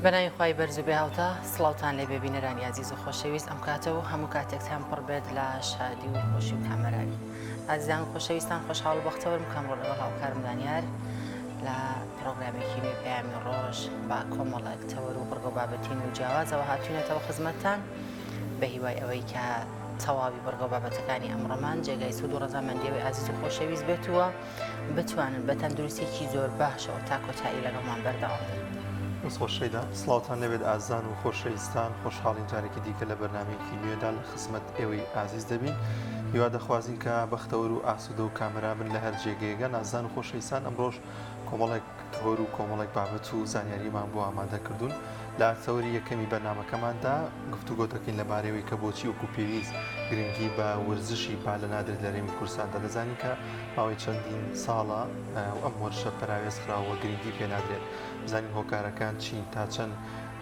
بەناوی خوای بەرز و بێهاوتە سڵاوتان لێ ببینەرانی عزیز و خۆشەویست ئەم کاتەوە هەموو کاتێکتان پڕ بێت لە شادی و خۆشی و کامەرانی ئازیزان و خۆشەویستان خۆشحاڵ و بەختەوەرم کامڕۆ لەگەڵ هاوکارم دانیار لە پرۆگرامێکی نوێ پەیامی ڕۆژ با کۆمەڵێک تەوەر و بڕگە و بابەتین و جیاوازەوە هاتوونێتەوە خزمەتتان بە هیوای ئەوەی کە تەواوی بڕگە و بابەتەکانی ئەمڕۆمان جێگای سوود و ڕەزامەندیەوەی عزیز و خۆشەویست بێتوە بتوانن بە تەندروستێکی زۆر باشەوە تا کۆتایی لەگەڵمان بەردەوام بن. خۆشەیدا سڵاوتان لەبێت ئازان و خۆشەویستان خۆشحاڵین جارێکی دیکە لە بەرنامەیەکی نوێدا لە خزمەت ئێوەی ئازیز دەبین هیوا دەخوازیین کە بەختەوەر و ئاسوودە و کامەرا بن لە هەر جێگەیەگە ئازان و خۆشەویستان ئەمڕۆژ کۆمەڵێک تەوەر و کۆمەڵێک بابەت و زانیاریمان بۆ ئامادەکردوون لە ئەرتەوەری یەکەمی بەرنامەکەماندا گفتوگۆ دەکەین لە بارەوەی کە بۆچی وەکو پێویست گرنگی بە ورزشی با لە نادرێت لە هەرێمی کوردستاندا دەزانین کە ماوەی چەندین ساڵە ئەم وەرشە پەراوێزخراوە گرنگی پێ نادرێت بزانین هۆکارەکان چین تا چەند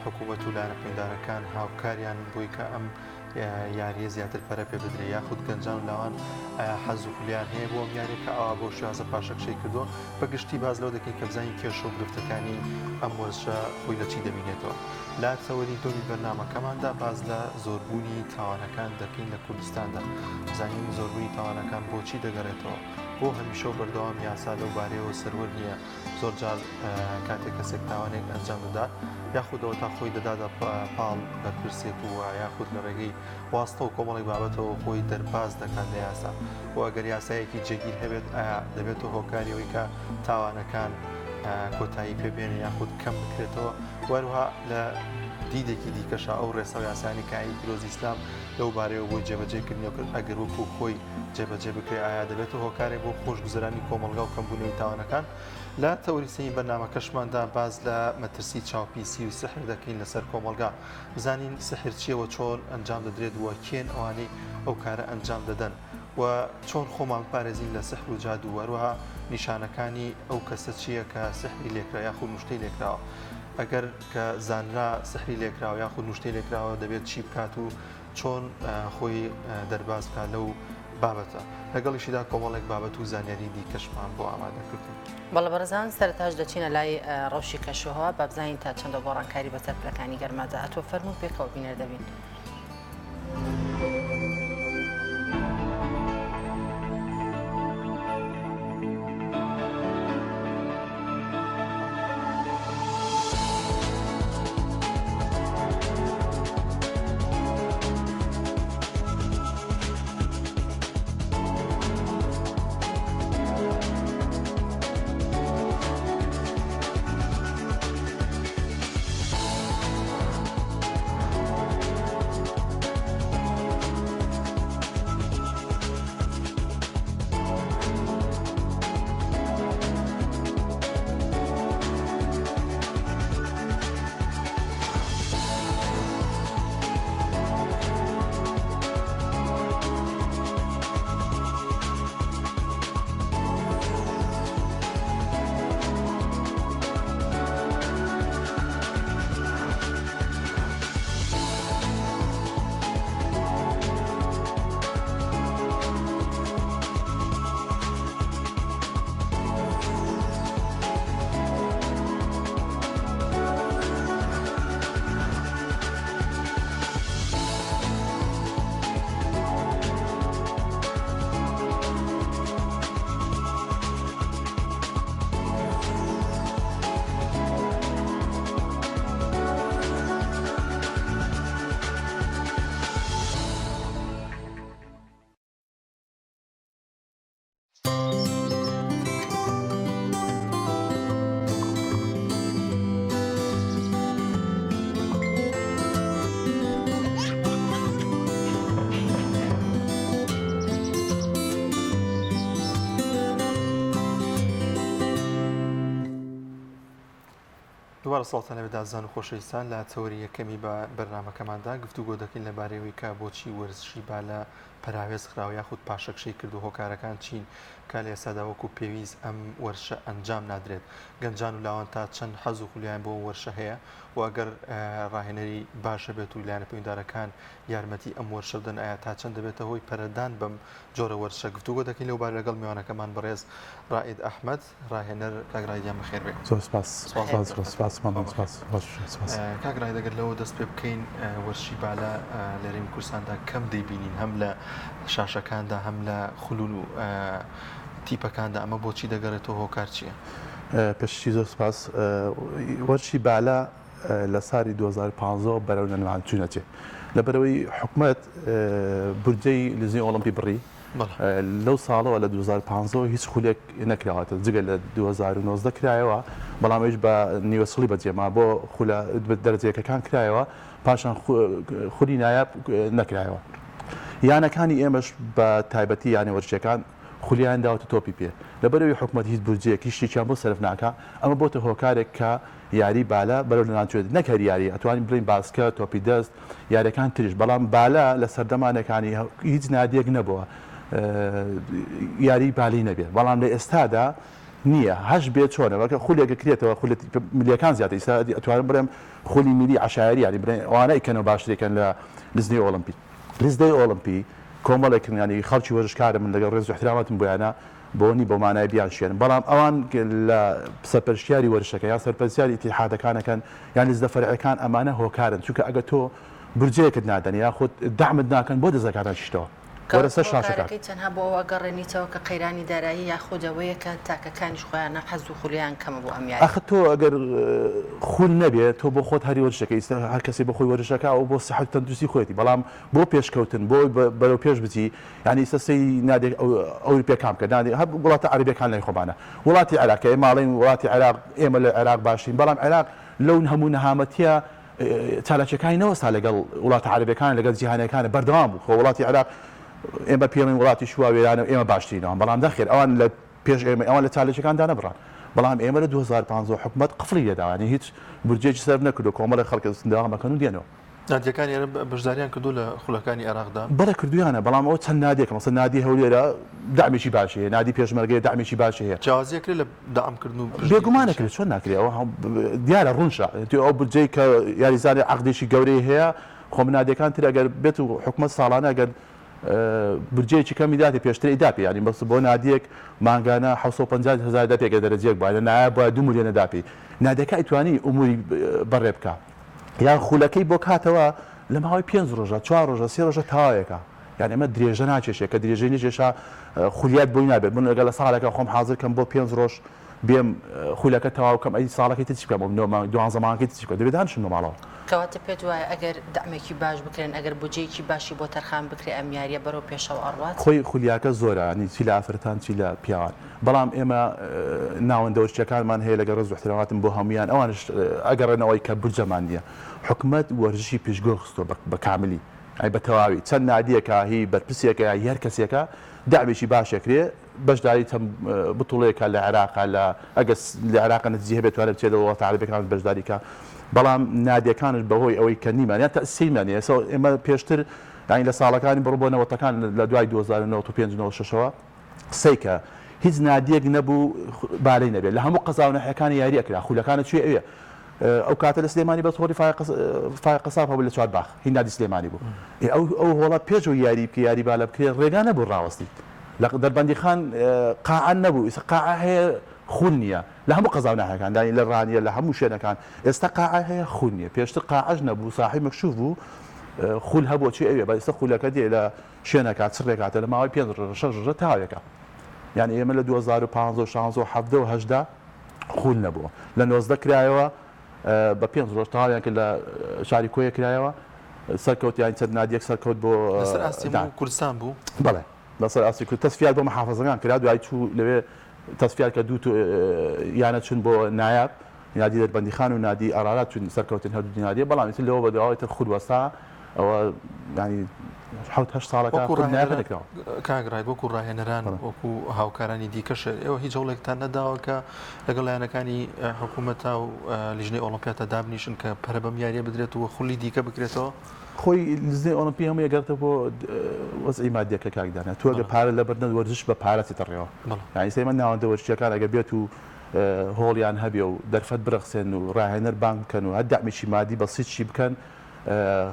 حکوومەت و لایەنە خوێندارەکان هاوکاریان بۆی کە ئەم یاریە زیاتر پەرە پێ بدرێت یاخود گەنجان و لاوان حەز و خولیان هەیە بۆ ئەم یاریەکە ئەوە بۆ شێوازە پاشەکشەی کردووە بەگشتی باز لەو دەکەین کە بزانین کێشە و گرفتەکانی ئەم وەرزشە خۆی لە چی دەبینێتەوە لا تەوەری دومی بەرنامەکەماندا باز لە زۆربوونی تاوانەکان دەکەین لە کوردستاندا بزانین زۆربوونی تاوانەکان بۆچی دەگەڕێتەوە بۆ هەمیشە و بەردەوام یاسا لەو بارەیەوە سەروەر نییە زۆر جار کاتێک کەسێک تاوانێک ئەنجام دەدات یاخودەوە تا خۆی دەدادا پاڵ بەرپرسێک وە یاخود لە ڕێگەی واستە و کۆمەڵی بابەتەوە خۆی دەرباز دەکات لە یاسا و ئەگەر یاسایەکی جێگیر هەبێت ئایا دەبێتەوە هۆکاریەوەی کە تاوانەکان کۆتایی پێبێنێ یاخود کەم بکرێتەوە وەروها لە دیدێکی دیکەشە ئەو ڕێسە و یاسانی کایی پیرۆزی ئیسلام لەو بارەیەوە بۆی جێبەجێکردنیەوە کرد ئەگەر وەکو خۆی جێبەجێ بکرێ ئایا دەبێتەوە هۆکارێک بۆ خۆشگوزەرانی کۆمەلگا و کەمبوونەوەی تاوانەکان لە تەوریسەی بەرنامەکەشماندا باز لە مەترسی چاوپیسی و سحر دەکەین لەسەر کۆمەلگا بزانین سحر چیەوە چۆن ئەنجام دەدرێت وە کێن ئەوانەی ئەو کارە ئەنجام دەدەن و چۆن خۆمان پارێزین لە سحر و جادو وەروها نیشانەکانی ئەو کەسە چییە کە سحری لێکرا یاخود نوشتەی لێکراوە ئەگەر کە زانرا سحری لێکراوە یاخود نوشتەی لێکراوە دەبێت چی بکات و چۆن خۆی دەرباز بکات لەو بابەتە لەگەڵیشیدا کۆمەڵێک بابەت و زانیاری دیکەشمان بۆ ئامادەکردن بەڵە بەرزان سەرتاش دەچینە لای ڕەوشی کەشوهەوە بە بزانین تا چەندە گۆڕانکاری بەسەر پلەکانی گەرمادا ئەتۆ فەرموو پێکەوە بینەر دەبین. دووبارە سڵاتان لەبێت ئازان و خۆشەویستان لە تەوەری یەکەمی بە بەرنامەکەماندا گفتوگۆ دەکەین لە بارەوەی کە بۆچی وەرزشی با لە پەراوێز خراوە یاخود پاشەکشەی کرد و هۆکارەکان چین کالێ ساداوەکو پێویست ئەم وەرشە ئەنجام نادرێت گەنجان و لاوان تا چەند حەز و خولیان بۆ وەرشە هەیە و ئەگەر ڕاهێنەری باشە بێت و لایەنە پەیوەنددارەکان یارمەتی ئەم وەرشە بدەن ئایا تا چەند دەبێتە هۆی پەرەدان بەم جۆرە وەرشە گفتوگۆ دەکەین لەو بار لەگەڵ میوانەکەمان بەڕێز ڕائید ئەحمەد ڕاهێنەر کاگرایدیان بەخێر بێت. کاگرای دەگەر لەوە دەست پێ بکەین وەرشی بالا لە هەرێمی کوردستاندا کەم دەیبینین هەم لە شاشەکاندا هەم لە خولون و تیپەکاندا ئەمە بۆچی دەگەڕێتەوە هۆکار چییە؟ پێشتی زۆر سپاس وەرشی بالا لە ساری 2015 بەرەو نەنوان چوونەچێ لەبەرەوەی حکومەت بورجەی لزنی ئۆڵمپی بڕی لەو ساڵەوە لە 2015 هیچ خولێک نەکراوەتە جگە لە 2019 کرایەوە بەڵام ئەویش بە نیوەسڵی بەجێما بۆ دەرەجەکەکان کرایەوە پاشان خولی نایاب نەکرایەوە یانەکانی ئێمەش بە تایبەتی یانە وەرشەکان خولیان داوەتە تۆپی پێ لەبەرەوەی حکومەت هیچ بورجەیەکی شتێکیان بۆ سەرف ناکە ئەمە بۆتە هۆکارێک کە یاری بالا بەرەو لەناوچێت نەکەری یاری ئەتوانین بڵین باسکە تۆپی دەست یاریەکان تریش بەڵام بالا لە سەردەمانەکانی هیچ نادیەک نەبووە یاری بالی نەبێت بەڵام لە ئێستادا نییە هەش بێت چۆنەوەکە خولێکە کرێتەوە ملیەکان زیاتر ئێستا ئەتوانم بڵێم خولی میلی عشایری یاری بڵێن ئەوانە ئیکەنەوە باشترێکن لە لزنی ئۆڵمپی لزدەی ئۆڵمپی کۆمەڵێکن ینی خەڵکی وەرزشکارە من لەگەڵ ڕێز و احتراماتم بۆیانە بۆنی بۆ مانای بیان شێن بەڵام ئەوان لە سەرپەرشتیاری وەرشەکە یا سەرپەرستیاری ئیتیحادەکانەکەن یان لزدە فەرعیەکان ئەمانە هۆکارن چونکە ئەگە تۆ بورجەیەکت نادەن یا خۆت دەعمت ناکەن بۆ دەزەکاتان شتەوە وەرەسە شاشەکەی تەنها بۆ ئەوە گەڕێنیتەوە کە قەیرانی دارایی یا خودەوەیە کە تاکەکانیش خۆیان حەز و خولیان کەمە بۆ ئەم یاری ئەخ تۆ ئەگەر خول نەبێت تۆ بۆ خۆت هەری وەرشەکە ئێستا هەر کەسێ بە خۆی وەرشەکە و بۆ سەحەت تەندروستی خۆیەتی بەڵام بۆ پێشکەوتن بۆ بەرەو پێش بچی یعنی ئێستەی نادێک ئەوروپیەکان بکە نادێ هەر وڵاتە عەرەبیەکان لای خۆبانە وڵاتی عێراق ماڵین وڵاتی عێراق ئێمە لە عێراق باشین بەڵام عێراق لەو هەموو نەهامەتیە چالاکیەکانی نەوەستا لەگەڵ وڵاتە عەرەبیەکان لەگەڵ جیهانیەکان بەردەوام بوو خۆ وڵاتی عێراق ئێمە پێڵین وڵاتی شووا وێرانە ئێمە باشترینەوە بەڵام دەخێر ئەوان لە پێش ئێمە ئەوان لە چالێکەکاندا نەبڕان بەڵام ئێمە لە 2015 حکومەت قفڵی لێداوانی هیچ بورجێکی سەر نەکردو کۆمەڵی خەڵک داوامەکەن و دێنەوە نادیەکانی بەشداریان کردو لە خولەکانی عێراقدا بەڵێ کردویانە بەڵام ئەوە چەند نادیەکە مەسەڵەن نادی هەولێرە دامێکی باش هەیە نادی پێشمەرگەیە دامێکی باش هەیە جیازیەکرێت لە دامکردن و بێگومانەکرێت چۆن ناکرێت ئەوە دیارە ڕوونشە ئەو بورجەی کە یاریزانی عەقدێکی گەورەی هەیە خۆ نادیەکان تر ئەگەر بێت و حکومەت ساڵانە ئەگەر بورجەیەکی کەمی داتی پێشتری داپی ینی بەس بۆ نادیەک مانگانە 750,000 داپێکە دەرەجێک بووە نایە بە 2 ملیۆنە داپی نادەکە ئەیتوانی ئوموری بەڕێ بکە یان خولەکەی بۆ کاتەوە لە ماوەی 5 ڕۆژە 4 ڕۆژە 3 ڕۆژە تاوایەکە یعنی ئەمە درێژە ناچێشێ کە درێژەی نێژێشا خولیات بۆی نابێت من لەگەڵ لە ساڵێکە خۆم حاضر کەم بۆ 5 ڕۆژ بێم خولەکە تەواو کەم ئەی ساڵەکەی تچ بکەم دوان زەمانەکەی تچ بکەم دەبێت هەنشم ماڵەوە کەواتە پێت وایە ئەگەر دەعمێکی باش بکرێن ئەگەر بودجەیەکی باشی بۆ تەرخان بکرێ ئەم یاریە بەرەو پێشەوە ئەڕوات خۆی خولیاکە زۆرە ینی چی لە ئافرەتان چی لە پیاوان بەڵام ئێمە ناوەندەوەرچەکانمان هەیە لەگە ڕێز و احتراماتم بۆ هەمویان ئەوانش ئەگەڕێنەوەی کە بورجەمان نییە حکومەت وەرزشی پێشگۆ خستۆ بە کاملی بە تەواوی چەند نادیەکە هی بەرپرسێکە هەر کەسێکە داوێکی باشەکرێ بەشداری بتوڵەیەکە لە عێراقا لە ئەگەر لە عێراق نەتیجە هەبێت توانێت بچێت وڵاتە عەرەبیەکان بەشداریکە بەڵام نادیەکانش بەهۆی ئەوەی کە نیمانە تەسیمانە ئێمە پێشتر یانی لە ساڵەکانی بڕبوونەوەتەکان لە دوای 2095 سەیکە هیچ نادیەک نەبوو بالەی نەبێت لە هەموو قەزاونەحەکانی یاریەکرا خولەکانە کوێ ئەوێ ئەو کاتە لە سلێمانی بە تۆری فای قەساب هەبوو لە چوارباخ هی نادی سلێمانی بوو ئەو هۆڵە پێشەوە یاری بکە یاری بالە بکرێت ڕێگا نەبوو ڕاوەستی لە دەربەندی خان قاعە نەبوو ئێستا قاعە هەیە خون نییە لە هەموو قەزاونەحەکان دانی لە ڕانیە لە هەموو شوێنەکان ئێستا قاعە هەیە خون نییە پێشتر قاعەش نەبوو ساحی مەکشوف بوو خول هەبوو چی ئەوێ بە ئێستا خولەکە دێ لە شوێنەکە چڕێکاتە لە ماوەی 5 ڕۆژە تاوێکە یعنی ئێمە لە 2015 16 17 و 18 خول نەبووە لە 19 کرایەوە بە 5 ڕۆژ تاویان کرد لە شاری کۆیە کرایەوە سەرکەوت یان چەند نادیەک سەرکەوت بۆ کوردستان بوو بەڵێ لەسەر ئاسی کورد تەسفیات بۆ مەحافەزەکان کرا دوای چوو لەوێ تەسفیات کە دوو یانە چون بۆ نایاب نادی دەربەندی خان و نادی ئارارات چون سەرکەوتن هەردوو نادیە بەڵام لەوە بەداوای تر خود وەستا ئەوە ینی حوت ساڵەکە ناکەنەوە کاگرایت وەکو ڕاهێنەران وەکو هاوکارانی دیکەش ئێوە هیچ جوڵێکتان نەداوە کە لەگەڵ لایەنەکانی حکوومەتە و لیژنەی ئۆلمپیاتە دابنیشن کە پەرە بەم یاریە بدرێت و خولی دیکە بکرێتەوە خۆی لیژنەی ئۆلمپی هەموو یەگەرتە بۆ وەزعی مادیەکە کاکدانە توگە پارە لە بەردن وەرزش بە پارەتی تڕێەوە یعنی سێمە ناوەندە وەرزشیەکان ئەگە بێت و هۆڵیان هەبێ و دەرفەت برەخسێن و ڕاهێنەر بانک بکەن و هەر دامیشی مادی بەسیچی بکەن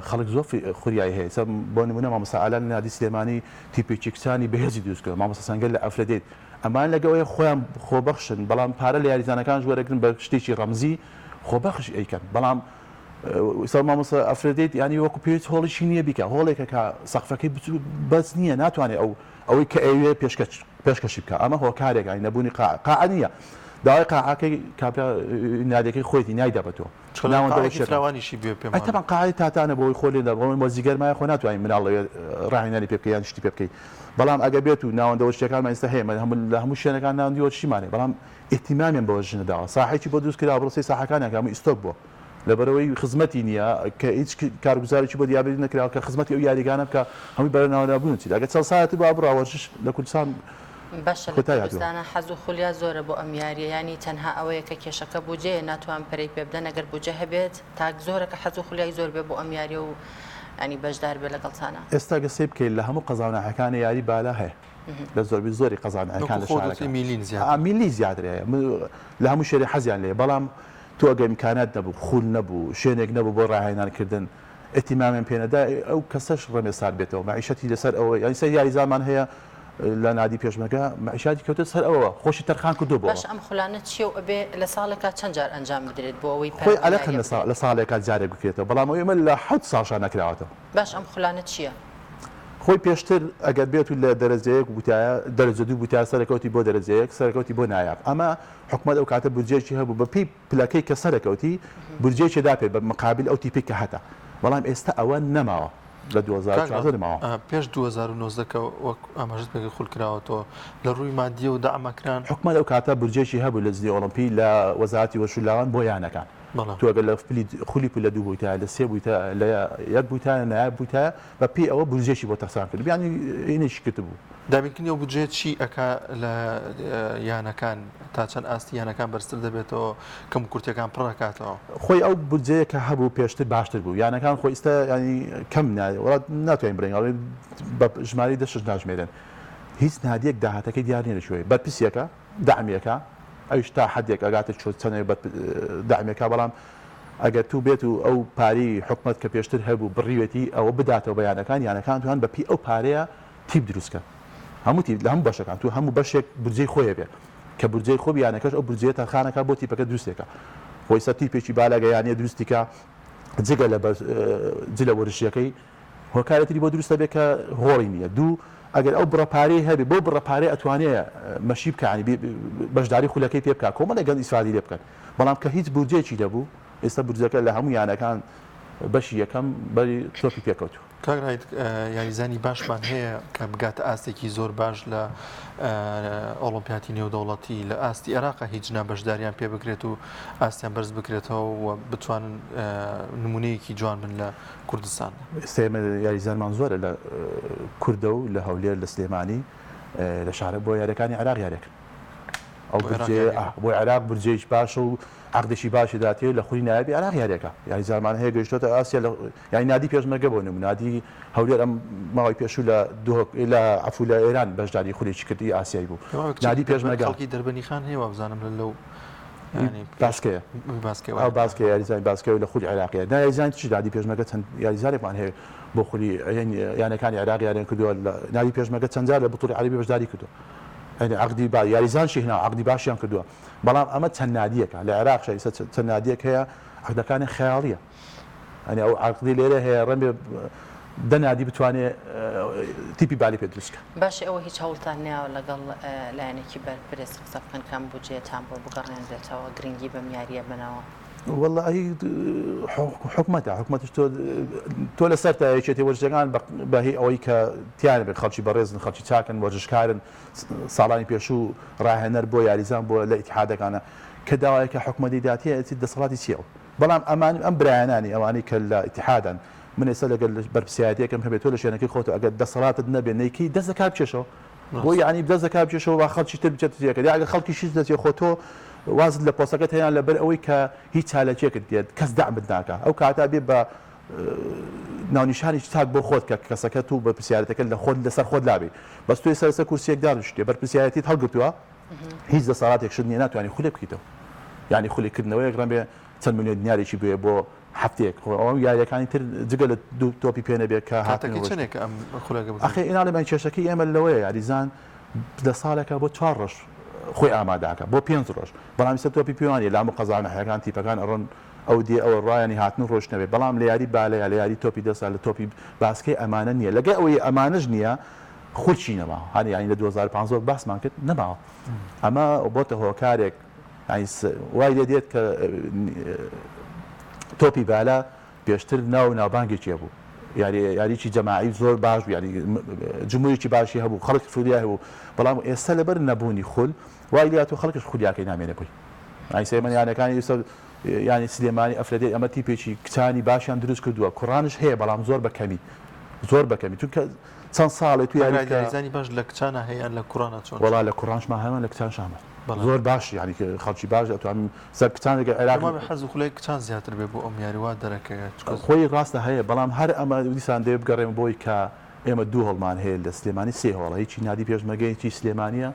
خەڵک زۆر خوریایی هەیە بۆ نمونە مامۆستا ئالان نادی سلێمانی تیپێکیکسانی بەهێزی دروستکرد مامۆستا سەنگەر لە ئەفرەدێت ئەمان لەگەوەی خۆیان خۆبەخشن بەڵام پارە لە یاریزانەکان وەرەگرن بە شتێکی ڕەمزی خۆبەخش ئەیکەن بەڵام ئێستا مامۆستا ئەفرەدێت ینی وەکو پێویست هۆڵیشی نییە بیکە هۆڵێکە کە سەقفەکەی بەس نییە ناتوانێت ئەوەی کە ئەوێ پێشکەشی بکە ئەمە هۆکارێک نەبوونی قاع نییە داوای قاعەکەی کابرا نادەکەی خۆیتی نایدەبێتەوە فراوانیشی بێ پێم ئەتەمان قاعی تاتانە بۆی خۆلی دەبڵەوەی مۆزیگەرمای خۆ ناتوانین مناڵەوە ڕاهێنانی پێ بکەیان شتی پێ بکەیت بەڵام ئەگە بێت و ناوەندەوە شتەکانمان ئێستا هەیە لە هەموو شوێنەکان ناوەندیوە چیمانێ بەڵام ئیحتیمامیان بەوە ژنەداوە ساحێکی بۆ دروستکرا بڕستی ساحەکانیان هەموو ئیستۆک بووە لەبەرەوەی خزمەتی نییە کە هیچ کارگوزارێکی بۆ دیابێت نەکراوە کە خزمەتی ئەو یاریگانە بکە هەمووی بەرەناوەدابوون چی ئەگە چەند ساعتی بۆ بڕاوەژش لە کوردستان باشە لە کوردستانە حەز و خولیا زۆرە بۆ ئەم یاریە ینی تەنها ئەوەیە کە کێشەکە بودجێ ناتوان پەرەی پێ بدەن ئەگەر بودجە هەبێت تاک زۆرە کە حەز و خولیای زۆر بێ بۆ ئەم یاریە و ینی بەشدار بێ لەگەڵتانە ئێستا گەسەی بکەیت لە هەموو قەزانەکانی یاری بالا هەیە لە زۆربی زۆری قەزانەکان لە میلی زیاترەیە لە هەموو شێری حەزیان لێ بەڵام تۆ ئەگە ئیمکانات نەبوو خول نەبوو شوێنێک نەبوو بۆ ڕاهێنانکردن ئەتیمامیان پێنەدا ئەو کەسەش ڕەمێسار بێتەوە مەعیشەتی لەسەر ئەوە یانی سەر یاریزانمان هەیە لە نادی پێشمەکە مەعیشاتی کەوتە سەر ئەوە خۆشی تەرخان کردو بۆ باش ئەم خولانە چیە و ئەبێ لە ساڵێکا چەند جار ئەنجام بدرێت بۆ ئەوەی خۆی ئەلەکەن لە ساڵێکا جارێک بکرێتەوە بەڵام ئەوە ئێمە لە 7 ساڵشان نەکراوەتەوە باش ئەم خولانە چییە؟ خۆی پێشتر ئەگەر بێت و لە دەرەجەیەک بوتایە دەرەجە دوو بوتای سەرکەوتی بۆ دەرەجەیەک سەرکەوتی بۆ نایاب ئەمە حکومەت ئەو کاتە بودجێکی هەبوو بە پێی پلەکەی کە سەرکەوتی بودجێکی داپێ بە مقابل ئەو تیپی کە هەتا بەڵام ئێستا ئەوە نەماوە لە 2014 نەماوە پێش 2009 کە وەک ئاماژەت پێی خولکراوەتەوە لە ڕووی مادیە و دامەکران حکومەت ئەو کاتە بودجێکی هەبوو لە زنی ئۆلمپی لە وەزارەتی وەشولاوان بۆ یانەکان تو ئەگەر لە خولی پول لە دوو بوویتە لە سێ بوویتە لە یەک بوویتە نایاب بوویتە بە پێی ئەوە بودجێکی بۆ تەخسان کرد بیانی ئینێکی کرد بوو دابینکردنی ئەو بودجێ چی ئەکا لە یانەکان تا چەند ئاستی یانەکان بەرزتر دەبێتەوە کەم کورتەکان پڕەکاتەوە خۆی ئەو بودجەیە کە هەبوو پێشتر باشتر بوو یانەکان خۆی ئێستا ینی کەم وڵات ناتوانین بڕێن بە ژماری دەشش ناژمێرن هیچ نادیەک داهاتەکەی دیار نیە لەشوێ بەرپرسیەکە داعمیەکە ئەوش تا حدێک ئەگاتە چەنێ داعمێکا بەڵام ئەگەر تو بێت و ئەو پاری حکومت کە پێشتر هەبوو بڕیوەتی ئەوە بداتەوە بەیانەکان یانەکان توان بەپی ئەو پارەیە تیپ دروستکە هەموو تیپ لە هەموو بەشەکان تو هەموو بەشێک بودجەی خۆیە بێ کە بودجەی خۆ یانەکەش ئەو بودجێ تەرخانەکە بۆ تیپەکە دروستێکە خۆی سەر تیپێکی بالاگە یانە دروستیکە جگە لە جلە وەرشیەکەی هۆکارەتی بۆ دروستە بێ کە هۆڵی نییە دوو ئەگەر ئەو بڕەپارەی هەبێ بۆ بڕەپارەی ئەتوانێت مەشی بکانی بەشداری خولەکەی پێ بکات کۆمەڵێک گەن ئیسفادی لێ بکەن بەڵام کە هیچ بودجێکی دەبوو ئێستا بودجەکە لە هەموو یانەکان بەشی یەکەم بەری تۆپی پێکەوتو کاگرایت یاریزانی باشمان هەیە کە بگاتە ئاستێکی زۆر باش لە ئۆلمپیاتی نێودەوڵەتی لە ئاستی عێراقا هیچ نابەشداریان پێ بکرێت و ئاستیان بەرز بکرێتەوە و بتوانن نمونەیەکی جوان من لە کوردستان ئێمە یاریزانمان زۆرە لە کوردە و لە هەولێر لە سلێمانی لە شارە بۆ یاریەکانی عێراق یاریەکەن ئەو بۆ عێراق بورجێک باشە و عقدێکی باشی داتێ لە خوری نایابی عێراق یاریەکە یاریزانمان هەیە گەیشتۆتە ئاسیا یانی نادی پێشمەرگە بۆ نمونە نادی هەولێر ئەم ماوەی پێشوو لە عەفو لە ئێران بەشداری خولێکی کردی ئاسیایی بوو نادی پێشمەرگە خەڵکی دەربەنی خان هەیە وابزانم لەو باسکەیە ئەو باسکە یاریزانی باسکەوە لە خولی عێراقیە نایزان چی نادی پێشمەرگە چەند یاریزانێکمان هەیە بۆ خولی یانەکانی عێراق یاریان کردووە نادی پێشمەرگە چەند جار لە بوتوڵی عەرەبی بەشداری کردووە عقدی با یاریزانشی هنا عقدی باشیان کردووە بەڵام ئەمە چەند نادیەکە لە عێراق چەند نادیەک هەیە عقدەکانی خەیاڵیە ئەنی ئەو عقدی لێرە هەیە ڕەنبێ دەنادی بتوانێت تیپی بالی پێ دروستکە باشە ئەوە هیچ هەوڵتان نیاوە لەگەڵ لایەنێکی بەرپرس قسە بکەن کام بودجێتان بۆ بگەڕێنرێتەوە گرنگی بەم یاریە بنەوە والله حکومەتش تۆ لەسەر تایەکێتی وەرزەکان بەهی ئەوەی کە تیانە بێت خەڵکی بەڕێزن خەڵکی چاکن وەرزشکارن ساڵانی پێشوو ڕاهێنەر بۆ یاریزان بۆ لە ئیتحادەکانە کە داوایەکە حکومەتی داتیە دەسەڵاتی چیەوە بەڵام ئەمان ئەم برایانانی ئەوانەی کە لە ئیتحادن من ئێستا لەگەل بەرپرسیایەتێکم هەبێت تۆ لە شوێنەکەی خۆتە ئەگەر دەسەڵاتت نەبێت نەیکی دەست دەکات بچێشەوە بۆ یعنی دەست دەکات بچێشەوە با خەڵکی تر بچێت تێکە ئەگەر خەڵکیشی دەچێت خۆ تۆ وازت لە پۆستەکەت هەیەیان لەبەر ئەوەی کە هیچ چالەکێکت دێت کەس دەعمت ناکە ئەو کاتا بێ بە ناونیشانی چاک بۆ خۆت کە کەسەکەت و بەرپرسیارەتەکە لە خۆت لەسەر خۆت لابێ بەس توی سەرسە کورسێک دانیشتێ بەرپرسیارەتیت هەڵگرتووە هیچ دەسەڵاتێکشت نیە ناتوانانی خولێ بکەیتەوە یعنی خولیکردنەوەی ڕەن بێ چەند میلیۆن دیناریی بێ بۆ هەفتەیەک ئەو یاریەکانی تر جگە لە دوو تۆپی پێ نەبێت کە هاتەکەی چنێک ئەم خولەکە ئەخی ئیناڵێمان کێشەکەی ئێمە لەوەیە یاریزان لە ساڵێکە بۆ 4 ڕۆژ خۆی ئاماداکە بۆ 5 ڕۆژ بەڵام سەر تۆپی پیوانی لام و قەزانەحەکان تیپەکان ئەڕۆن ئەو دی ئەوە ڕایانی هاتن ڕۆژ نەبێت بەڵام لە یاری بالەیە لە یاری تۆپی دەسا لە تۆپی باسکەی ئەمانە نییە لەگە ئەوەی ئەمانەش نییە خورچی نەما هەنی ینی لە 2015 باسمان کرد نەماوە ئەمە بۆتە هۆکارێک وای لێ دێت کە تۆپی بالا پێشتر ناو ناوبانگێکی بوو یاریی جەماعی زۆر باش ینی جمهوریی باشی هەبوو خەڵک فوریا هەبوو بەڵام ئێستا لەبەر نەبوونی خول وای لێت و خەڵکش خولیاکەی نامێنە بووی ئایسێمەیانەکانی ئێستا ینی سلێمانی ئەفرەدەی ئەمە تیپێکی کچانی باشیان دروست کردووە کوڕانش هەیە بەڵام زۆر بەکەمی چونکە چەند ساڵێ تو یاریزانی باش لە کچانە هەیەیان لە کوڕانە چۆن وڵا لە کوڕانشمان هەمان لە کچان شامە زۆر باش ینی خەڵکی باش ئەتوانین سەر کچانێک عێراق حەز و خولەی کچان زیاتر بێ بۆ ئەم یاریوا دەرەکەوێت خۆی ڕاستە هەیە بەڵام هەر ئەمە دیسان دێ بگەڕێم بۆی کە ئێمە دوو هەڵمان هەیە لە سلێمانی سێ هۆڵە هیچی نادی پێشمەگەیکی سلێمانیە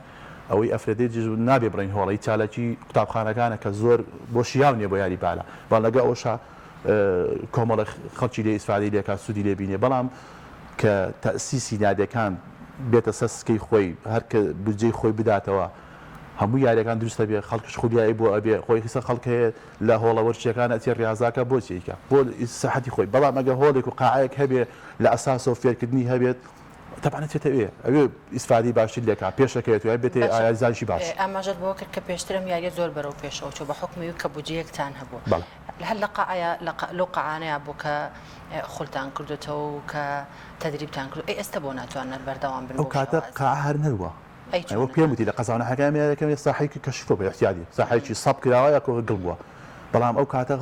ئەوەی ئەفرەدەی نابێ بڕین هۆڵی چالەکی قوتابخانەکانە کە زۆر بۆ شیاو نییە بۆ یاری بالا بەڵام لەگە ئەوشا کۆمەڵە خەڵکی لێ ئیسفادەی لێکات سوودی لێ بینێ بەڵام کە تەسیسی نادەکان بێتە سەسکەی خۆی هەر کە بودجەی خۆی بداتەوە هەموو یاریەکان دروستە بێ خەڵکش خودیایی بۆ ئەبێ خۆی خسە خەڵکەیە لە هۆڵە وەرچەکان ئەچێ ڕاضاکە بۆ چیکە بۆ سەحەتی خۆی بەڵام ئەگە هۆڵێک و قاعەیەک هەبێ لە ئەساسەوە فێرکردنی هەبێت تەبانە چێتە ئەوێ ئیسفادی باشی لێکا پێشەکەوێت و بێتێ ئایازانشی باش ئەماژت بۆ کرد کە پێشترم یاریە زۆر بەرەو پێشەوە چۆ بە حکمی کە بودجەیەکتان هەبوو هەر لە قاعەیە لەو قاعانەیە بوو کە خولتان کردوتەوە و کە تەدریبتان کرد ئێستا بۆ ناتوانن بەردەوام بن ئەو کاتە قاع هەر نەروە ئەوە پێم وتی لە قەزانە حەکامێکەکەم ساحەیەکی کەشفۆ بە احتیاجی ساحەیەکی سەب کراوە کۆ گڵبووە بەڵام ئەو کاتە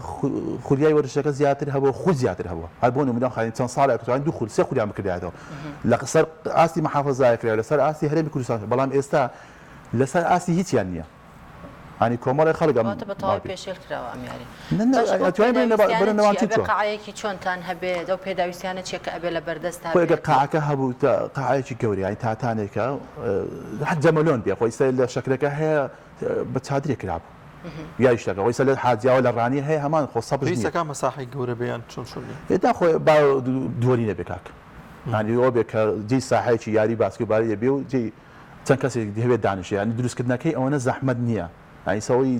خولیای وەرزشەکە زیاتر هەبوو خو زیاتر هەبووە هەر بۆ نمونە خاین چەند ساڵێک توانین دوو خول سێ خولیان بکردایەوە لەسەر ئاستی محافەزایەکرا لەسەر ئاستی هەرێمی کوردستان بەڵام ئێستا لەسەر ئاستی هیچیان نییە هەنی کۆمەڵی خەڵک قاعەیەکی چۆنتان هەبێت ئەو پێداویستیانە چێکە ئەبێ لە بەردەستا ئەگە قاعەکە هەبوو قاعەیەکی گەوری تاتانێکە حەت جەمەلۆن بێ خۆی لە شەکرەکە هەیە بە چادرێک کرابوو یای شتەکە خۆی لە حاجیاوە لە ڕانی هەیە هەمان خۆ سەبریسەکە مەساحی گەورە بێیان چۆن هێدا خۆی با دووەری نەبێ کاک هەنی ئەوە بێ کە جێی ساحەیەکی یاری باسکێباڵی بێ و جێی چەند کەسێک هەبێت دانیشە ینی دروستکردنەکەی ئەوەنە زەحمەت نییە ئایسەوەی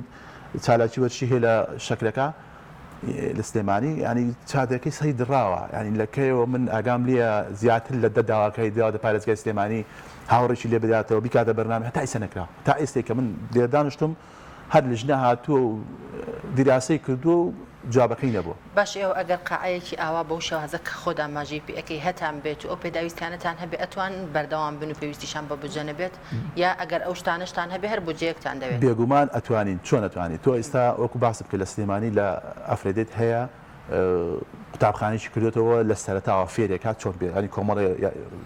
چالاکی وەرشی هەیە لە شەکرەکە لە سلێمانی ینی چادرەکەی سەی دڕاوە ینی لەکەیەوە من ئاگام لێە زیاتر لە دەداواکەی دا پارێزگای سلێمانی هاوڕێکی لێ بداتەوە بیکاتە بەرنامە هەتا ئیسە نەکرا تا ئێستێک کە من لێ دانیشتم هەر لە ژنە هاتووە و دیراسی کردو و جوابەکەی نەبووە باش ئێوە ئەگەر قاعەیەکی ئاوا بەو شێوازە کە خۆدا ماژەی پێەکەی هەتان بێت و ئەو پێداویستیانەتان هەبێت ئەتوان بەردەوام بن و پێویستیشان بە بودجە نەبێت یا ئەگەر ئەو شتانشتان هەبێ هەر بودجەیەکتان دەوێت بێگومان ئەتوانین چۆن ئەتوانین تۆ ئێستا وەکو باسم کرد لە سلێمانی لە ئەفرەدێت هەیە قوتابخانێکی کردوێتەوە لە سەرەتاوە فێرێک هات چۆن بێت ینی کۆمەڵی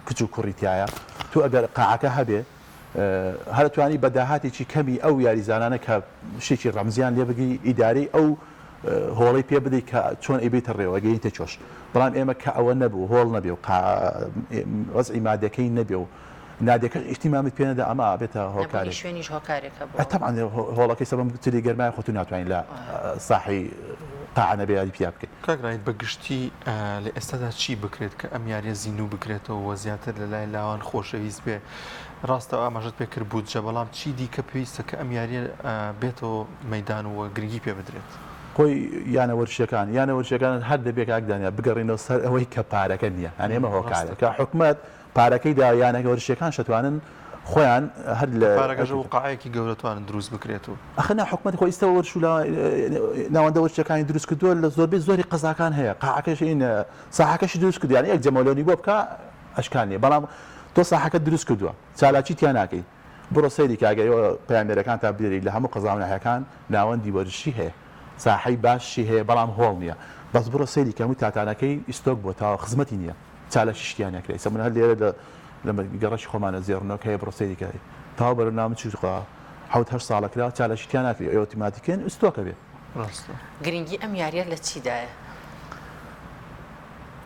کچ و کوڕیتایە تو ئەگەر قاعەکە هەبێ هەر توانی بە داهاتێکی کەمی ئەو یاریزانانە کە شتێکی ڕەمزیان لێ بگی ئیداری ئەو هۆڵی پێ بدەیت کە چۆن ئەبێتە ڕێوە گەیتە چۆش بەڵام ئێمە کە ئەوە نەبوو هۆڵ نەبێ و وەزعی مادەکەی نەبێ و نادەکە ئیحتیمامت پێ نەدا ئەمە بێتە هۆکارێک شوێنیش هۆکارێکە طبعا هۆڵەکەی سەبەم تری گەرمای خۆتو ناتوانین لە ساحی قاعە نەبێ یاری پیا بکەیت کاگرایت بەگشتی لە ئێستادا چی بکرێت کە ئەم یاریە زیینوو بکرێتەوە وە زیاتر لە لای لاوان خۆشەویست بێ ڕاستەوە ئاماژەت پێ کرد بودجە بەڵام چی دیکە پێویستە کە ئەم یاریە بێتەوە مەدان و گرنگی پێ بدرێت خۆی یانەوەرشەکان هەر دەبێت ئاگدانیا بگەڕینەوە سەر ئەوەی کە پارەکە نییە هەن ئێمە هۆکارەکە حکومەت پارەکەی دا یانەکە وەرشەکان شتوانن خۆیان هەر لە پارەکەژە و قاعەیەکی گەورەتوانن دروست بکرێت و ئەخنا حکومەت خۆی ئێستا وەرش لە ناوەندە وەرشەکانی دروست کردووە لە زۆربەی زۆری قەزاکان هەیە قاعەکەش این ساحەکەشی دروست کردو یعنی یەک جەمەلۆنی بۆ بکە ئەشکال نیە بەڵام تۆ ساحەکە دروست کردووە چالاکی تیان ناکەی بڕۆ سەیری کاگەیەوە پەیامبەرەکان تا بدەیت لە هەموو قەزاونەکان ناوەندی وەرشی هەیە ساحەی باشی هەیە بەڵام هۆڵ نییە بەس بڕۆ سەیری کەم و تاتانەکەی ئیستۆک بۆ تا خزمەتی نییە چالە شتیانەکرێت سە من هەر لێرە لە گەڕەشی خۆمانە زێڕنەوە هەیە بڕۆ سەیریکاری تا بەرنامە چخوا حوت هەر ساڵەکرا چالە شتیان ناکرێت ئۆتۆماتیکێن ئیستۆکە بێت گرنگی ئەم یاریە لە چیدایە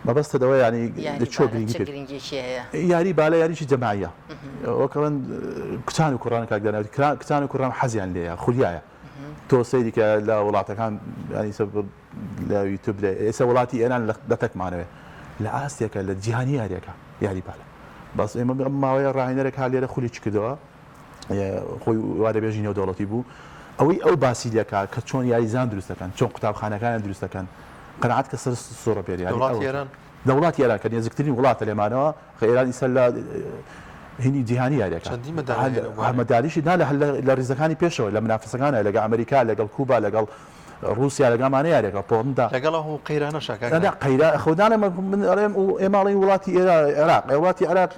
مەبەستەوە ینی چۆ گرنگیکی هەیە یاری بالە یاریی جەماعە وەکەن کچان و کوڕان کاکدانەوە کچان و کوڕان حەزیان لێە خولیایە تۆ سەیریکە لە وڵاتەکان لە یوتیوب لە ئێستا وڵاتی ئێران لە تەکمانەوێت لە ئاستێکە لە جیهانی یاریەکە یاری بالە بەس ئێمە ماوەیە ڕاهێنەرێک ها لێرە خولی چ کردەوە خۆی وا دەبێژی نێودەوڵەتی بوو ئەوەی ئەو باسی لەکە کە چۆن یاریزان دروستەکەن چۆن قوتابخانەکانیان دروستەکەن قەنەعەت کە سەر سۆڕە پێریان دەوڵاتی ئێران کە نێزیکترین وڵاتە لێمانەوە خە ئێران ئیسا لە هینی جیهانی یاریەکە مەداریشی نا لە ڕیزەکانی پێشەوە لە منافسەکانە لەگە ئەمریکا لەگەڵ کوبا لەگەڵ رووسیا لەگەڵمانە یاریەکە پۆندا لەگەڵ هەموو قەیرانە قەیرا خۆدانە من ئەڵێم و ئێماڵی وڵاتی عێراق وڵاتی عێراق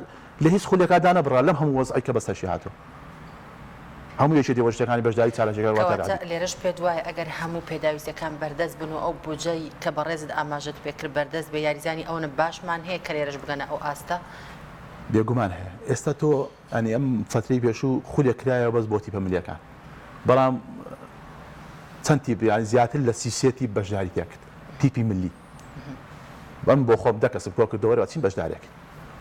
لە هیچ خولێکدانە بڕا لەم هەموو وەزعی کە بەسەرشی هاتووە هەموو یەکێتی وەشتەکانی بەشداری چالەنجەکە لێرەش پێ دوایە ئەگەر هەموو پێداویستەکان بەردەست بن و ئەو بودجەی کە بەڕێزت ئاماژەت پێکرد بەردەست بە یاریزانی ئەوە باشمان هەیە کە لێرەش بگەنە ئەو ئاستە بێگومان هەیە ئێستا تۆ ئەنی ئەم فترەی پێشوو خولێک کرایەوە بەس بۆ تیپە ملیەکان بەڵام چەند تیپ یانی زیاتر لە سیسێتی بەشداری تێکرد تیپی ملی بەم بۆ خۆم دەکەسب کۆ کردەوەرەوە چین بەشدارێک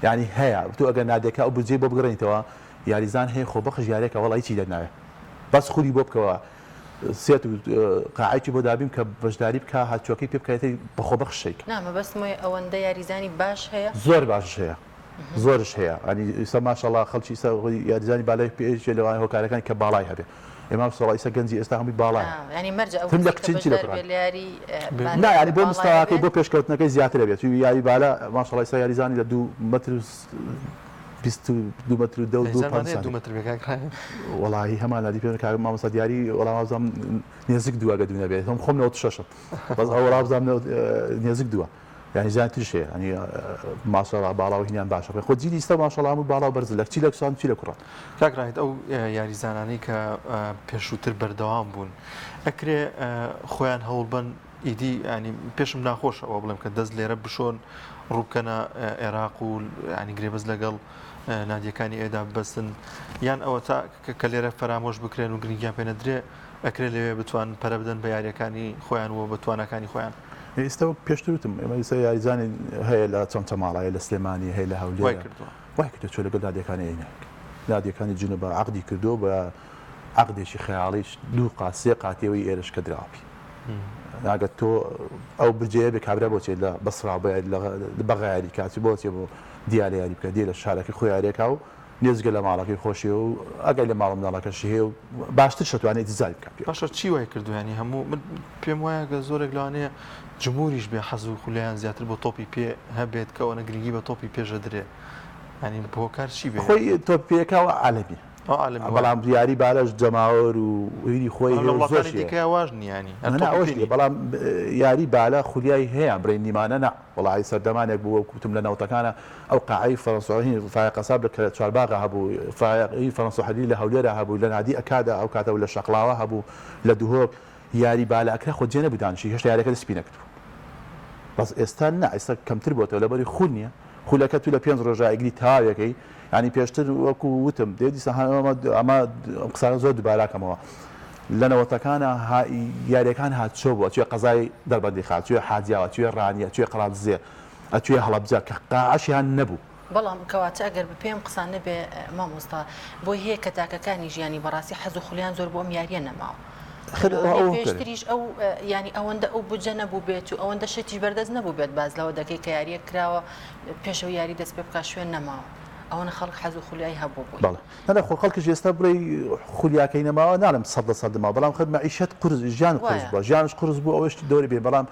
ینی هەیە تۆ ئەگەر نادێکا ئەو بودجەی بۆ بگڕێنیتەوە یاریزان هەیە خۆ بەخش یارێکە وەڵی چی دەناوێت بەس خولی بۆ بکەوە سێت و قاعایکی بۆ دابیم کە بەشداری بکە هاتچۆکەی پێ بکەێتی بەخۆ بەخشێک نامە بەستمۆی ئەوەندە یاریزانی باش هەیە زۆر باش هەیە زۆرش هەیە ئەنی ئیسا ماشەڵڵا خەڵکی یاریزانی بالای پێش لەوان هۆکارەکانی کە باڵای هەبێت ئێمە سەڵی ئیسا گەنجی ئێستا هەمووی باڵای لە کچینچی ینی بۆ مستاواکەی بۆ پێشکەوتنەکەی زیاتر بێت یاری بالا ماشەڵی ئیسا یاریزانی لە 2 متر 22 متر و 2 متر وڵی هەمان لادی پێ کار مامۆستا دیاری وەڵامازام نێزیک دووەگە دوو نەبێت هەم خۆم 96 بەس ئەو وەڵامزام نێزیک دووە یعنی زیاترش هەیە ئەنی ماشەڵڵا باڵاو هینیان باشە خۆ جیلی ئێستا ماشەڵڵا و باڵاو بەرز لە چی لە کسان چی لە کوڕان کاکڕایت ئەو یاریزانانەی کە پێشووتر بەردەوام بوون ئەکرێ خۆیان هەوڵ بن ئیدی ینی پێشم ناخۆشەوە بڵێم کە دەست لێرە بشۆن ڕووکەنە عێراق و ینی گرێبەز لەگەڵ نادیەکانی ئێدا ببەستن یان ئەوە تا کە لێرە فەرامۆش بکرێن و گرنگیان پێ نەدرێ ئەکرێ لەوێ بتوان پەرە بدەن بە یاریەکانی خۆیان و بە توانەکانی خۆیان ئێستا پێشتروتم ئێمە ئێستا یاریزانی هەیە لە چەند چەماڵایە لە سلێمانی هەیە لە هەولێر وای کردو چۆ لەگەڵ نادیەکانی عینەک نادیەکانی جنوب عەقدی کردو بە عەقدێکی خەیاڵیش دوو قاسێ قاتیەوەی ئێرشکە دراوی ناگەت تۆ ئەو بجێ بێ کابرا بۆچێت لە بەسڕا بەغایاری کاتی بۆچێ بۆ دیارە یاری بکە دێ لە شارەکەی خۆی یارێکا و نێزگە لە ماڵەکەی خۆشی و ئەگەر لە ماڵم ناڵەکەشی هەیە و باشتر شتوانێت دیزای بکە باشە چی وای کردویانی هەموو پێم وایە گە زۆرێک لەوانەیە جمهوریش بێ حەز و خولیان زیاتر بۆ تۆپی پێ هەبێت کەەوە نەگرنگی بە تۆپی پێشە درێ ینی بۆ کار چی بێ خۆی تۆپیەکەوە عالەمی بەڵام دیاری بالەش جەماوەر و هیری خۆی واژ نیانی بەڵام یاری بالا خولیای هەیە برین نیمانە نا وڵی سەردەمانێک بووە کوتم لە ناوتەکانە ئەو قاعی فەرەنسۆهین فای قەساب لە چوارباغا هەبوو فای فەرەنسۆحەدی لە هەولێرە هەبوو لە نادی ئەکادا ئەو کاتەوە لە شەقلاوە هەبوو لە دوهۆک یاری بالا ئەکرا خۆ جێ نەبودانشی هێشتا یاریەکە دەسپی نەکردو بەس ئێستا نا ئێستا کەمتر بۆتەوە لەبەری خول نییە خولەکە تو لە 5 ڕۆژە ئەگری تاوێکەی ینی پێشتر وەکو وتم دێدیسە ئەمە قسانە زۆر دووباراکەمەوە لە نەوەتەکانە یاریەکان هاتچۆ بووە توێ قەزای دەربەندی خات توێ حاجیاوە توێ ڕانیە توێ قەڵاتزێ ئەتوێ هەڵەبجە کە قاعەشیان نەبوو بەڵام کەواتە ئەگەر پێم قسانە بێ مامۆستا بۆی هەیە کە تاکەکانی ژیانی بەڕاستی حەز و خولیان زۆر بۆ ئەم یاریە نەماوە پێشتریش ئەو ینی ئەوەندە ئەو بجە نەبوو بێت و ئەوەندە شتیش بەردەست نەبوو بێت باز لەوە دەکەی کە یاریە کراوە پێشەوە یاری دەست پێ بکە شوێن نەماوە ئەوەنە خەڵک حەز و خولیای هەبوو بووی نەدا خۆ خەڵکیش ئێستا بڕی خولیاکەی نەماوە ناڵم 100% دەما بەڵام خەت مەعیشەت قورس ژیان قورس بووە ژیانش قورس بوو ئەوەشتی دەوری بێ بەڵام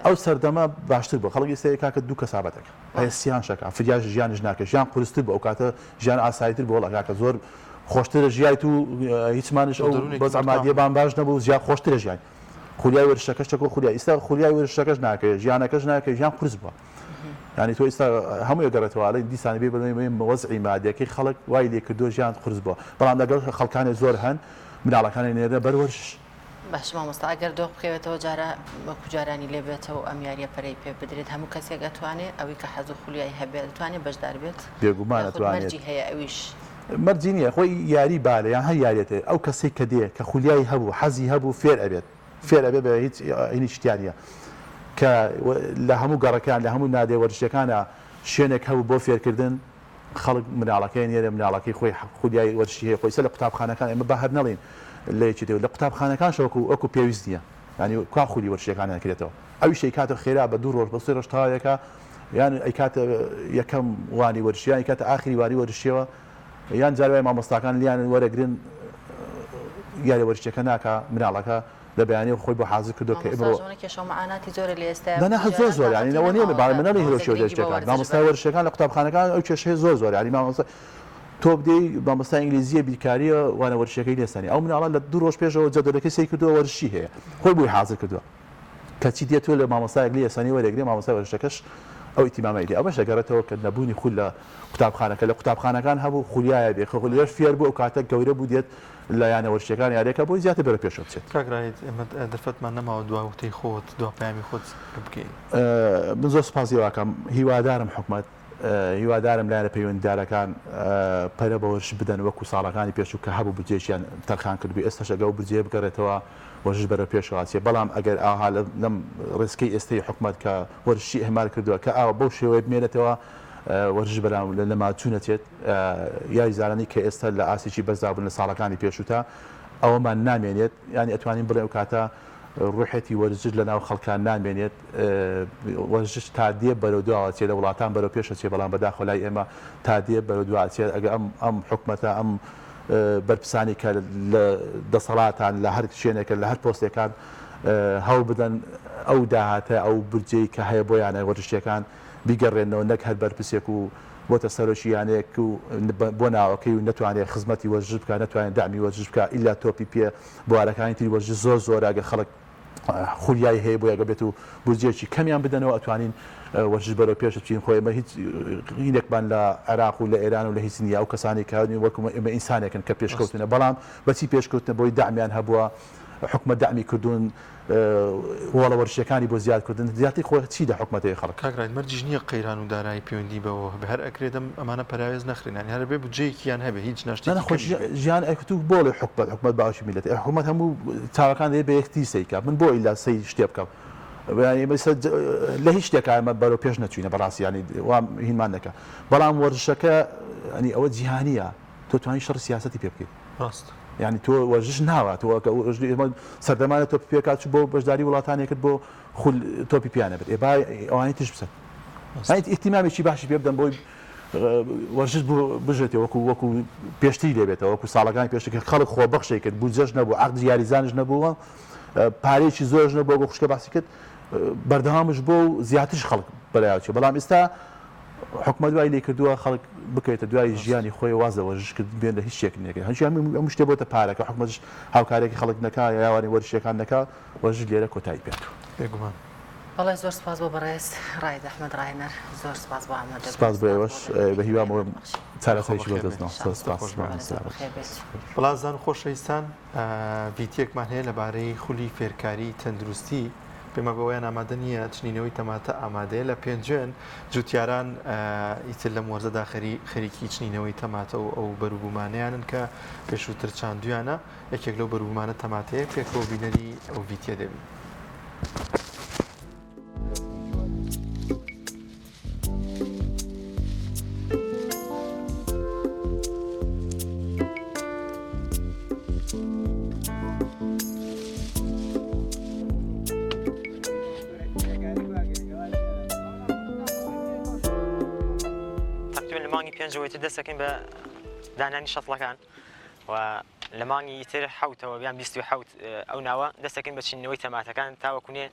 ئەو سەردەما باشتر بوو خەڵک ئێستا کاکە دوو کەسابەتەکە هەیە سییان شەکە فریاش ژیانش ناکە ژیان قورستر بوو ئەو کاتە ژیان ئاساییتر بۆ لەکاکە زۆر خۆشترە ژیایت و هیچمانش ئەو بەس ئامادیەبان باش نەبوو زیاد خۆشترە ژیان خولیای وەرشەکەش چەکۆ خولیای ئێستا خولیای وەرشەکەش ناکەی ژیانەکەش ناکەی ژیان قورس بووە ینی تۆ ئێستا هەموو گەڕێتەوەڵی دیسانی بێ بڵێ وەزعی مادیەکەی خەڵک وای لێ کردو ژیان قورس بووە بەڵام لەگەڵ خەڵکانی زۆر هەن مناڵەکانی نێرە بەروەرش باش مامۆستا ئەگەر دۆ بکەوێتەوە جارە وەکو جارانی لێ بێتەوە ئەم یاریە پەرەی پێ بدرێت هەموو کەسێک دەتوانێت ئەوەی کە حەزوو خولیایی هەبێت دەتوانێت بەشدار بێت بێگومان دەتوانێت مەرجی هەیە ئەویش مەرجی نییە خۆی یاری بالە یان هەر یاریێتێ ئەو کەسێک کە دێ کە خولیایی هەبوو حەزی هەبوو فێر ئەبێت فێر ئەبێت بە هیچ شتیانە کە لە هەموو گەڕەکان لە هەموو نادێ وەرزشەکانە شوێنێک هەبوو بۆ فێرکردن خەڵک مناڵەکەی نێرە مناڵەکەی خۆی خولیایی وەرزشی هەیە خۆی سەر لە قوتابخانەکان ئێمە بە هەر نەڵێن لەیەکی دێ لە قوتابخانەکان وەکو پێویست نییە ینی کا خولی وەرزشەکان نەکرێتەوە ئەوی شەیکاتە خێرا بە 2 ڕۆژ بە 3 ڕۆژ تاوایەکە یان ئەیکاتە یەکەم وانی وەرزشیان کاتە ئاخری واری وەرزشیەوە یان جاروای مامۆستاکان لیان وەرەگرن یاری وەرزشەکە ناکە مناڵەکە لە بەیانی خۆی بۆ حاضر کردو کە ئێمڕۆ کێشەمەعاناتی زۆر لە ئێستا زۆر زۆر ینی نەوە نییە باڵێ منەڵی هێرشی وەرزشەکان مامۆستای وەرزشەکان لە قوتابخانەکان ئەو کێشەیە زۆر ینی مامۆستا تۆ بدەی مامۆستای ئینگلیزیە بیرکاریە وانە وەرزشەکەی لێستانی ئەو مناڵە لە 2 ڕۆژ پێشەوە جەدەلەکەی سەی کردووە وەرزشی هەیە خۆی بۆی حاضر کردووە کەچی دێت تۆ لە مامۆستایەک لێستانی وەرەگرێ مامۆستای وەرزشەکەش ئەو ئیتیمامی لێ ئەوەش دەگەڕێتەوە کە نەبوونی خول لە قوتابخانەکە لە قوتابخانەکان هەبوو خولیایە بێ خۆلیەش فێر بوو ئەو کاتە گەورە بوو دێت لە یانە وەرزشەکان یاریەکە بۆی زیاتر بەرە پێشەوە بچێت کاگرایت ئێمە دەرفەتمان نەماوە دواوتەی خۆت دوا پامی خۆت بکەین من زۆر سپاسی واکەم هیوادارم حکومەت هیوادارم لایەنە پەیوەندیدارەکان پەرە بە وەرزش بدەن وەکو ساڵەکانی پێشوو کە هەبوو بجێشیان تەرخان کردبوو ئێستاش ئەگە و بجێ بگەڕێتەوە وەرزش بەرە پێشەوە چێ بەڵام ئەگەر ئاها لەم ڕێسکەی ئێستای حکومەت کە وەرزشی ئەهمال کردووە کە ئاوە بەو شێوەیە بمێنێتەوە وەرزش بەرام لە ماچوونەچێت یاری زارانی کە ئێستا لە ئاسیی بەرزابوون لە ساڵەکانی پێشووتە ئەوەمان نامێنێت ینی ئەتوانین بڵێ ئەو کاتە ڕوحەتی وەرزش لەناو خەڵکان نامێنێت وەرزش تا دێ بەرەو دواچێت لە وڵاتان بەرەو پێشە چێ بەڵام بەداخۆ لای ئێمە تا دێ بەرەو دواچێت ئەگە ئەم حکومەتە ئەم بەرپرسانی کە لە دەسەڵاتان لە هەر شوێنێکە لە هەر پۆستێکان هەوڵ بدەن ئەو داهاتە ئەو برجەی کە هەیە بۆ یانە وەرزشیەکان بیگەڕێنەوە نەک هەر بەرپرسێک و بۆتە سەرۆشییانەیەک و بۆ ناوەکەی و نتوانێت خزمەتی وەرزش بکە نتوانێت دامی وەرزش بکە ئیلا تۆپی پێ بوارەکانی تری وەرزش زۆر ئەگە خەڵک خولیای هەیە بۆ یەگە بێت و بورجێکی کەمیان بدەنەوە ئەتوانین وەرزش بەرەو پێش بچین خۆی ئێمە هیچ هینێکمان لە عێراق و لە ئێران و لە هیچ نییە ئەو کەسانی کارنی وەکو ئێمە ئینسانێکن کە پێشکەوتنە بەڵام بەچی پێشکەوتنە بۆی دامیان هەبووە حکومە دامی کردوون وڵە وەرزشەکانی بۆ زیادکردن زیاتی خۆ چی لە حکومەتی خەڵک کاگرایت مەرجیش نییە قەیران و دارایی پەیوەندی بەوە بە هەر ئەکرێدەم ئەمانە پەراوێز نەخرێنانی هەر بێ بجەیەکیان هەبێ هیچ ناشتی خۆ ژیان ئەکتو بۆ لە حکومەت باشی میلەت حکومەت هەموو چاوەکان دەیە بە یەکتی سەیکە من بۆ ئیلا سەی شتێ بکەم لە هیچ شتێکە ئەمە بەرەو پێش نەچوینە بەڕاستیانی وام هینمان نەکە بەڵام وەرزشەکە ئەنی ئەوە جیهانیە تۆ توانی شەڕ سیاسەتی پێ بکەیت ڕاست ینی تۆ وەرزش ناوە تۆ سەردەمانە تۆ پێکات بۆ بەشداری وڵاتانێکرد بۆ تۆپی پیانە بێت ئەوانی تش بسن ئیحتیمامێکی باشی پێ بدەن بۆی وەرزش بژێتێ وەکو پێشتری لێبێتەوە وەکو ساڵەکانی پێشتر خەڵک خۆبەخشی کرد بودجەش نەبوو عەقد یاریزانش نەبووە پارێکی زۆرش نەبووە بۆ خوشکە باسی کرد بەردەوامش بۆ و زیاترش خەڵک بەلایاوچێ بەڵام ئێستا حکومە دوای لێ کردووە خەڵک بکەیتە دوای ژیانی خۆی وازە وەرزش کرد بێن لە هیچ شتێک نەکە هەنجی هەموو شتێ بۆتە پارەکە حکومەتش هاوکارێکی خەڵک نەکا یاوانی وەرزشیەکان نەکا وەرزش لێرە کۆتایی پێێت بێگومان بەڵێ زۆر سپاس بۆ بەڕێز ڕاید ئەحمەد ڕاینەر زۆر سپاس بۆ ئەمە سپاس بۆ ئێوەش بە هیوامەوە چارەسەرێکی بۆ دەستنەوە بەڵازان خۆشەویستان ڤیدیۆکمان هەیە لەبارەی خولی فێرکاری تەندروستی پێمە بەوەیان ئامادە نییە چنینەوەی تەماتە ئامادەیە لە پێنجێن جوتیاران ئیتر لە مۆرزەدا خەریکی چنینەوەی تەماتە و ئەو بەروبوومانیانن کە پێشووتر چاندویانە یەکێک لەو بەروبوومانە تەماتەیە پێکەوە بینەری ئەو ڤیدیۆ دەبین. پێنجەوەی دەستەکەین بە دانانی شەتڵەکان و لە مانگی تر حوتەوە بیان 27 ئەو ناوە دەستەکەین بە چینەوەی تەماتەکان تاوەکوونێ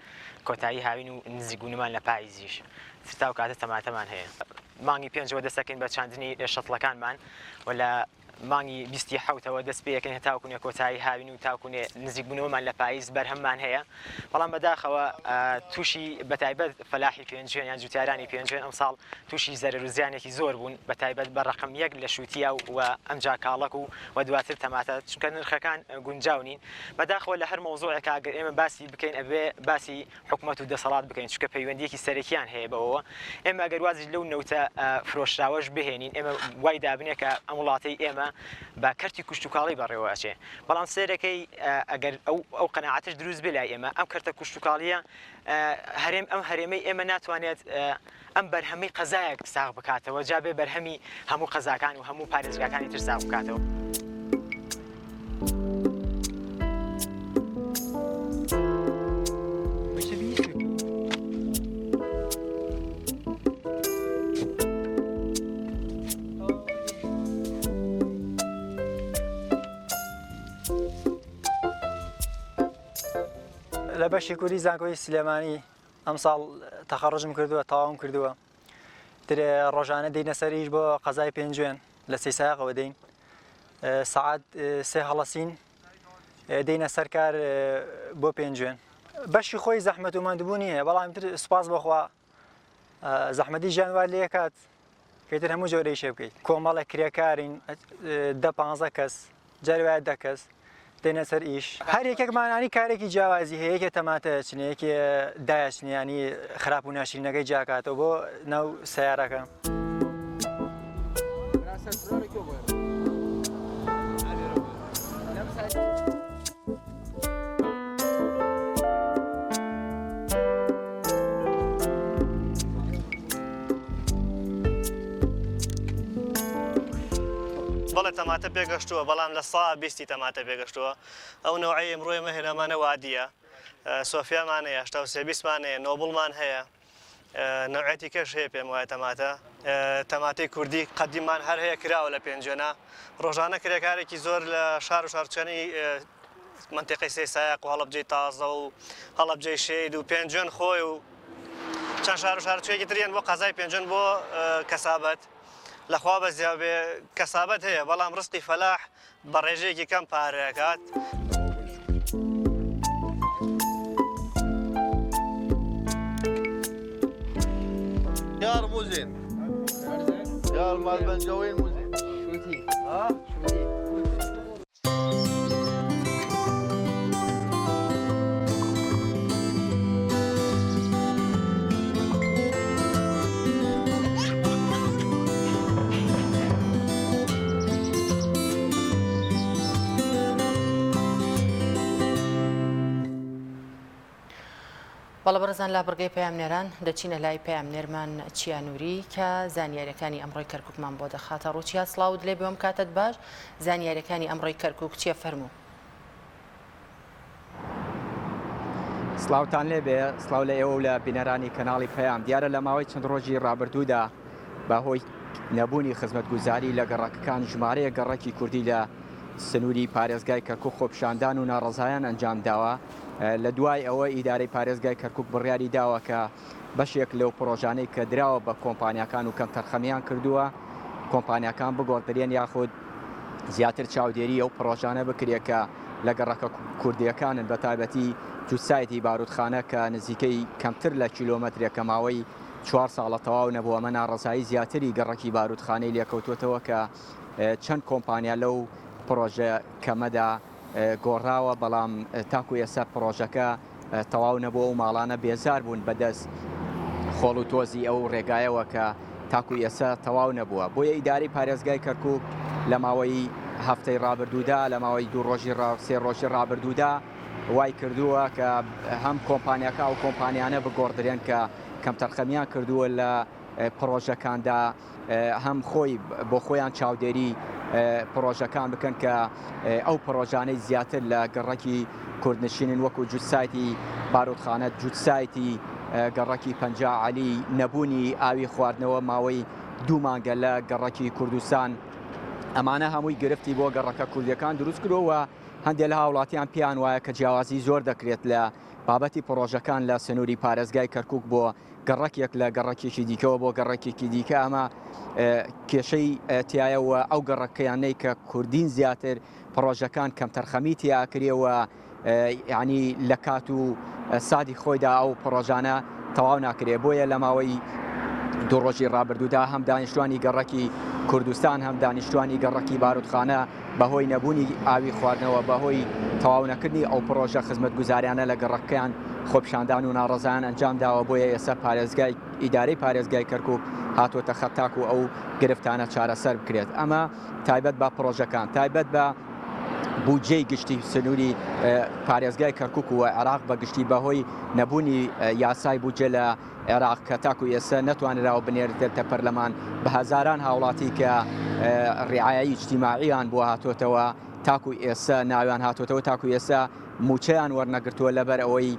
کۆتایی هاوین و نزیگوونمان لە پاییزیش تا و کاتە تەماتەمان هەیە مانگی پێنجەوە دەستەکەین بە چاندنی شەتڵەکانمان و لە مانگی 27ەوە دەست پێەکەن تاوکوونێ کۆتایی هاوین و تاوکوونێ نزیک بوونەوەمان لە پاییز بەرهەممان هەیە بەڵام بەداخەوە تووشی بەتایبەت فەلاحی پێنجوێن یان جوتیارانی پێنجوێن ئەم ساڵ تووشی زەرەر و زیانێکی زۆر بوون بەتایبەت بە ڕقم 1 لە شووتیا و ئەمجا کاڵک و دواتر تەماتە چونکە نرخەکان گونجاو نین بەداخەوە لە هەر مەوزوعێک ئەگەر ئێمە باسی بکەین ئەبێ باسی حکوومەت و دەسەڵات بکەین چونکە پەیوەندیەکی سەرەکیان هەیە بەوە ئێمە ئەگەر وازی لەو نەوتە فرۆشراوەش بهێنین ئێمە وای دابنێ کە ئەم وڵاتی ئێمە بە کەرتی کوشت و کاڵی بەڕێوە ئەچێ بەڵام سێرەکەی ئەگەر ئەو قەناعەتش دروست بێ لای ئێمە ئەم کەرتە کوشت و کاڵیە ئەم هەرێمەی ئێمە ناتوانێت ئەم بەرهەمەی قەزایەک ساغ بکاتەوە جا بێ بەرهەمی هەموو قەزاکان و هەموو پارێزگاکانی تر ساغ بکاتەوە. لە بەشی کوردی زانکۆی سلێمانی ئەم ساڵ تەخەڕژم کردووە تەواوم کردووە ترێ ڕۆژانە دەینە سەریش بۆ قەزای پێنجوێن لە سەی سایقەوە دەین سەعات 3 هەڵەسین دەینە سەرکار بۆ پێنجوێن بەشی خۆی زەحمەت و ماندبوونی هەیە بەڵام تر سوپاس بەخوا زەحمەتی ژیان وا لێ کات پێتر هەموو جۆرەی شێ بکەیت کۆمەڵە کرێکارین 10-15 کەس جاری وایە 10 کەس دێنە سەر ئیش هەر یەکێکمانانی کارێکی جیاوازی هەیە یەکێ تەماتە چنەیەکی دایچنیانی خراپ و ناشرینەکەی جاکاتەوە بۆ ناو سیارەکە. بەڵێ تەماتە پێگەشتووە بەڵام لە سا 20 تەماتە پێگەشتووە ئەو نەوعی ئەمڕۆی مەهێنەمانە وادیە سۆفیامان هەیە 23مان هەیە نۆبڵمان هەیە نەوعەتی کەش هەیە پێم وایە تەماتەی کوردی قەدیمان هەر هەیە کراوە لە پێنجێنە ڕۆژانە کرێکارێکی زۆر لە شار و شارچەنی منتیقی سێ سایق و هەڵەبجەی تازە و هەڵەبجەی شید و پێنجێن خۆی و چەند شار و شارچوەیەکی تریان بۆ قەزای پێنجێن بۆ کەسابەت لەخوا بە زیابێ کەسابەت هەیە بەڵام ڕستی فەلاح بە ڕێژەیەکی کەم پارەکات. یار موزین یار مالبنجاوین موزین شوتی بەڵە بەرزان لا بڕگەی پەیامنێران دەچینە لای پەیامنێرمان چیانووری کە زانیاریەکانی ئەمڕۆی کەرکووکمان بۆ دەخاتە ڕووچیا سڵاوت لێ بێوم کاتت باش زانیاریەکانی ئەمڕۆی کەرکووک چیە فەرموو؟ سڵاوتان لێبێ سڵاو لە ئێوە و لە بینەرانی کەناڵی پەیام دیارە لە ماوەی چەند ڕۆژی ڕابردوودا بەهۆی نەبوونی خزمەتگوزاری لە گەڕەکەکان ژمارەیە گەڕەکی کوردی لە سنووری پارێزگای کەرکووک خۆپیشاندان و ناڕەزایان ئەنجام داوە لە دوای ئەوە ئیدارەی پارێزگای کەرکووک بڕیاری داوە کە بەشێک لەو پرۆژانەی کە دراوە بە کۆمپانیەکان و کەم تەرخەمیان کردووە کۆمپانیەکان بگۆڕدرێن یاخود زیاتر چاودێری ئەو پرۆژانە بکرێت کە لە گەڕەکە کوردیەکانن بە تایبەتی جوسایتی بارودخانە کە نزیکەی کەمتر لە کیلۆمەترێکە ماوەی 4 ساڵە تەواو نەبووە ئەمە ناڕەزایی زیاتری گەڕەکی بارودخانەی لێکەوتوتەوە کە چەند کۆمپانیا لەو پرۆژە کەمەدا گۆڕاوە بەڵام تاکو ئێستا پرۆژەکە تەواو نەبووە و ماڵانە بێزار بوون بەدەست خۆڵ و تۆزی ئەو ڕێگایەوە کە تاکو ئێستا تەواو نەبووە بۆیە ئیداری پارێزگای کەرکووک لە ماوەی هەفتەی ڕابردوودا لە ماوەی 2 ڕۆژی سێ ڕۆژی ڕابردوودا وای کردووە کە هەم کۆمپانیەکە و کۆمپانیانە بگۆڕدرێن کە کەم تەرخەمیان کردووە لە پرۆژەکاندا هەم خۆی بۆ خۆیان چاودێری پرۆژەکان بکەن کە ئەو پرۆژانەی زیاتر لە گەڕەکی کوردنشینن وەکو جوتسایتی بارودخانە جوتسایتی گەڕەکی پەنجا عەلی نەبوونی ئاوی خواردنەوە ماوەی 2 مانگە لە گەڕەکی کوردستان ئەمانە هەمووی گرفتی بۆ گەڕەکە کوردیەکان دروست کردەوە هەندێک لە هاوڵاتیان پیان وایە کە جیاوازی زۆر دەکرێت لە بابەتی پرۆژەکان لە سنووری پارێزگای کەرکووک بۆ گەڕەکێک لە گەڕەکێکی دیکەوە بۆ گەڕەکێکی دیکە ئەمە کێشەی تایەوە ئەو گەڕەکەیانەی کە کوردین زیاتر پرۆژەکان کەم تەرخەمی تیاکرێەوە یعنی لە کات و سادی خۆیدا ئەو پرۆژانە تەواو ناکرێ بۆیە لە ماوەی دوو ڕۆژی ڕابردوودا هەم دانیشتوانی گەڕەکی کوردستان هەم دانیشتوانی گەڕەکی بارودخانە بەهۆی نەبوونی ئاوی خواردنەوە بەهۆی تەواو نەکردنی ئەو پرۆژە خزمەتگوزاریانە لە گەڕەکەیان خۆپشاندان و ناڕەزان ئەنجام داوە بۆیە ئێستا پارێزگای ئیدارەی پارێزگای کەرکووک هاتوۆتە خەتاک و ئەو گرفتانە چارەسەر بکرێت ئەمە تایبەت بە پرۆژەکان تایبەت بە بودجەی گشتی سنووری پارێزگای کەرکووک و عێراق بە گشتی بەهۆی نەبوونی یاسای بودجە لە عێراق کە تاکو ئێستا نەتوانراوە بنێرێتە پەرلەمان بە هەزاران هاوڵاتی کە ڕیعایی اجتیماعیان بۆ هاتوۆتەوە تاکو ئێستا ناویان هاتوۆتەوە تاکو ئێستا موچەیان وەرنەگرتووە لەبەر ئەوەی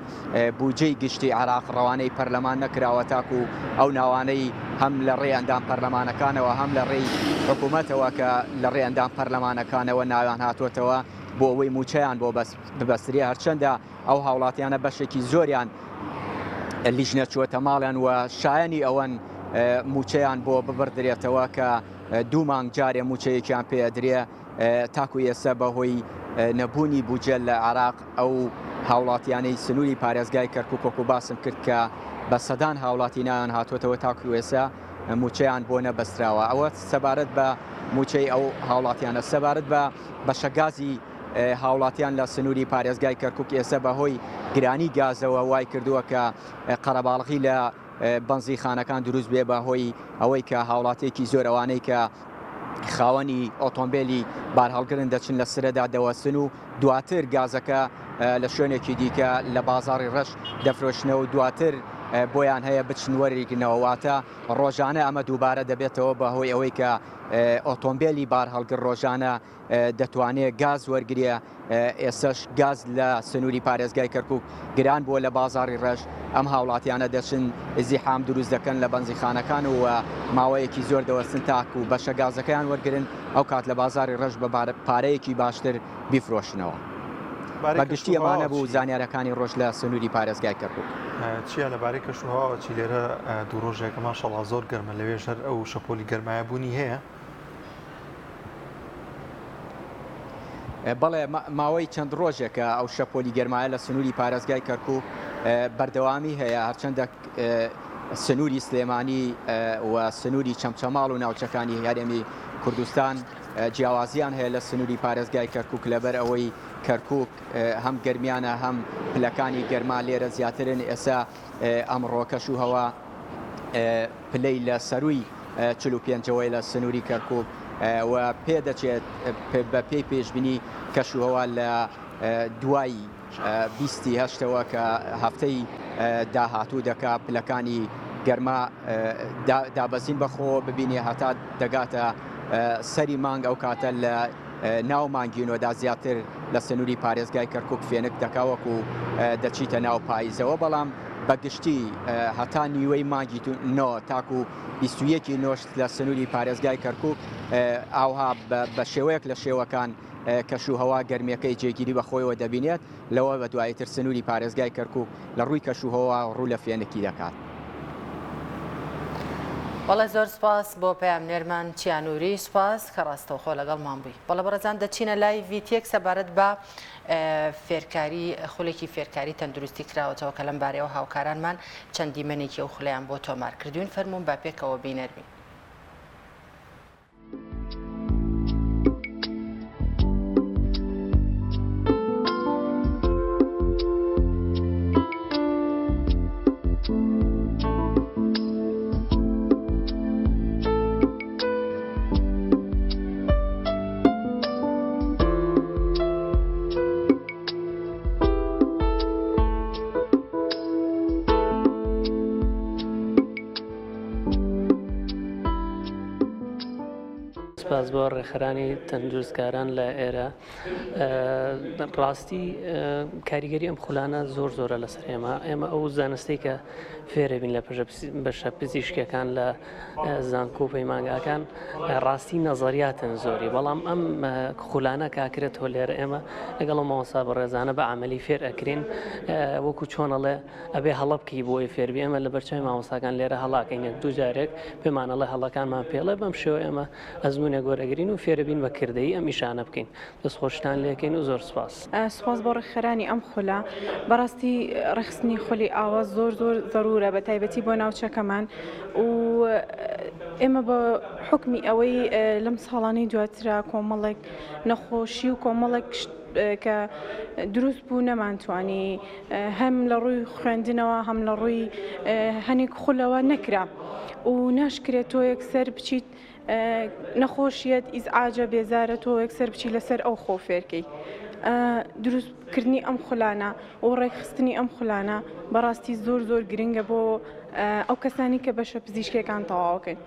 بودجەی گشتی عێراق ڕەوانەی پەرلەمان نەکراوە تاکو ئەو ناوانەی هەم لە ڕێی ئەندام پەرلەمانەکانەوە هەم لە ڕێی حکوومەتەوە کە لە ڕێ ئەندام پەرلەمانەکانەوە ناویان هاتوۆتەوە بۆ ئەوەی موچەیان بۆ ببەستری هەرچەندە ئەو هاوڵاتیانە بەشێکی زۆریان لیژنە چوەتە ماڵیان و شایەنی ئەوەن موچەیان بۆ ببردرێتەوە کە دوو مانگ جارێ موچەیەکیان پێدرێ تاکو ئێستا بەهۆی نەبوونی بودجە لە عێراق ئەو هاوڵاتیانەی سنووری پارێزگای کەرکووک و باسم کرد کە بە سەدان هاوڵاتی ناویان هاتوۆتەوە تاکو ئێستا موچەیان بۆ نەبەستراوە ئەوە سەبارەت بە موچەی ئەو هاوڵاتیانە سەبارەت بە بەشەگازی هاوڵاتیان لە سنووری پارێزگای کەرکووک ئێستا بەهۆی گرانی گازەوە وای کردووە کە قەرەباڵغی لە بەنزی خانەکان دروست بێ بەهۆی ئەوەی کە هاوڵاتێکی زۆر ئەوانەی کە خاوەنی ئۆتۆمبیلی بارهەڵگرن دەچن لە سرەدا دەوەستن و دواتر گازەکە لە شوێنێکی دیکە لە بازاڕی ڕەش دەفرۆشنەوە دواتر بۆیان هەیە بچن وەرێکنەوەواتە ڕۆژانە ئەمە دووبارە دەبێتەوە بەهۆی ئەوەی کە ئۆتۆمبیلی بارهەڵگر ڕۆژانە دەتوانێت گاز وەرگریە ئێسش گاز لە سنووری پارێزگای کەرکووک گران بۆ لە بازاڕی ڕەش ئەم هاوڵاتیانە دەچن زیحام دروست دەکەن لە بەنزیخانەکان و ماوەیەکی زۆر دەوەستن تاک و بەشە گازەکەیان وەرگن ئەو کات لە بازاری ڕەش بە پارەیەکی باشتر بیفرۆشنەوە بەگشتی ئەمانە بوو زانیارەکانی ڕۆژ لە سنووری پارێزگای کەرکووک چیە لەبارەی کەشوهاوە چی لێرە دوو ڕۆژێکە ماشەڵڵا زۆر گەرمە لەوێژەر ئەو شەپۆلی گەرمایە بوونی هەیە بەڵێ ماوەی چەند ڕۆژێکە ئەو شەپۆلی گەرمایە لە سنووری پارێزگای کەرکووک بەردەوامی هەیە هەرچەندە سنووری سلێمانی و سنووری چەمچەماڵ و ناوچەکانی هەرێمی کوردستان جیاوازیان هەیە لە سنووری پارێزگای کەرکووک لەبەر ئەوەی کەرکووک هەم گەرمیانە هەم پلەکانی گەرما لێرە زیاترن ئێستا ئەمڕۆ کەشوهەوا پلەی لە سەرووی 45ەوەی لە سنووری کەرکووک و پێ دەچێت بە پێی پێشبینی کەشوهەوا لە دوای 28ەوە کە هەفتەی داهاتوو دەکا پلەکانی گەرما دابەزین بەخۆ ببینێ هەتا دەگاتە سەری مانگ ئەو کاتە لە ناو مانگینۆدا زیاتر لە سنووری پارێزگای کەرکووک فێنک دەکاوەکو دەچیتە ناو پاییزەوە بەڵام بەگشتی هەتا نیوەی مانگی نۆ تاکو 21 نۆشت لە سنووری پارێزگای کەرکووک ئاوها بە شێوەیەک لە شێوەکان کەشوهەوا گەرمیەکەی جێگیری بەخۆیەوە دەبینێت لەوە بە دواییتر سنووری پارێزگای کەرکووک لە ڕووی کەشوهەوا ڕوو لە فێنکی دەکات. بەڵێ زۆر سپاس بۆ پەیام نێرمان چیانووری سپاس کە ڕاستەوخۆ لەگەڵمان بووی. بەڵێ بەڕێزان دەچینە لای ڤیتێک سەبارەت بە فێرکاری خولێکی فێرکاری تەندروستی کراوەتەوە کە لەم بارەیەوە هاوکارانمان چەندی منێکی ئەو خولەیان بۆ تۆمار کردوین فەرموون با پێکەوە بینەربین. سپاس بۆ ڕێکخەرانی تەندروستکاران لە ئێرە ڕاستی کاریگەری ئەم خولانە زۆرە لەسەر ئێمە ئەو زانستەی کە فێرەبین لە بەشە پزیشکەکان لە زانکۆ و پەیمانگاکان ڕاستی نەزەریاتن زۆری بەڵام ئەم خولانە کاکرێتەوە لێرە ئێمە لەگەڵ مامۆستا بەڕێزانە بە عملی فێر ئەکرین وەکو چۆنەڵێ ئەبێ هەڵە بکەی بۆی فێربی ئێمە لە بەرچاوی مامۆستاکان لێرە هەڵاکەین یەک دوو جارێک پێمانەڵێ هەڵەکانمان پێڵێ بەم شێوە ئێمە ئەزمونە گۆرەگرین و فێرەبین بە کردەی ئەم ئیشانە بکەین دەستخۆشتان لێکەین و زۆر سپاس. سپاس بۆ ڕێکخەرانی ئەم خولە بەڕاستی ڕێخستنی خولی ئاوا زۆر ضرورە بە تایبەتی بۆ ناوچەکەمان و ئێمە بە حکمی ئەوەی لەم ساڵانەی دواترا کۆمەڵێک نەخۆشی و کۆمەڵێک کە دروست بوو نەمانتوانی هەم لە ڕووی خوێندنەوە هەم لە ڕووی هەنێک خولەوە نەکرا و ناشکرێت تۆ یەکسەر بچیت نەخۆشیەت ئیزعاجە بێزارە تۆ یەکسەر بچی لەسەر ئەو خۆ فێرکەی دروستکردنی ئەم خولانە و ڕێکخستنی ئەم خولانە بەڕاستی زۆر گرنگە بۆ ئەو کەسانی کە بەشە پزیشکەکان تەواوکەن.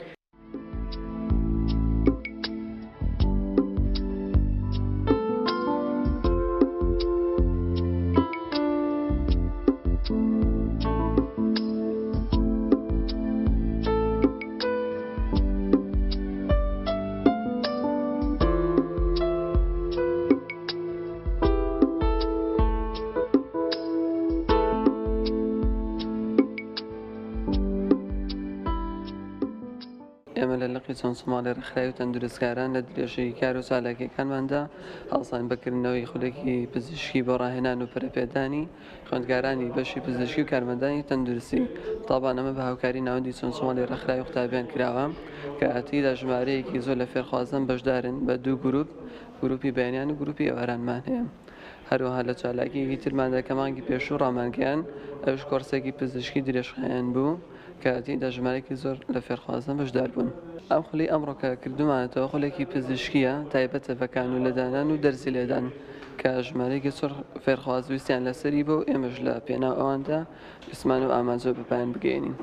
ئێمە لە لەقی چۆن سوماڵی ڕێکخراوی تەندروستکاران لە درێژەی کار و چالاکیەکانماندا هەڵسان بەکردنەوەی خولێکی پزیشکی بۆ ڕاهێنان و پەرەپێدانی خوێندکارانی بەشی پزیشکی و کارمەندانی تەندروستی تاوان ئەمە بە هاوکاری ناوەندی چۆن سوماڵی ڕێکخراوی قوتابیان کراوە کە ئەتیدا ژمارەیەکی زۆر لە فێرخوازان بەشدارن بە دوو گروپی بەیانیان و گروپی ئێوارانمان هەیە. هەروەها لە چالاکیەکی ترماندا کە مانگی پێشوو ڕامانگەیان ئەوش کۆرسێکی پزیشکی درێژخایەن بوو کاتی دەژمارێکی زۆر لە فێرخوازان بەشدار بوون. ئەم خولی ئەمڕۆکە کردومانێتەوە خولێکی پزیشکیە تایبەتە بەکان و لەدانان و دەرزی لێدان کە ژمارەیەکی زۆر فێرخوازویستیان لەسەری بۆ ئێمەش لە پێناو ئەواندا گسمان و ئامانجە بەپایان بگەێنین.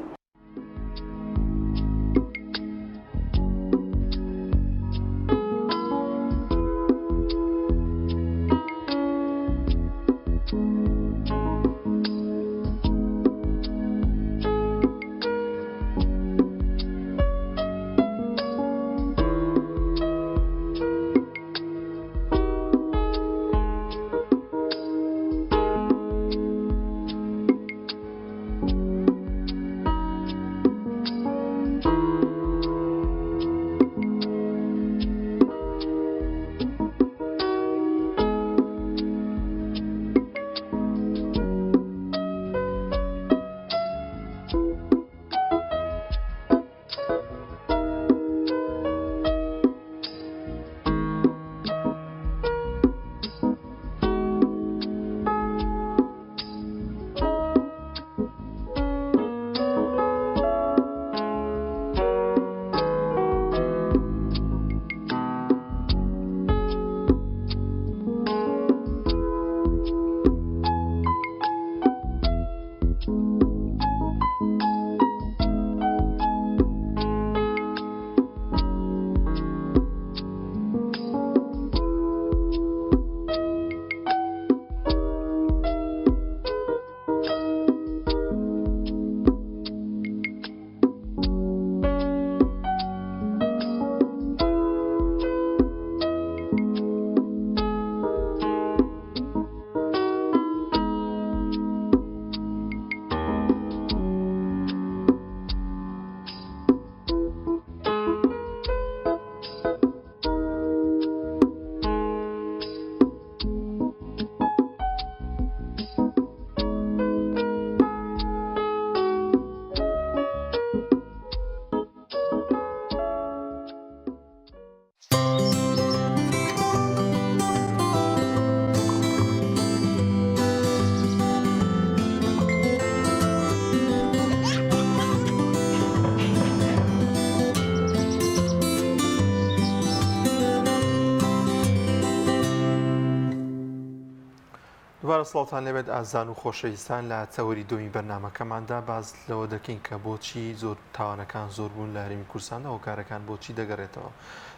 دوبارە سڵاوتان لەبێت ئازان و خۆشەویستان لە چەوەری دومی بەرنامەکەماندا باز لەوە دەکەین کە بۆچی زۆر تاوانەکان زۆر بوون لە هەرێمی کوردستانەوە کارەکان بۆچی دەگەڕێتەوە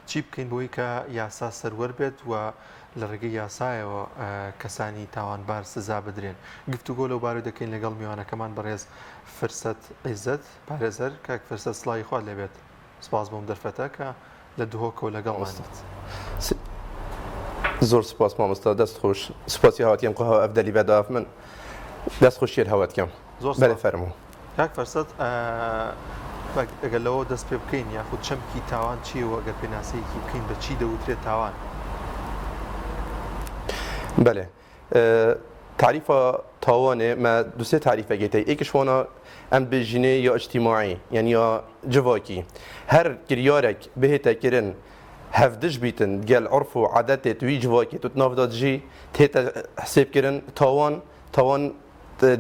چی بکەین بۆی کە یاسا سەروەر بێت و لە ڕێگەی یاسایەوە کەسانی تاوانبار سزا بدرێن گفتوگۆ لەو بارەی دەکەین لەگەڵ میوانەکەمان بەڕێز فرسەت عیزەت پارێزەر کاک فرسەت سڵاوی خوا لێبێت سپاس بۆم دەرفەتە کە لە دهۆکەوە لەگەڵ ئەستات زۆر سپاس مامۆستا دەست خۆش سپاسی هاواتیم قەهوە ئەفدەلی بەداف من دەست خۆشیێر هەواتکەم زۆر بەێ فەرموو کاک فرسەت ئەگەر لەوە دەست پێ بکەین یاخود چەمکی تاوان چیەوە ئەگەر پێناسەیەکی بکەین بە چی دەوترێت تاوان بله تعریف تاوانه ما دوسه تعریف گیته یکیش وانا ام بجینه یا اجتماعی یعنی یا جواکی هر کریارک بهت کرن هفدش بیتن گل عرف و عادت توی جواکی تو نافداد جی تهت حساب کرن تاوان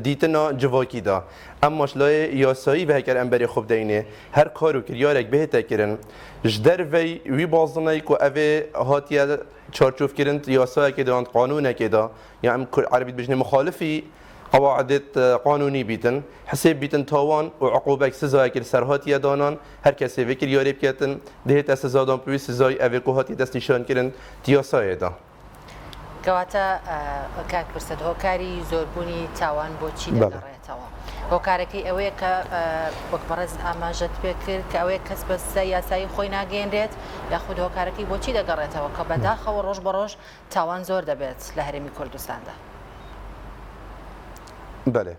دیتنا جواکی دا اما شلای یاسایی به هکر امبری خوب دینه هر کارو کریارک بهت کرن جدر وی بازنای کو اوه هاتیه چارچوف کردن یاسایی که دارند قانونه که دا یعنی عربی بجنه مخالفی قواعد قانونی بیتن حساب بیتن تاوان و عقوبه سزایی که سرهاتی دانان هر کسی وکر یاری بکتن دهت سزا دان پوی سزای اوه کو هاتی دست نشان کردن یاسایی دا کەواتە کاک پرسەد هۆکاری زۆربوونی تاوان بۆچی دەگەڕێتەوە هۆکارەکەی ئەوەیە کە وەکبەڕێز ئاماژەت پێ کرد کە ئەوەیە کەس بە سزای یاسایی خۆی ناگەێنرێت یاخود هۆکارەکەی بۆچی دەگەڕێتەوە کە بەداخەوە ڕۆژ بە ڕۆژ تاوان زۆر دەبێت لە هەرێمی کوردستاندا بله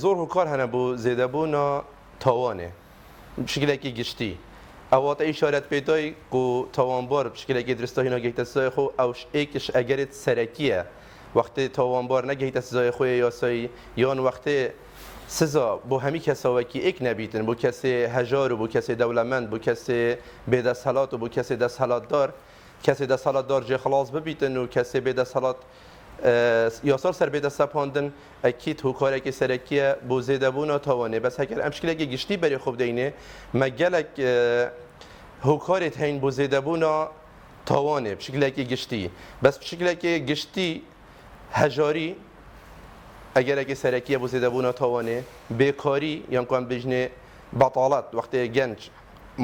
زۆر هۆکار هەنە بۆ زێدەبوونا تاوانێ شکلێکی گشتی ئەواتە ئیشارەت پێدای و تاوانبار بشکلێکی درستە ناگەیتە سزای خۆ ئەوش ئێکش ئەگەرت سەرەکیە وەختێ تاوانبار نەگەیتە سزای خۆی یاسایی یان وەختێ سزا بۆ هەمی کەسەوەکی ئێک نەبیتن بۆ کەسێ هەژار و بۆ کەسێ دەوڵەمەند بۆ کەسێ بێدەسەڵات و بۆ کەسێ دەسەڵاتدار کەسێ دەسەڵاتدار جێ خلاص ببیتن و کەسێ بێدەسەڵات یاسار سەر بێدە سەپاندن ئەکیت هۆکارێکی سەرەکیە بۆ زێدەبوونا تاوانێ بەس هەکەر ئەم شکلێکی گشتی بەری خوب دەینێ مەگەلێک هۆکارێت هەین بۆ زێدەبوونا تاوانێ بشکلێکی گشتی بەس بشکلێکی گشتی هەژاری ئەگەرێکی سەرەکیە بۆ زێدەبوونا تاوانێ بێکاری یانکوان بژنێ بەتاڵەت وەختێ گەنج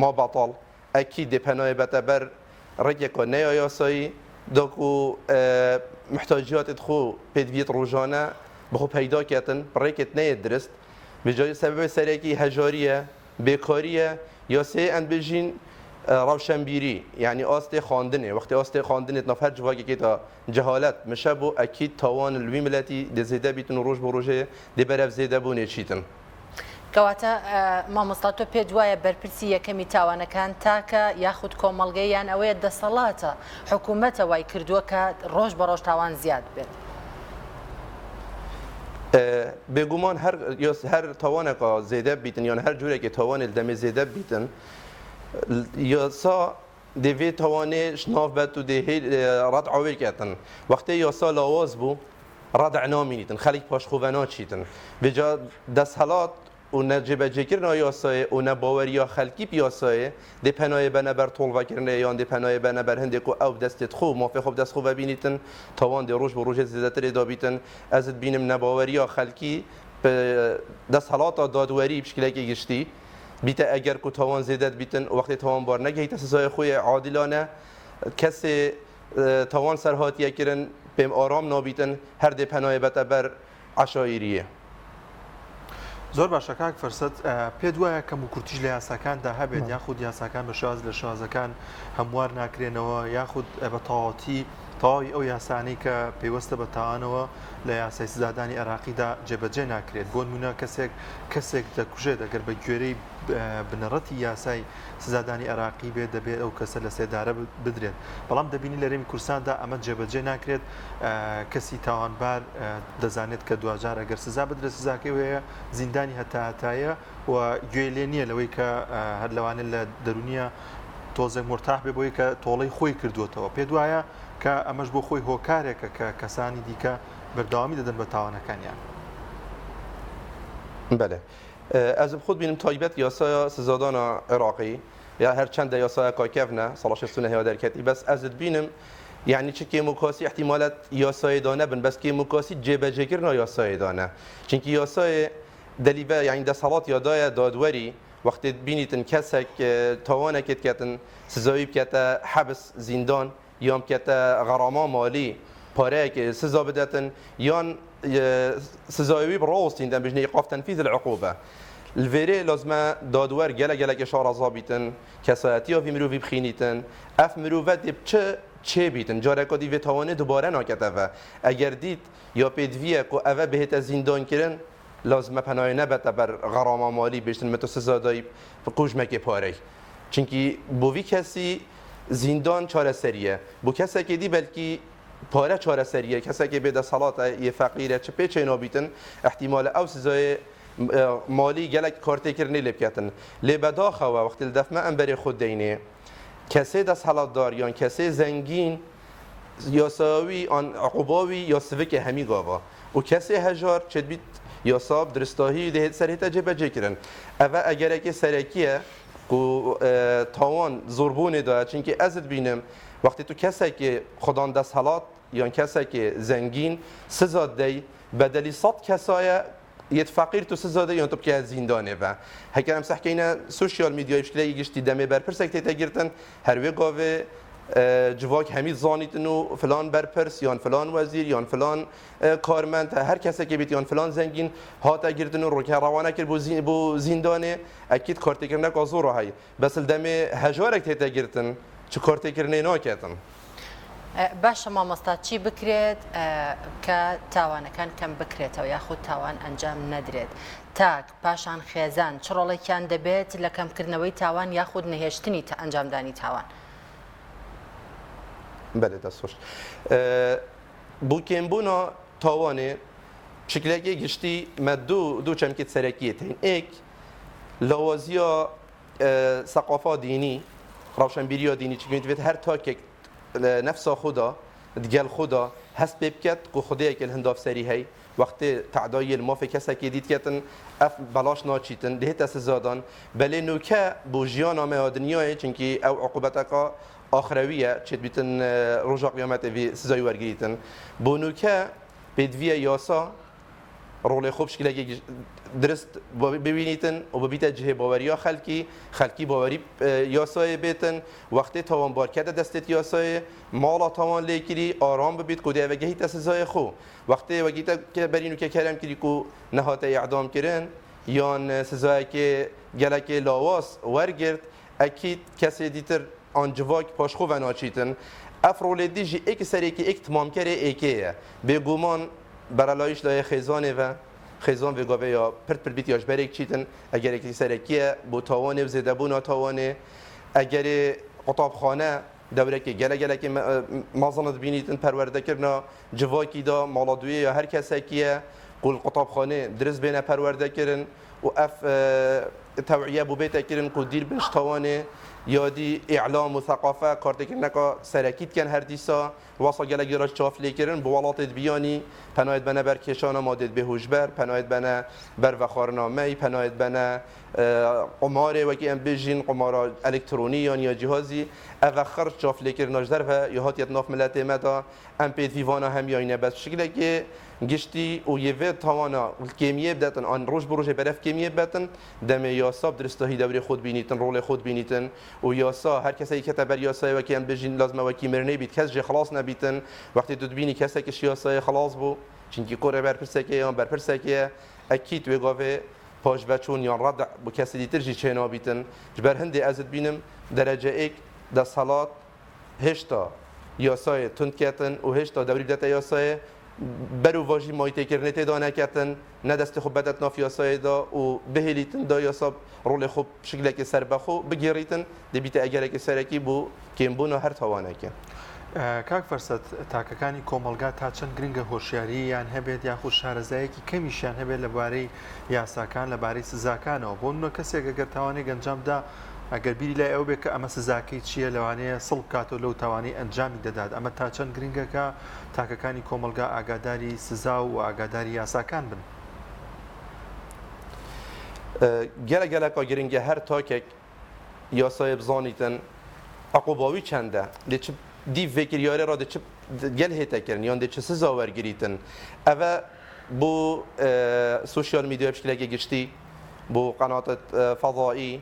ما بەتاڵ ئەکی دێپەنایە بەتەبەر ڕێکێکە نەیە یاسایی داکو محتاجیاتت خو پێدویت ڕۆژانە بخۆ پەیدا کەتن ڕێکت نەیە درست بجای سەبەبی سەرێکی هەژاریە بێکاریە یا سێ ئەند بژین ڕەوشەنبیری یعنی ئاستێ خواندنێ وەختی ئاستێ خواندنێت نەفەر جوواکێکی تا جەهالەت مشە بۆ ئەکید تاوان لوی ملەتی دەزێدە بیتن و ڕۆژ بۆ ڕۆژێ دێبەرەف زێدەبوونێ چیتن کەواتە مامۆستا تۆ پێت وایە بەرپرسی یەکەمی تاوانەکان تاکە یاخود کۆمەڵگەی یان ئەوەیە دەسەڵاتە حکوومەتە وای کردووە کە ڕۆژ بە ڕۆژ تاوان زیاد بێت بێگومان هەر تاوانێکە زێدە بیتن یان هەر جوورێکی تاوانێت دەمێ زێدە بیتن یاسا دەوێت تاوانێ شناف بێت و دەهێ ڕەدعاوێکێتن وەختێ یاسا لاواز بوو ڕەدع نامینیتن خەڵک پاشخۆڤە ناچیتن بێجا دەسەڵات و نەجێبەجێکردنا یاسایە و نەباوەریە خەلکی پیاسایە دێ پەنایە بەنەبەر تۆڵڤەکردنە یان دێ پەنایە بەنەبەر هەندێک و ئەو دەستێت خۆ مافێ خۆ دەست خۆ ببینیتن تاوان دێ ڕۆژ بە ڕۆژێ زیاترێ دابیتن ئەزت بینم نەباوەریە خەلکی دەسەڵاتە دادوەری بشکلێکی گشتی بیتە ئەگەر و تاوان زێدەت بیتن وەختی تاوانبار نەگەیتە سزای خۆی عادلانە کەسێ تاوان سەرهاتیەکردن پێم ئارام نابیتن هەر دێ پەنایە بەتەبەر عەشایریە زۆر باشە کاک فەرسەت پێت وایە کەم و کورتیش لە یاساکاندا هەبێت یاخود یاساکان بە شاز لە شازەکان هەموار ناکرێنەوە یاخود بە تەواوەتی تەواوی ئەو یاسانەی کە پێوەستە بە تاوانەوە لە یاسای سزادانی عێراقیدا جێبەجێ ناکرێت بۆ نمونە کەسێک دەکوژێت ئەگەر بە گوێرەی بنەڕەتی یاسای سزادانی عێراقی بێت دەبێت ئەو کەسە لە سێدارە بدرێت بەڵام دەبینی لە رێمی کوردستاندا ئەمە جێبەجێ ناکرێت کەسی تاوانبار دەزانێت کە دوجار ئەگەر سزا بدرێت سزاکەی وەیە زیندانی هەتایە و گوێ لێ نییە لەوەی کە هەر لەوانێت لە دەرونیە تۆزێک مرتاح بێ بۆی کە تۆڵەی خۆی کردوێتەوە پێت وایە کە ئەمەش بۆ خۆی هۆکارێکە کە کەسانی دیکە بەردەوامی دەدەن بە تاوانەکانیان بله از خود بینم تایبەت یاسای سزادانا عێراقی یا هەرچەندە یاسایەکە کەڤنە ساڵە 60 هەیە دەرکەتی بەس ئەزت بینم یعنی چه کێموکاسی احتیمالات یاسایدانە بن بەس کێموکاسی جێبەجێکردنا یاسایدانە چونکی یاسای دەلیبە یعنی دەسەڵات یادایە دادوەری وقتی بینیتن کسک توانه کتن سزایی بکته حبس زندان یا بکته غرامه مالی پاره که سزا بدتن یا سزایی براستین دن بجنه ایقاف تنفیذ العقوبه الفيري لازم دادور جلا كشارة ضابطن كساتيا في مروفي بخينيتن اف مروفات دي چه بیتن جاره کدی و توانه دوباره ناکته و اگر دید یا پیدویه که اوه بهت زندان کردن لازم پناه نبته بر غرامه مالی بیشتن متو سزادایی قوش مکه پاره چونکی بوی کسی زندان چاره سریه بو کسی که دی بلکی پاره چاره سریه کسی که بده صلات یه فقیره چه پیچه نابیتن احتمال او سزای مالی گلک کارتی کرنی لبکتن لبدا خوا وقت الدفمه انبری خود دینه کسی دست حالات دار یا کسی زنگین یا ساوی آن عقوباوی یا سوک همی گاوا و کسی هجار چد بیت یا صاب درستاهی دهید سرهت جبه جکرن اوه اگر که سرکیه و تاوان زربونه داره چونکه ازت بینم وقتی تو کسی که خدان دست حالات یا کسی که زنگین سزاد دی بدلی 100 کسای یت فقیر تو سزاده یا تو که زندانه و هکرم سحکینا سوشیال میدیا بشکلی گشتی دمه بر پرسک تیتا گرتن هر وی قاوه جواک همید زانیتن و فلان برپرس یا فلان وزیر یا فلان کارمند هر کسی که بیت یا فلان زنگین هات گرتن و روکه روانه کرد بو زندانه اکید کارت کردن کازور های بس الدمه هجارک تیتا گرتن چه کارت کردن ناکتن باش مامۆستا چی بکرێت کە تاوانەکان کەم بکرێتەوە یاخود تاوان ئەنجام نەدرێت تاک پاشان خێزان چ ڕۆڵێکیان دەبێت لە کەمکردنەوەی تاوان یاخود نەهێشتنی ئەنجامدانی تاوان بله دەست خۆش بووکێنبوونە تاوانێ شکلێکی گشتی مە دوو چەمکێت سەرەکیت هەین ئێک لاوازیە سەقافا دینی ڕەوشەنبیریە دینی چکێت هەر تاکێک نفس خدا دجال خدا هست ببكت کو خدای که الهنداف سری هی وقتی تعدای المافی کسی که دید کتن اف بلاش ناچیتن دهت سزادان بله نوکه بوجیان آمه دنیای چونکی او عقوبتکا آخرویه چید بیتن رجا قیامت وی سزای ورگیتن بو نوکه بدویه یاسا رول خوب شکلی درست ببینیتن و ببیت جه باوریا خلکی باوری یاسای بیتن وقتی توان بار کرده دستت یاسای مالا توان لیکری آرام ببیت کده و گهی سزای خو وقتی وگیت که برینو که کلم کری کو نهات اعدام کرن یا سزای که گلک لاواس ورگرد اکید کسی دیتر آنجواک پاشخو و ناچیتن افرول دیجی ایک سری که ایک تمام کره ایکیه به گمان برالایش لای خیزانه و خیزان و گاوه یا پرت بیت یاش برک چیتن اگر یک سرکیه بو تاوانه و زده بو ناتاوانه اگر قطاب خانه دوره که گله که مازند بینیتن پرورده کرنا جواکی دا مالادویه یا هر کسی که قول قطاب خانه درست بینه پرورده کرن و اف توعیه بو بیت کرن کو دیر بنش تاوانه یادی اعلام و ثقافه کارت که نکا سرکیت کن هر دیسا واسه گله گراش چاف لیکرن بو ولات بیانی پناهت بنا بر کشان مادد به هوشبر پناهت بنا بر وخارنامه پناهت بنا قمار و که ام بجین قمار الکترونی یا جهازی اواخر چاف لیکرن نجدر و یهات ناف ملت مدا ام پی دیوانا هم یاینه بس شکلی که گشتی و یه توانا کیمیه بدتن آن روز بروج برف کیمیه بدتن دم یاساب درستهی دوری خود بینیتن رول خود بینیتن و یاسا هر کسی که تبر یاسای و که ام بجین لازم و کی مرنی بیت کس خلاص نبیتن وقتی تو بینی کسی که یاسای خلاص بو چونکی کوره بر پرسکه یا بر پرسکه اکید و گاوه پاش بچون یا رد بو کسی دیتر جی چنا بیتن جبر هندی ازت بینم درجه یک د صلات هشتا یاسای تند کتن و هشتا دوری بدت یاسای برو واجی مایته کرنت دانه کتن نه دست خوب بدت ناف یاسای دا و بهلیتن دا یاسا رول خوب شکلی که سر بخو بگیریتن دبیت اگر که سرکی بو کمبون هر توانه که کاک فرصت تاکەکانی کۆمەلگا تا چەند گرنگە هۆشیارییان هەبێت یاخود شارەزایەکی کەمیشیان هەبێت لەبارەی یاساکان لەبارەی سزاکانەوە بۆ نمونە کەسێک ئەگەر تاوانێک ئەنجامدا ئەگەر بیری لای ئەو بێت کە ئەمە سزاکەی چییە لەوانەیە سڵ بکاتەوە لەو تاوانەی ئەنجامی دەدات ئەمە تا چەند گرنگەکە تاکەکانی کۆمەلگا ئاگاداری سزا و ئاگاداری یاساکان بن گەلە گرنگە هەر تاکێک یاسای بزانیتن عقوباوی چەندە دی فکریاره را چه گل هیته کردن یا چه سزا ورگیریتن اوه بو سوشیال میدیا بشکلی که گشتی بۆ قەناتت فەضایی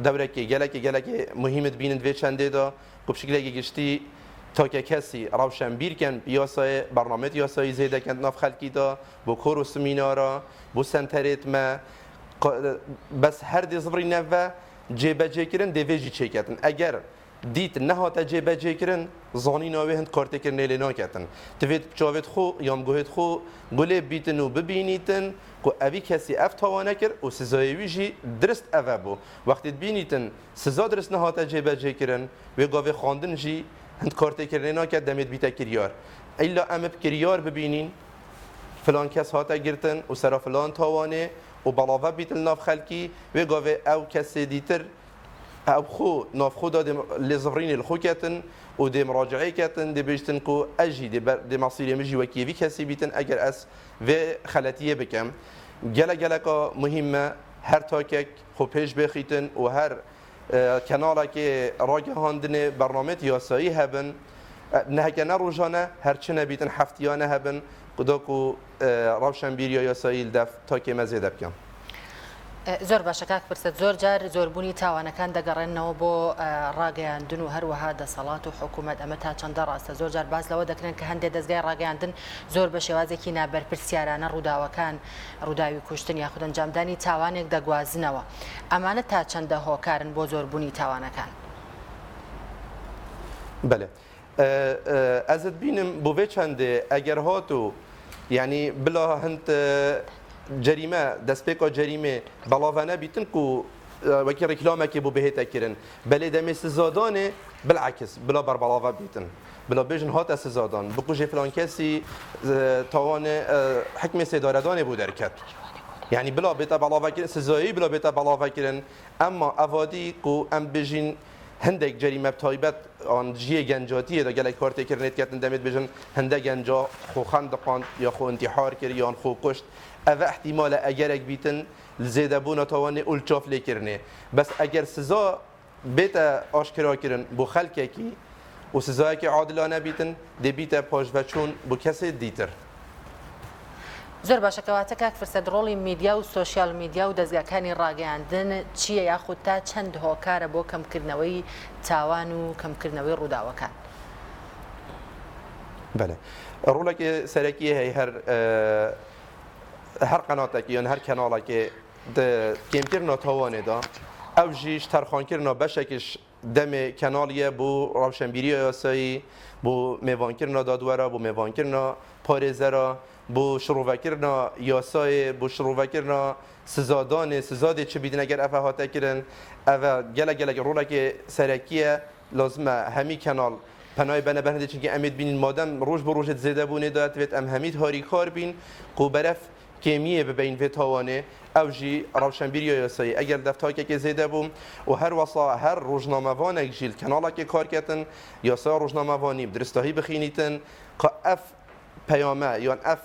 دەورێکی گەلێکی مهمت بینن دوێ چەندێدا بۆ پشکلێکی گشتی تاکە کەسی ڕەوشەنبیرکەن یاسای بەرنامەت یاسایی زێدەکەن ناف خەلکیدا بۆ کۆر و سمینارە بۆ سەنتەرێتمە بەس هەردێ زبڕی نەڤە جێبەجێکردن دەوێژی چێکەتن ئەگەر دیت نەهاتە جێبەجێکردن زانی ناوێ هەند کارتێکردنێ لێ ناکەتن تەوێت چاوێت خۆ یان گوهێت خۆ گولێ بیتن و ببینیتن کو ئەوی کەسی ئەف تاوانە کرد و سزایویژی درست ئەvە بوو وەختیت بینیتن سزا درست نەهاتە جێبەجێکردن وێ گاوێ خواندنژی هەند کارتێکردنێ ناکات دەمێت بیتە کریار ئەیلا ئەمە کریار ببینین فلان کەس هاتە گرتن و سەرا فلان تاوانێ و بەڵاوە بیتن ناف خەلکی وێ گاوێ ئەو کەسێ دیتر ئەو خۆ نافخۆدا لێ زڕینی خۆکەتن و دێ مراجعەیەکەتن دەبێشتن و ئەژی دێ مەسیرێ مژی وەکیێوی کەسی بیتن ئەگەر ئەس vê xeletiye bikim geleka muhîme her takek xwe pêş bêxîtin û her kenalekê ragihandinê bernamet yasayî hebin neheke ne rojane her çi nebîtin heftiyane hebin da ku rewşenbîriya yasayî li dev takê me zêde bikin. زۆر باشە کاک پرسێت زۆر جار زۆربوونی تاوانەکان دەگەڕێنەوە بۆ ڕاگەیاندن و هەروەها دەسەڵات و حکوومەت ئەمە تا چەندە ڕاستە زۆر جار باز لەوە دەکرێن کە هەندێک دەستگای ڕاگەیاندن زۆر بە شێوازێکی نابەرپرسیارانە ڕووداوەکان ڕووداوی کوشتن یاخود ئەنجامدانی تاوانێک دەگوازنەوە ئەمانە تا چەندە هۆکارن بۆ زۆربوونی تاوانەکان بەێ ئەزت بینم بۆ vê çendê ئەگەر هات و یعنی بلا هەند جریمە دەستپێکا جەریمێ بەڵاوانە بیتن و وەکی ڕیکلامێکی بۆ بەهێتەکردن بەلێ دەمێ سزادانێ بالعکس بلا بەربەڵاوە بیتن بلا بێژن هاتە سزادان بکوژێ فلان کەسی تاوانێ حکمێ سێدارەدانێ بۆ دەرکەت یعنی بلا بێتە بەڵاوەکردن سزایی بلا بێتە بەڵاوەکردن ئەمما ئەوادی و ئەم بژین هەندێک جەریمە تایبەت ئان ژیە گەنجاتیە دا gelek کارتێکردنێتکردن دەمێت بێژن هەندە گەنجا خۆخەن دەقاند یا خۆ انتحار کرد یان خۆ کوشت ئەvە احتیمالە ئەگەرێک بیتن زێدەبوون تاوانێ ئولچاف لێکردنێ بەس ئەگەر سزا بێتە ئاشکراکردن بۆ خەلکێکی و سزایەکی عادلانە بیتن دەبیتە پاشڤەچوون بۆ کەسێ دیتر زۆر باشەکەواتە کاک فرسەت ڕۆڵی میدیا و سۆشیال میدیا و دەستگاکانی ڕاگەیاندن چییە یاخود تا چەند هۆکارە بۆ کەمکردنەوەی تاوان و کەمکردنەوەی ڕووداوەکان بەێ ڕۆڵێکی سەرەکی هەیە هەر قەناتێکی یان هەر کەناڵێکێ کێمکردنە تاوانێدا ئەو ژیش تەرخانکردنە بەشێکیش دەمێ کەناڵیە بۆ ڕەوشەنبیریە یاسایی بۆ mêvankirdina dadwera بۆ mêvankirina parêzera بۆ şirovekirina yasayê بۆ şirovekirina sizadanê sizadê çi bîdin eger ev hatekirin ev gelek rolekê serekiye lazim e hemî kenal penayê bene benedê çinkî em ê bînin madem roj bi rojê zêdebûnê da divêt em hemî harîkar bîn ku beref kêmiyê bibeyên vê tawanê ew jî rewşenbîriya yasayî eger deftakekê zêde bû û her wesa her rojnamevanek jî li kenalekê kar ketin yasaya rojnamevanî bi diristahî bixînîtin ka ev peyame yan ev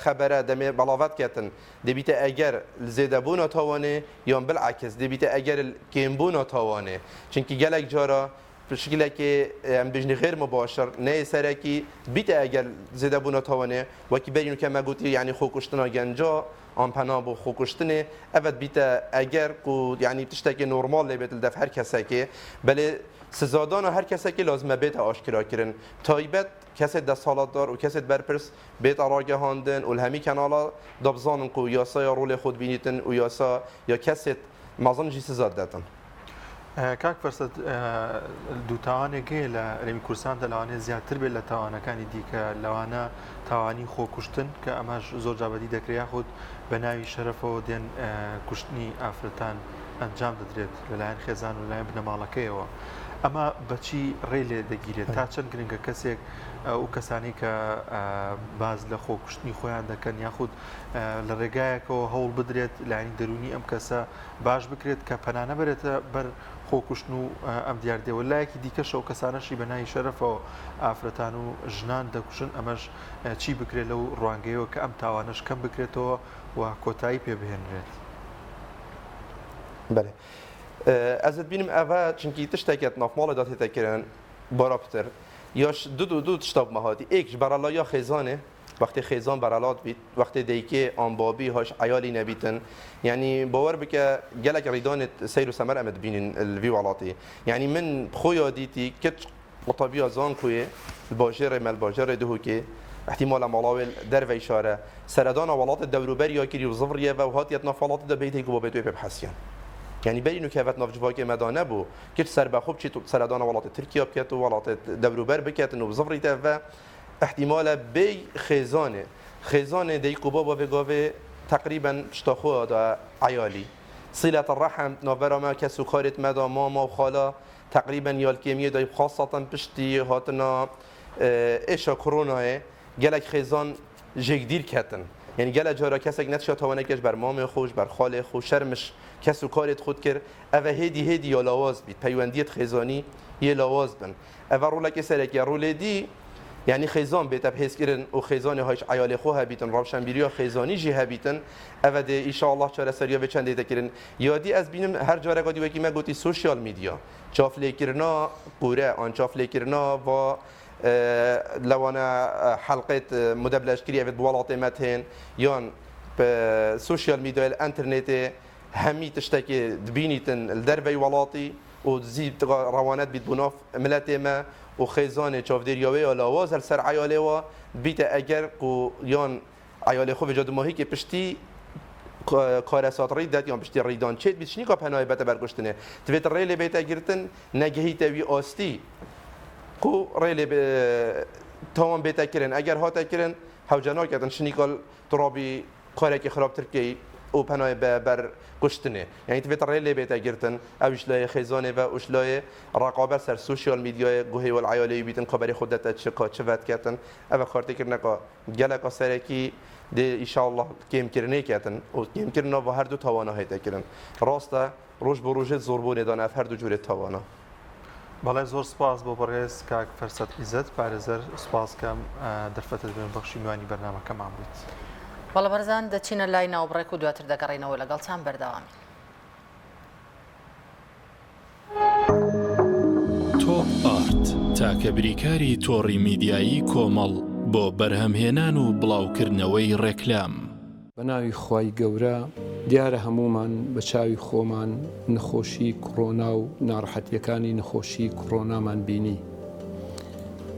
xebere demê belavet ketin dibîte eger li zêdebûna tawanê yan bilekis dibîte eger li kêmbûna tawanê çinkî gelek cara pişkilekê em bijnî xêr mubaşir neyê serekî bîte eger zêdebûna tawanê wekî berîn ke me gotî yani xۆkuştina genca an pena bۆ xۆkuştinê evet bîte eger ku yani tiştekê normal lê bêt li dev her kesekê belê sizadana her kesekê lazim e bête aşkirakirin taybet kesê destsalatdar û kesê berpirs bêta ragihandin û li hemî kenala dabzanin ku yasaya rolê xwe dibînîtin û yasa ya kesê mezin jî siza detin کاک فەرسەد دووتاوانێکەیە لە رێمی کوردستاندا لەوانەیە زیاتر بێت لە تاوانەکانی دیکە لەوانە تاوانی خۆکوشتن کە ئەمەش زۆر جابەتی دەکرێت خۆت بە ناوی شەرەفەوە دێن کوشتنی ئافرەتان ئەنجام دەدرێت لەلایەن خێزان و لەلایەن بنەماڵەکەیەوە ئەمە بەچی ڕێ لێ دەگیرێت تا چەند گرنگە کەسێک ئەو کەسانی کە باز لە خۆکوشتنی خۆیان دەکەن یاخود لە ڕێگایەکەوە هەوڵ بدرێت لایانی دەرونی ئەم کەسە باش بکرێت کە پەنانە بێتە بەر خۆکوشتن و ئەم دیاردێەوە لایەکی دیکەش ئەو کەسانەشی بە ناوی شەرەفەوە ئافرەتان و ژنان دەکوشن ئەمەش چی بکرێت لەو ڕوانگەیەوە کە ئەم تاوانش کەم بکرێتەوە و کۆتایی پێ بهێنرێت بەێ ئەزت بینم ئەڤە چونکی تشتێکێت نافماڵێدا تێتەکردن بەڕابتر یاش دوو تشتا بمەهاتی ئێکش بەڕەڵا یا خێزانێ وقتی خیزان برالات بید وقتی دیگه آنبابی هاش عیالی نبیتن یعنی باور بکه گلک ریدان سیر و سمر امد بینین الوی ولاتی یعنی من خویا دیتی کت قطبی زان کوی الباجر مال باجر دهو که احتمال ملاول در و اشاره سردان ولات الدوروبر یا کری و زفریه و هاتیت نفالات ده بیت هیکو بابتوی بحثیان يعني بينو كافت نافجواكي مدانه بو كيف سربا خوب شي سردان ولات تركيا بكات ولات دوروبر بكات انه بزفري تفا احتمال بي خزانه دي قبابه بغاوي تقريبا اشتاخو دا عيالي صله الرحم نوفرا ما كسكارت مدا ماما وخاله تقريبا يالكيميه داي خاصه بشتي هاتنا ايش كورونا جلك خزان جگدير كاتن يعني جل جارا کسک نتشا توانکش بر مام خوش بر خال خوش شرمش کس و کارت خود کرد اوه هدی یا لواز بید پیوندیت خیزانی یه لواز بن اوه رولا کسرک یا روله دی یعنی خیزان بیت بحث کردن و خیزانی هایش عیال خو هبیتن روشنبیری خیزانی جی هبیتن اوه ده ایشالله چاره سریا به چند دیده کردن یادی از بینم هر جاره قادی وکی ما گوتی سوشیال میدیا چافلی کردنا قوره آن چافلی کردنا و لوانا حلقة مدبلج كريه في بوالات متهن يان بالسوشيال ميديا الانترنت همي تشتكي دبينيتن الدربي ولاتي وتزيد روانات بيت بناف ملاتما وخيزانه چافدرياوي ولا وازر سر عيالوا بيت اگر و يان عيال خو بجد ماهي كي پشتي کارسات ریدت یا پشتی ریدان چت بیت شنی کا پناه بته برگشتنه تویتر ریل بیت گرتن نگهی توی آستی کو ریلی تمام بیت کردن اگر هات کردن هوجنا کردن شنیکال ترابی کاری که خراب ترکی او پناه بر گشتنه یعنی توی ریلی بیت گرتن اوش لای خزانه و اوش لای رقابت سر سوشیال میدیا گوهی و العیالی بیتن خبری خودت چکا چوت کردن او کارت کردن که گلک سرکی ده ان شاء الله کم کردنه کردن و کم کردن و هر دو توانه هیت کردن راسته روز بروز زوربونه دانه هر دو جوره توانه بەڵێ زۆر سپاس بۆ بەڕێز کاک فەرسەد عیزەت پارێزەر سپاس کەم دەرفەتت بێن بەخشی میوانی بەرنامەکەمان بوویت. بەڵێ بەرزان دەچینە لای ناوبڕێک و دواتر دەگەڕێنەوە لەگەڵتان بەردەوامی. تۆپ ئارت تاکە بریکاری تۆڕی میدیایی کۆمەڵ بۆ بەرهەمهێنان و بڵاوکردنەوەی ڕێکلام. بەناوی خوای گەورە دیارە هەمومان بە چاوی خۆمان نەخۆشی کۆڕۆنا و ناڕەحەتیەکانی نەخۆشی کۆڕۆنامان بینی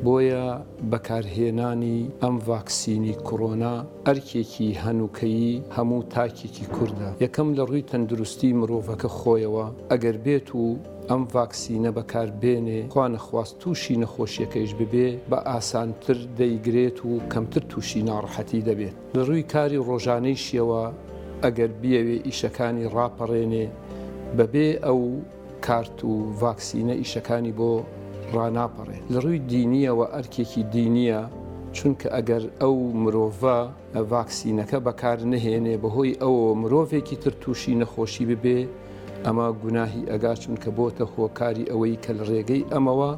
بۆیە بەکارهێنانی ئەم ڤاکسینی کۆڕۆنا ئەرکێکی هەنووکەیی هەموو تاکێکی کووردە یەکەم لە ڕووی تەندروستی مرۆڤەکە خۆیەوە ئەگەر بێت و ئەم ڤاکسینە بەکاربێنێ خوا نەخواست تووشی نەخۆشیەکەیش ببێ بە ئاسانتر دەیگرێت و کەمتر تووشی ناڕەحەتی دەبێت لە ڕووی کاری ڕۆژانەیشیەوە ئەگەر بیەوێ ئیشەکانی ڕاپەڕێنێ بەبێ ئەو کارت و ڤاکسینە ئیشەکانی بۆ ڕناپەڕێت لە ڕووی دینیەوە ئەرکێکی دینیە چونکە ئەگەر ئەو مرۆڤە ڤاکسینەکە بەکار نهێنێ بەهۆی ئەوە مرۆڤێکی تر تووشی نەخۆشی ببێ ئەمە گوناهی ئەگا چونکە بۆتە هۆکاری ئەوەی کە لە ڕێگەی ئەمەوە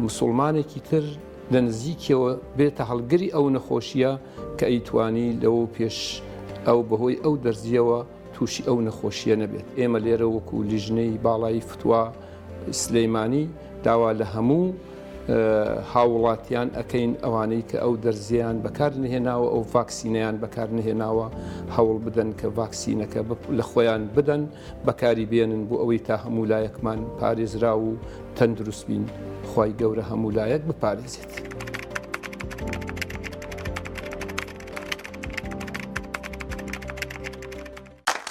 مسلمانێکی تر لە نزیکەوە بێتە هەڵگری ئەو نەخۆشیە کە ئەیتوانی لەوە پێش ئەو بەهۆی ئەو دەرزیەوە تووشی ئەو نەخۆشیە نەبێت ئێمە لێرە وەکو لیژنەی باڵایی فتووە سلەیمانی داوا لە هەموو هاوڵاتیان ئەەکەین ئەوانەی کە ئەو دەرزیان بەکار نهێناوە ئەو ڤاکسینەیان بەکار نهێناوە هەوڵ بدەن کە ڤاکسینەکە لە خۆیان بدەن بەکاری بێنن بۆ ئەوەی تا هەموو لایەکمان پارێزرا و تەندروست بین خوای گەورە هەموو لایەک بپارێزێت.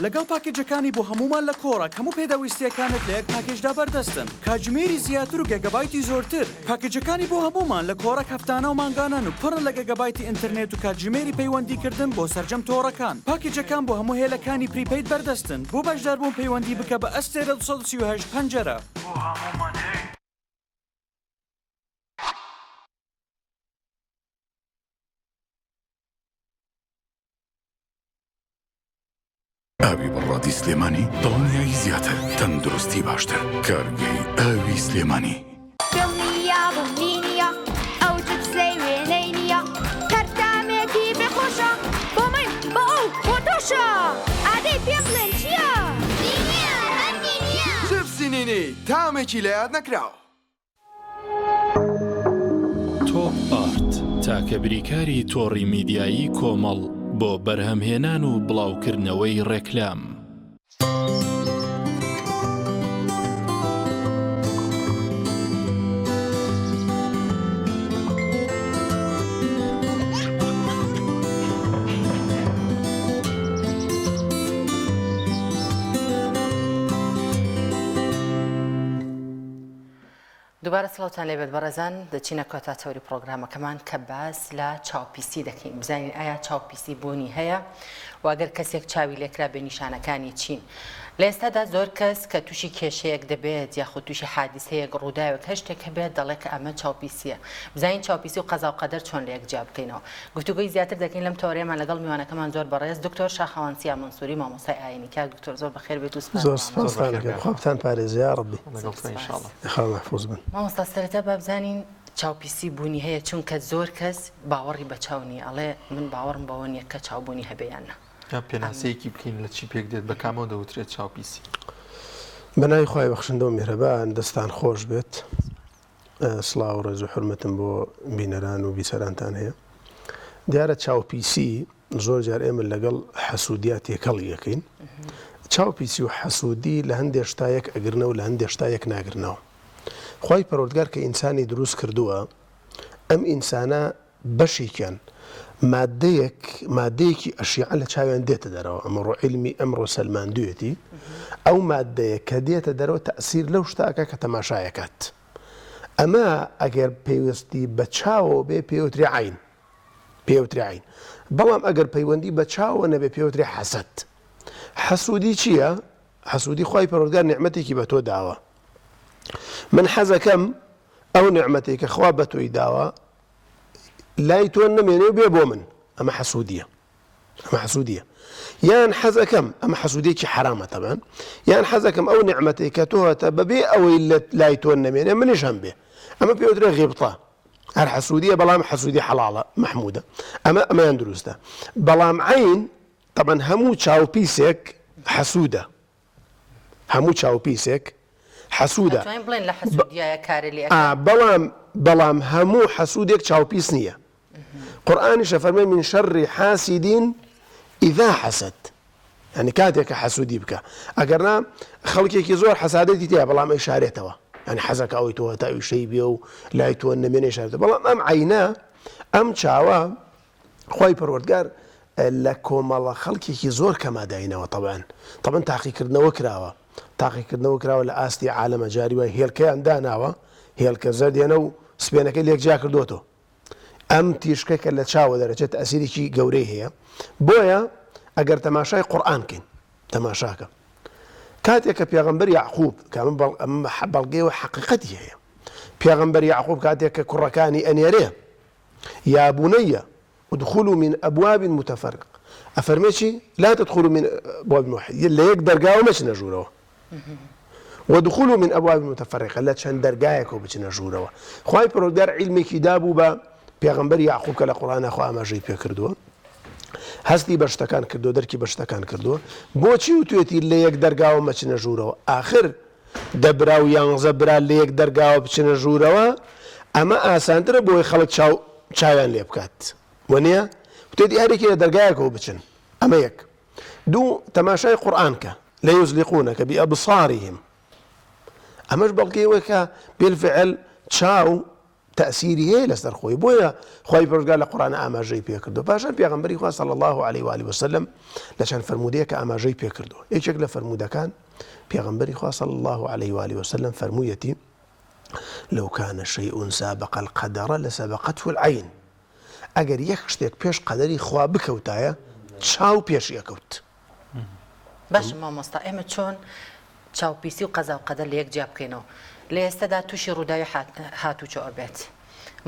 لەگەڵ پاکێجەکانی بۆ هەمومان لە کۆڕک هەموو پێداویستیەکانت لە یەک پاکێجدا بەردەستن کاتژمێری زیاتر و گەگەبایتی زۆرتر پاکێجەکانی بۆ هەمومان لە کۆڕک هەفتانە و مانگانان و پڕن لە گەگەبایتی ئینتەرنێت و کاتژمێری پەیوەندیکردن بۆ سەرجەم تۆڕەکان پاکێجەکان بۆ هەموو هێلەکانی پریپەید بەردەستن بۆ بەشداربوون پەیوەندی بکە بە ئەستێرە 238 پەنجەرە ئاوی بەڕادی سلێمانی دڵنیایی زیاتر تەندروستی باشتر کارگەی ئاوی سلێمانی دڵنیا بڵنینیە ئەو جپسەی وێنەی نییە کەرتامێکی بێخۆشە بۆ من بۆ ئەو بۆ تۆشە ئادەی پێم بڵێن چییە؟ نینیە هەندی نییە جپسی نینی تامێکی لە یاد نەکراوە تۆپ ئارت تاکە بریکاری تۆڕی میدیایی کۆمەڵ بۆ بەرهەمهێنان و بڵاوکردنەوەی ڕێکلام. دووبارە سڵاوتان لێبێت بەڕێزان دەچینە کۆتا تەوری پرۆگرامەکەمان کە باس لە چاوپیسی دەکەین بزانین ئایا چاوپیسی بوونی هەیە واگەر کەسێک چاوی لێکرا بە نیشانەکانی چین. لە ئێستادا زۆر کەس کە تووشی کێشەیەک دەبێت یاخود تووشی حادیسەیەک ڕووداوێک هەشتێک هەبێت دەڵێ کە ئەمە چاوپیسیە. بزانین چاوپیسی و قەزا و قەدەر چۆن لە یەکجیا بکەینەوە. گفتوگوی زیاتر دەکەین لەم تەورەیەمان لەگەڵ میوانەکەمان زۆر بەڕێز دکتۆر شاخەوانسیا منسووری مامۆستای ئاینی کار. دکتۆر زۆر بەخێر بێت و زۆر سپاسان خوابتان پارێزی یا ڕەبی خوا محفوظ بن. مامۆستا سەرەتا با بزانین چاوپیسی بوونی هەیە چونکە زۆر کەس باوەڕی بە چاو نیە ئەڵێ من باوەڕم بەوە نییە کە چاوبوونی هەبێیانە. یا پێناسەیەکی بکەین لە چی پێک دێت بە کامەوە دەوترێت چاوپیسی. بەناوی خوای بەخشندە و میهرەبان دەستان خۆش بێت. سڵاو و ڕێز و حورمەتم بۆ بینەران و بیسەرانتان هەیە. دیارە چاوپیسی زۆر جار ئێمە لەگەڵ حەسوودیا تێکەڵ یەکەین. چاوپیسی و حەسوودی لە هەندێک شتایەک ئەگرنەوە لە هەندێک شتایەک ناگرنەوە. خوای پەروەردگار کە ئینسانی دروست کردووە ئەم ئینسانە بەشێکیان مادەیەکی ئەشیعە لە چاویان دێتە دەرەوە ئەمڕۆ عیلمی ئەمڕۆ سەلماندوویەتی ئەو مادەیە کە دێتە دەرەوە تەئسیر لەو شتاکە کە تەماشایەکات. ئەمە ئەگەر پێویستی بە چاوەوە بێ پێوتری عین پێوتری عین بەڵام ئەگەر پەیوەندی بە چاوە نەبێ پێوتری حەسەد. حەسوودی چییە؟ حەسوودی خوای پەروەردگار نیعمەتێکی بە تۆ داوە. من حەزەکەم ئەو نیعمەتێک کە خوا بە تۆی داوە لای تۆ نەمێنێ بێ بۆ من ئەمە حەسوودیە ئەمە حەسوودیە. یان حەزەکەم ئەمە حەسوودێکی حرامە تەمان یان حەزەکەم ئەو نیعمەتێک کە تۆ هەتە بەبێ ئەوەی لای تۆ نەمێنێ منیش هەم بێ ئەمە پێوترێ غیبتە. هەر حەسوودیە بەڵام حەسوودی حەڵاڵە محمودە ئەمەیان دروستە. بەڵام عین طبعا هەموو چاوپیسێک حەسوودە هەموو چاوپیسێک حەسوودە بەڵام هەموو حەسوودێک چاوپیس نییە. قورئانیشە فەرمێ من شەڕی حاسیدین ئیذا حەسەد ینی کاتێک کە حەسوودی بکە ئەگەرنا خەڵکێکی زۆر حەسادەتی تێیە بەڵام ئیشارێتەوە ینی حەزەکە ئەوەی تۆ تا وشەی بێ و لای تۆ نەمێنێ شارێتەوە. بەڵام ئەم عینە ئەم چاوە خوای پەروەردگار لە کۆمەڵە خەڵکێکی زۆر کەماداینەوە طبعاً تاقیکردنەوە کراوە لە ئاستی عالەمە جاری وای هێلکەیان داناوە هێلکە زەردێنە و سپێنەکەی لێکجا کردوتەوە. ئەم تیشکە کە لە چاوە دەرەچێت ئەسیرێکی گەورەی هەیە. بۆیە ئەگەر تەماشای قورئانکەین تەماشاکە کاتێک کە پێغەمبەر یعقوب کە بەڵگەیەوە حەقیقەتی هەیە پێغەمبەر یعقوب کاتێک کە کوڕەکانی ئەنێرێ یا بونەیە ادخلوا من أبواب متفرقة أفرمي شي لا تدخلوا من أبواب واحد اللي يقدر قاوم مش نجوره ودخلوا من أبواب متفرقة لا تشان درجايك وبش نجوره خواي برودار علمي كتابه با بيغمبر يعقوب كلا قرآن أخو أما جي بيكردوه هستي بشتكان كردو دركي بشتكان كردو بوشي وتويتي اللي يقدر قاوم مش نجوره آخر دبراو ينزبرا اللي يقدر قاوم مش نجوره أما آسانتر بوي خلق شاوان ليبكات ونيا وتدي هذيك درجاك وبتشن أما يك دو تماشاي قرآنك لا يزلقونك بأبصارهم أماش بلقي وكا بالفعل تشاو تأثيري هي لسر خوي بويا خوي برجال القرآن أما جاي بيكردو باشا بيغمبري خواه صلى الله عليه وآله وسلم لشان فرموديك أما جاي بيكردو إيش شكل فرمودا كان بيغمبري خواه صلى الله عليه وآله وسلم فرمويتي لو كان شيء سابق القدر لسبقته العين ئەگەر یەک شتێک پێش قەدەری خوا بکەوتایە چاو پێش یەکەوت. باش مامۆستا ئێمە چۆن چاوپیسی و قەزا و قەدەر لە یەک جیا بکەینەوە لە ئێستادا تووشی ڕووداوی هاتوچۆ ئەبێت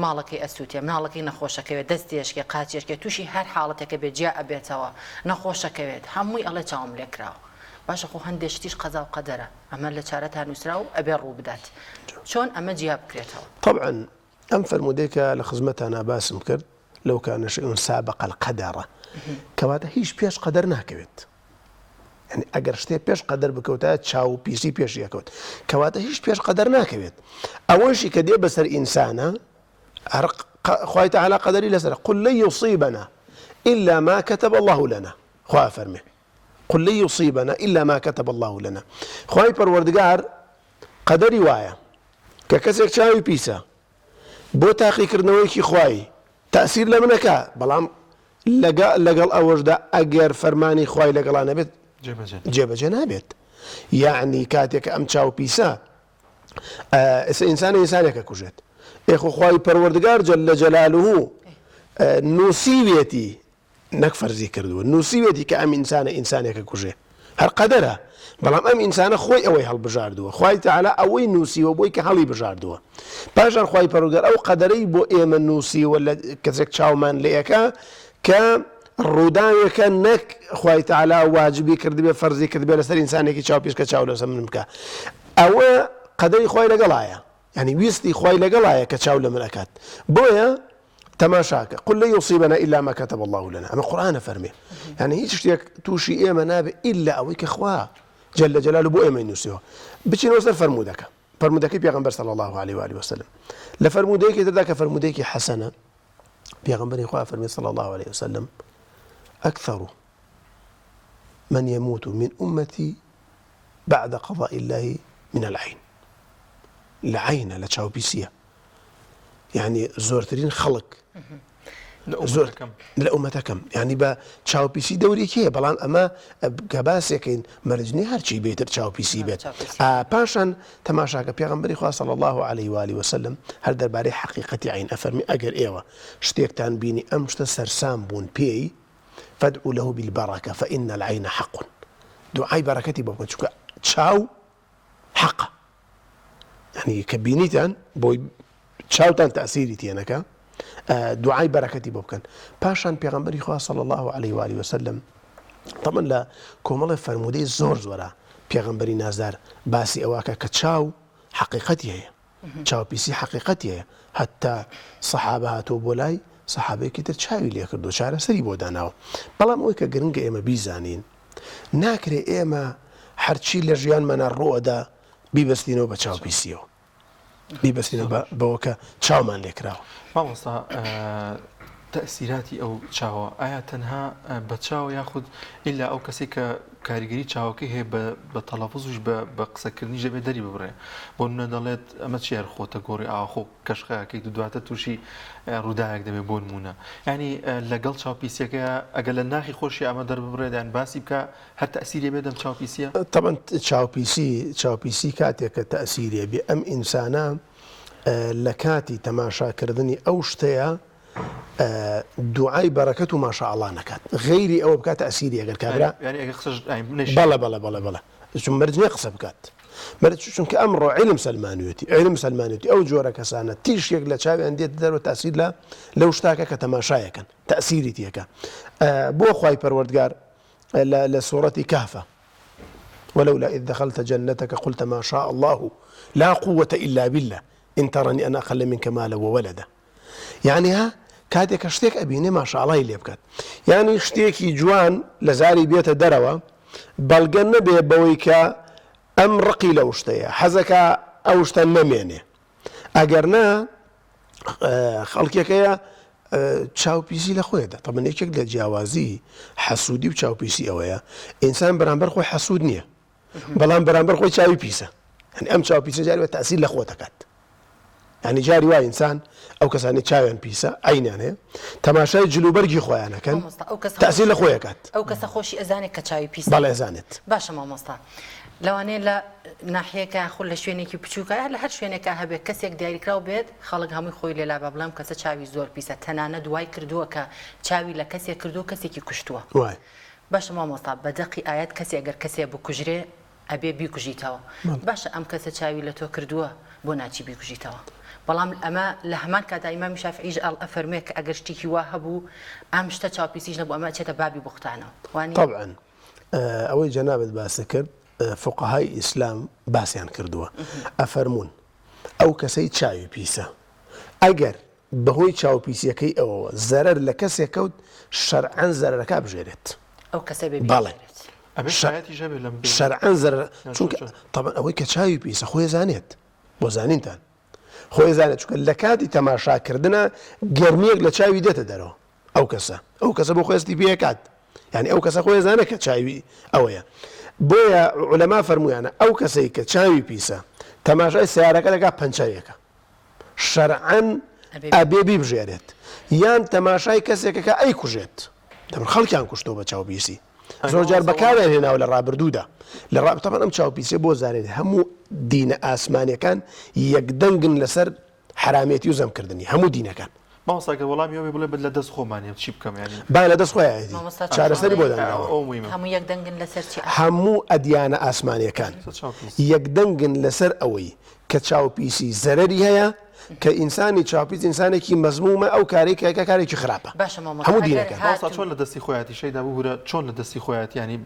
ماڵەکەی ئەسووتێ مناڵەکەی نەخۆشەکەوێت دەستێشکێ قاچێشکێ تووشی هەر حاڵەتێکە بێت جیا ئەبێتەوە نەخۆشەکەوێت هەمووی ئەڵێ چاوم لێکراوە. باشە خۆ هەندێک شتیش قەزا و قەدەرە ئەمە لە چارەتان نووسرا و ئەبێ ڕوو بدات چۆن ئەمە جیا بکرێتەوە. طبعا ئەم فەرمودەیەکە لە خزمەتانە باسم کرد لو كان شيء سابق القدر كواتا هيش بيش قدر ناكويت يعني اگر شتي بيش قدر بكوتا تشاو بيسي بيش يكوت كواتا هيش بيش قدر ناكويت اول شيء كدي بسر انسانه عرق خوای تعالی قدری لەسەر قل لن يصيبنا إلا ما كتب الله لنا خوا فەرمێ قل لن يصيبنا إلا ما كتب الله لنا خوای پەروەردگار قەدەری وایە کە کەسێک چاوی پیسە بۆ تاقیکردنەوەیکی خوای تأثیر لە منەکە بەڵام لەگەڵ ئەوەشدا ئەگەر فەرمانی خوای لەگەڵا نەبێت جێبەجێ نابێت یعنی کاتێک ئەم چاو پیسە ئینسانی ئینسانێکە کوژێت ئێخۆ خوای پەروەردگار جەل جەلالوه نووسیوێتی نەک فەرزی کردووە نووسیوێتی کە ئەم ئینسانە ئینسانێکە کوژێ هەر قەدەرە بەڵام ئەم ئینسانە خۆی ئەوەی هەڵبژاردووە خوای تەعالا ئەوەی نووسیوە بۆی کە هەڵی بژاردووە پاشان خوای پەروەردگار ئەو قەدەرەی بۆ ئێمە نووسیوە لە کەسێک چاومان لێەکە کە ڕووداوێکە نەک خوای تەعالا واجبی کردبێ فەرزی کردبێ لەسەر ئینسانێکی چاو پێش کە چاو لەسەر من بکە ئەوە قەدەری خوای لەگەڵایە يعني ويستي خوي لقلايا كتشاول من أكاد بويا تماشاك قل لا يصيبنا إلا ما كتب الله لنا أما القرآن فرمي يعني هيك اشتيك توشي إيه منابع إلا أويك إخواه جل جلاله بو إيه من يسوه بتشي نوصل فرمودك بيغمبر صلى الله عليه وآله وسلم لفرموديك تداك فرموديك حسنة بيغمبر إخواه فرمي صلى الله عليه وسلم أكثر من يموت من أمتي بعد قضاء الله من العين العين لا تشاو بيسيا يعني زورترين خلق زور لا أمتكم يعني با تشاو بيسي دوري كيه بلان أما كباس يكين مرجني هرشي بيتر تشاو بيسي بيت باشان تماشاك بيغمبري خواه صلى الله عليه وآله وسلم هل درباري حقيقة عين أفرمي أجر إيوة شتيكتان بيني أمشت سرسام بون بي فادعوا له بالبركة فإن العين حق دعاء بركتي بابا تشاو حق يعني كبينيتان بوي تشاوتان تأثيري تينكا دعاء بركتي بابكن باشان بيغمبري خواه صلى الله عليه وآله وسلم طبعا لا كومال فرمودي زور زورا بيغمبري نازار باسي أواكا كتشاو حقيقتي هي تشاو بيسي حقيقتي هي حتى صحابة هاتو بولاي صحابة كتر تشاوي لي كردو شعر سري بوداناو بلام اويكا قرنقا إيما بيزانين ناكري إيما حرشي لجيان من الرؤى بيبستينو بتشاو بيسيو بيبستينو بوكا تشاو مان ليكراو ما وصا تأثيراتي أو تشاو آية تنها بتشاو ياخذ إلا أو كسيك كاريجري تشاو كي هي بتلفظوش بقسكرني جبه دري ببره بون دلت أما تشير خو تقوري أخو كشخة كي دعاته توشي روداك دبي بون مونا يعني لقل تشاو بيسيا كا أقل الناخي خوشي أما در ببره دان باسي بكا هل تأثيري بيدم تشاو بيسيا طبعا تشاو بيسي كاتيك تأثيري بأم إنسانا لكاتي تماشا كردني أو شتيا دعاء بركته ما شاء الله نكات غيري أو بكات تأثيري أجر كابرا يعني أخسر يعني بلا شو مرجني قصب كات مرج شو كأمره علم سلمانيتي أو جورا كسانة تيش يقلا شابي عندي تدار وتأثير لا لو اشتاك كتماشايا كان تأثيري تيكا بو خواي پروردگار لسورة كهف ولولا إذ دخلت جنتك قلت ما شاء الله لا قوة إلا بالله إن ترني أنا أقل منك مالا وولدا يعني ها كاتك اشتيك أبيني ما شاء الله اللي بكات يعني اشتيكي جوان لزاري بيت دروا بلغن بيبويكا أم رقي لوشتيا حزكا أوشتا نميني أقرنا خلقك يا تشاو بيسي لخويا ده طبعا يكك لجاوازي حسودي وتشاو بيسي أويا إنسان برامبر خوي حسود نية بلان برامبر خوي تشاو بيسا يعني أم تشاو بيسا جاري وتأثير لخوتكات يعني جاري واي إنسان أو كساني تشاويان بيسا أين يعني تماشاي جلوبرجي خويانا كان تأثير لخويا كات أو كسخوشي أزانك كتشاوي بيسا بلا أزانت باشا ما مصطفى لەوانەیە لە ناحەیەکە خۆ لە شوێنێکی بچووکە لە هەر شوێنێکە هەبێت کەسێک دیاریکرااو بێت خەڵک هەمووی خۆی لێلا بە بڵام کەسە چاوی زۆر پیسە تەنانە دوای کردووە کە چاوی لە کەسێک کردو کەسێکی کوشتووە باشە مامۆستا بەدەقی ئاەت کەسێ ئەگەر کەسێ بکوژرێ ئەبێ بیکوژیتەوە باشە ئەم کەسە چاوی لە تۆ کردووە بۆ ناچی بیکوژیتەوە بەڵام ئەمە لە هەمان کاتا ئیمامی شافعیش ئەفەرمێ کە ئەگەر شتێکی وا هەبوو ئەم شتە چاوپیسیش نەبوو ئەمە چێتە بابی بوختانەوە وانی طبعا ئەوەی جەنابەت باسە کرد فقهاء إسلام باسيان كردوا أفرمون أو كسي تشاوي بيسا أجر بهوي تشاو بيسا كي أو زرر لكسي كود شرعا زرر كاب جيرت أو كسي بيبي بالي شرعا زرر طبعا أوي كتشاوي بيسا خويا زانيت وزانين تان خۆی زانێت چکە لە کاتی تەماشاکردنە گەرمیەک لە چاوی دێتە دەرەوە ئەو کەسە بۆ خۆستی پێکات یعنی ئەو کەسە خۆی زانە کە چاوی ئەوەیە بۆیە عولەما فەرمویانە ئەو کەسەی کە چاوی پیسە تەماشای سیارەکە دەکات پەنچەرێکە شەرعەن ئەبێ بیبژێرێت یان تەماشای کەسێکە کە ئەی کوژێت خەڵکیان کوشتۆ بە چاوپیسی زۆر جار بەکاریان هێناوە لە ڕابردوودا لە ڕابتەمان ئەم چاوپیسێ بۆ زانێت هەموو دینە ئاسمانیەکان یەکدەنگن لەسەر حرامێتی و زەمکردنی هەموو دینەکان ماوەساگە وەڵامی ئەوێ بڵێ لە دەست خۆمانیە چی بکەم ینی با لە دەست خۆیان چارەسەری بۆ داناوە هەموو یەکدەنگن لەسەر چی هەموو ئەدیانە ئاسمانیەکان یەکدەنگن لەسەر ئەوەی کە چاوپیسی زەرەری هەیە کە ئینسانی چاوپیس ئینسانێکی مەزمومە ئەو کارێکە کارێکی خراپە هەموو دینەکان چۆن لە دەستی خۆیاتی شەیدا بگورە چۆن لە دەستی خۆیات ینی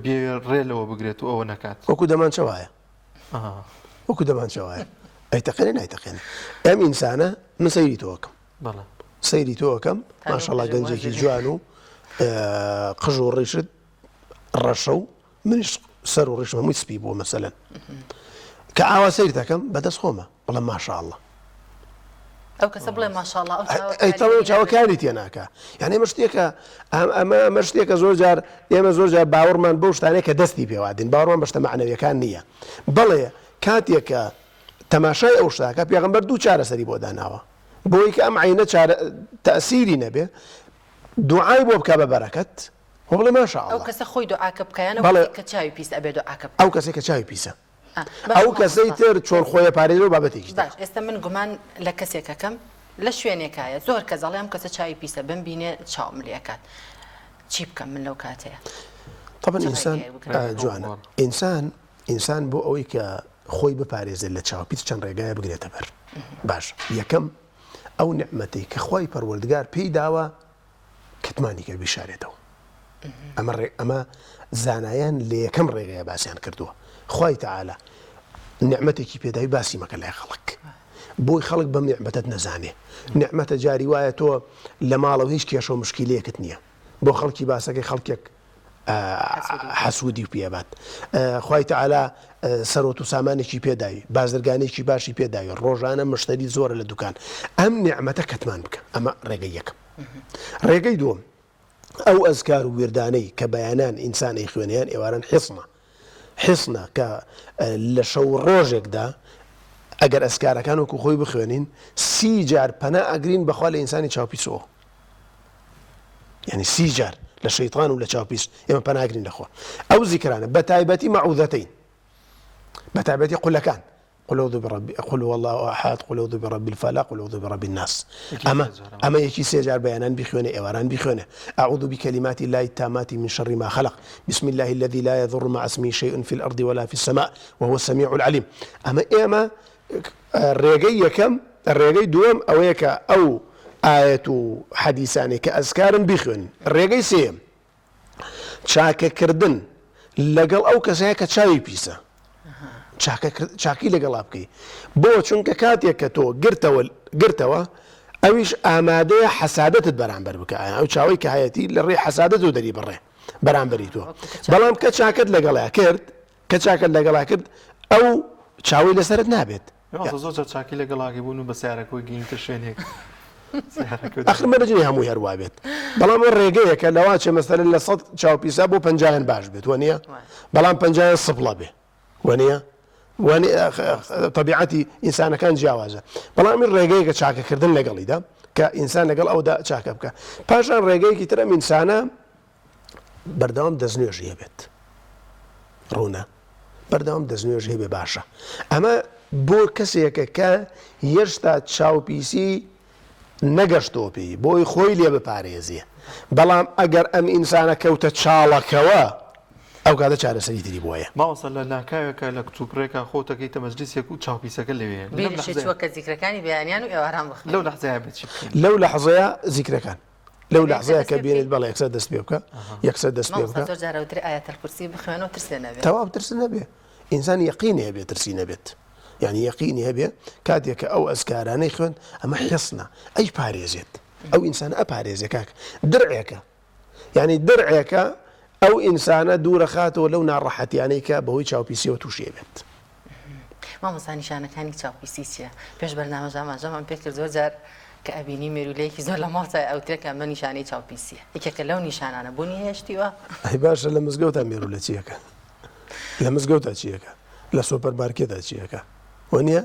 بێ ڕێلەوە بگرێت و ئەوە نەکات وەکو دەمانچەوایە وەکو دەمانچەوایە ئەیتەقێنێ نایتەقێنێ ئەم ئینسانە من سەیری تۆکەم سەیری تۆکەم ماشەڵڵا گەنجێکی جوان و قژ و ڕیشت ڕەشە و منیش سەر و ڕیشم هەمووی سپی بووە مەسەلەن کە ئاوا سەیر دەکەم بەدەست خۆمە بەڵام ماشاءڵڵا ئەو کەسە بڵێ ماشاءڵڵا ئەو چاوەکانی تێناکە یعنی ئەمە شتێکە ئەمە شتێکە زۆر جار ئێمە زۆر جار باوەڕمان بەو شتانەیە کە دەستی پێوادین باوەڕمان بە شتە معنەویەکان نییە بەڵێ کاتێکە تەماشای ئەو شتاکە پێغەمبەر دوو چارەسەری بۆ داناوە بۆی کە ئەم عینە تەئسیری نەبێ دوعای بۆ بکە بە بەرەکەت و بڵێ ماشاءڵڵا ئەو کەسە خۆی دوعاکە بکەیانە کە چاوی پیس ئەبێ دوعاکە ئەو کەسێک کە چاوی پیسە ئەو کەسەی تر چۆن خۆیە پارێزەوە بابەتێکی باش ئێستا من گومان لە کەسێکەکەم لە شوێنێکایە زۆر کە زەڵێ ئەم کەسە چاوی پیسە بمبینێ چاوم لێکات چی بکەم من لەو کاتەیە طبعا ئینسان جوانە ئینسان بۆ ئەوەی کە خۆی بپارێزێت لە چاوپیت چەند ڕێگایە بگرێتە بەر باش یەکەم ئەو نعمەتەی کە خۆی پەروەردگار پێی داوە کتمانی کرد بیشارێتەوە ئەمە زانایان لە یەکەم ڕێگەیە باسییان کردووە خی تەعالا نعمەتێکی پێداوی باسی مەکە لای خەڵک بۆی خەڵک بەم نعمەتت نەزانێ نعمەتە جاری وایە تۆ لە ماڵەوە هیچ کێشە و مشکیلەیەکت نییە بۆ خەڵکی باسەکەی خەڵکێک حەسوودی و پێبات خی تەعالا سەرۆت و سامانێکی پێداوی بازرگانێکی باشی پێداوی ڕۆژانە مشتری زۆرە لە دوکان ئەم نعمەتە کەتمان بکە ئەمە ڕێگەی یەکەم ڕێگەی دووەم ئەو ئەزکار و وردانەی کە بەیانان ئینسانی خوێنیان ئێواران حسنە کە لە شەو ڕۆژێکدا ئەگەر ئەسکارەکان وەکو خۆی بخوێنین 30 جار پەنا ئەگرین بەخوا لە ئینسانی چاوپیسەوە یعنی 30 جار لە شەیطان و لە چاوپیس ئێمە پەناگرین لەخوا ئەو زیکرانە بە تایبەتی مەعوذەتەین بە تایبەتی قولەکان قل أعوذ برب قل هو الله أحد قل أعوذ برب الفلق قل أعوذ برب الناس أما يكي سيجار بيانان بخيونه إيواران بخيونه أعوذ بكلمات الله التامات من شر ما خلق بسم الله الذي لا يضر مع اسمه شيء في الأرض ولا في السماء وهو السميع العليم أما الرقي كم الرقي دوم أويك أو آية حديثاني كأذكار بخيون الرقي سيم شاك كردن لقل أو كسيك شاي بيسا چاکی لەگەڵا بکەی بۆ چونکە کاتێک کە تۆ گرتەوە ئەویش ئامادەیە حەسادەتت بەرامبەر بکە ئەو چاوی کە هەیەی لە ڕێ حەسادەت و دەری بڕێ بەرامبەری تۆ بەڵام کە چاکت لەگەڵا کرد ئەو چاوی لەسرت نابێت زۆر چاکی لەگەڵاگی بوون و بە سیارەکەی گینتە شوێنێک ئەخر مەرجنی هەمووی هەروە بێت بەڵام ڕێگەیە کە لەوا چێ مەسەلەن لە 100 چاوپیسا بۆ 50 باش بێت وانە بەڵام 50 سپڵە بێ وانە طبیعەتی ئینسانەکان جیاوازە بەڵام من ڕێگەیەکە چاکەکردن لەگەڵیدا کە ئینسان لەگەڵ ئەودا چاکە بکە پاشان ڕێگەیەکی ترە ئینسانە بەردەوام دەستنوێژی هەبێت ڕوونە بەردەوام دەستنوێژ هەبێ باشە ئەمە بۆ کەسێکە کە هێشتا چاوپیسی نەگەشتۆ پێی بۆی خۆی لێ بپارێزیە بەڵام ئەگەر ئەم ئینسانە کەوتە چاڵەکەوە ئەو کاتە چارەسەری تری بۆیە ماوەسە لە ناکاوێکە لە کچوپڕێکە خۆتەکەیتە مەجلیسێک و چاوپیسەکە لەوێ چووەکە زیکرەکانی بەیانیان و ئێواران بخ لەو لەحزەیە بێت لەو لەحزەیە زیکرەکان لەو لەحزەیە کە بێنێت بەڵێ یەکسەر دەست پێ بکە یەکسەر دەست پێ بکە زۆر جارەوتر ئاەتەل کورسی بخوێنەوە ترسێ نەبێت تەواو ترس نەبێ ئینسان یەقینی هەبێ ترسی نەبێت یعنی یەقینی هەبێ کاتێککە ئەو ئەزکارانەی خوێن ئەمە حسنە ئەی پارێزێت ئەو ئینسانە ئەپارێزێ کاک درعێکە یعنی درعێکە ئەو ئینسانە دوورە خاتەوە لەو ناڕەحەتیانەی کە بەهۆی چاوپیسیەوە تووشێ بێت مامۆستا نیشانەکانی چاوپیسی چییە؟ پێش بەرنامەژەمانژەمان پێ کرد زۆر جار کە ئەبینی مێرولەیەکی زۆر لە ماڵتای ئەوترێکە ئەمە نیشانەی چاوپیسیە یەکێکە لەو نیشانانە بوونی هێشتیوە ئەی باشە لە مزگەوتە مێرولە چیەکە لە مزگەوتە چیەکە لە سوپەرمارکێتە چیەکە وە نییە؟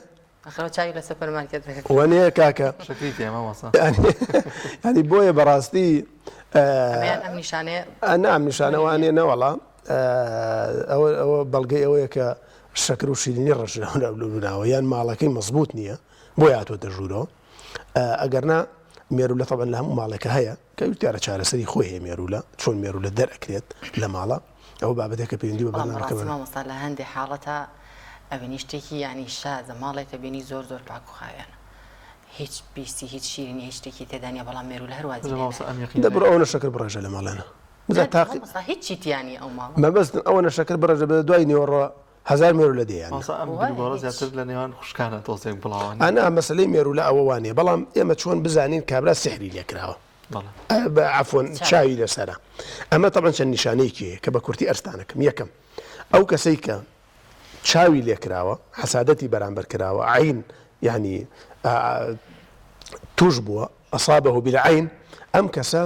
ئەخەوە چاوی لە سوپەرمارکێت وە نییە کاکە ینی بۆیە بەڕاستی ئەم نیشانەیە ئەم نیشانەوانێ نەوەڵام ئەوە بەڵگەی ئەوەیە کە شەکر و شیرینی ڕژناوە یان ماڵەکەی مەزبوط نییە بۆ هاتوۆتە ژوورەوە ئەگەرنا مێرولە تەبەن لە هەموو ماڵێکە هەیە کە وتیارە چارەسەری خۆی هەیە مێرولە چۆن مێرولە دەرەکرێت لە ماڵە ئەوە بابەتێکە پەیوەندی بە بەرنامەکەمان مامۆستا لە هەندێک حاڵەتە ئەوێنی شتێکی ینی شازە ماڵێکە بینی زۆر زۆر پاک و خاوێنە هیچ بیستی هیچ شیرینی هیچ شتێکی تێدانە بەڵام مێرولە هەروە دەبڕ ئەوە شەکر بڕێژە لە ماڵێنە هیچ چیتیانی ئەو ماڵ مەبەستن ئەوە شەکر بڕێژە بە دوای نێوەڕۆ هزار مێرولە دەیان زیاتر لە نێوان خوشکانە تۆزێک بڵاوان ئەنا مەسلەی مێرولە ئەوە وانێ بەڵام ئێمە چۆن بزانین کابرا سحری لێکراوە عفۆن چاوی لەسەرە ئەمە تەبەن چەند نیشانەیەکی کە بە کورتی ئەرستانەکەم یەکەم ئەو کەسەی کە چاوی لێکراوە حەسادەتی بەرامبەر کراوە عین یعنی توش بووە ئەصابەه بالعین ئەم کەسە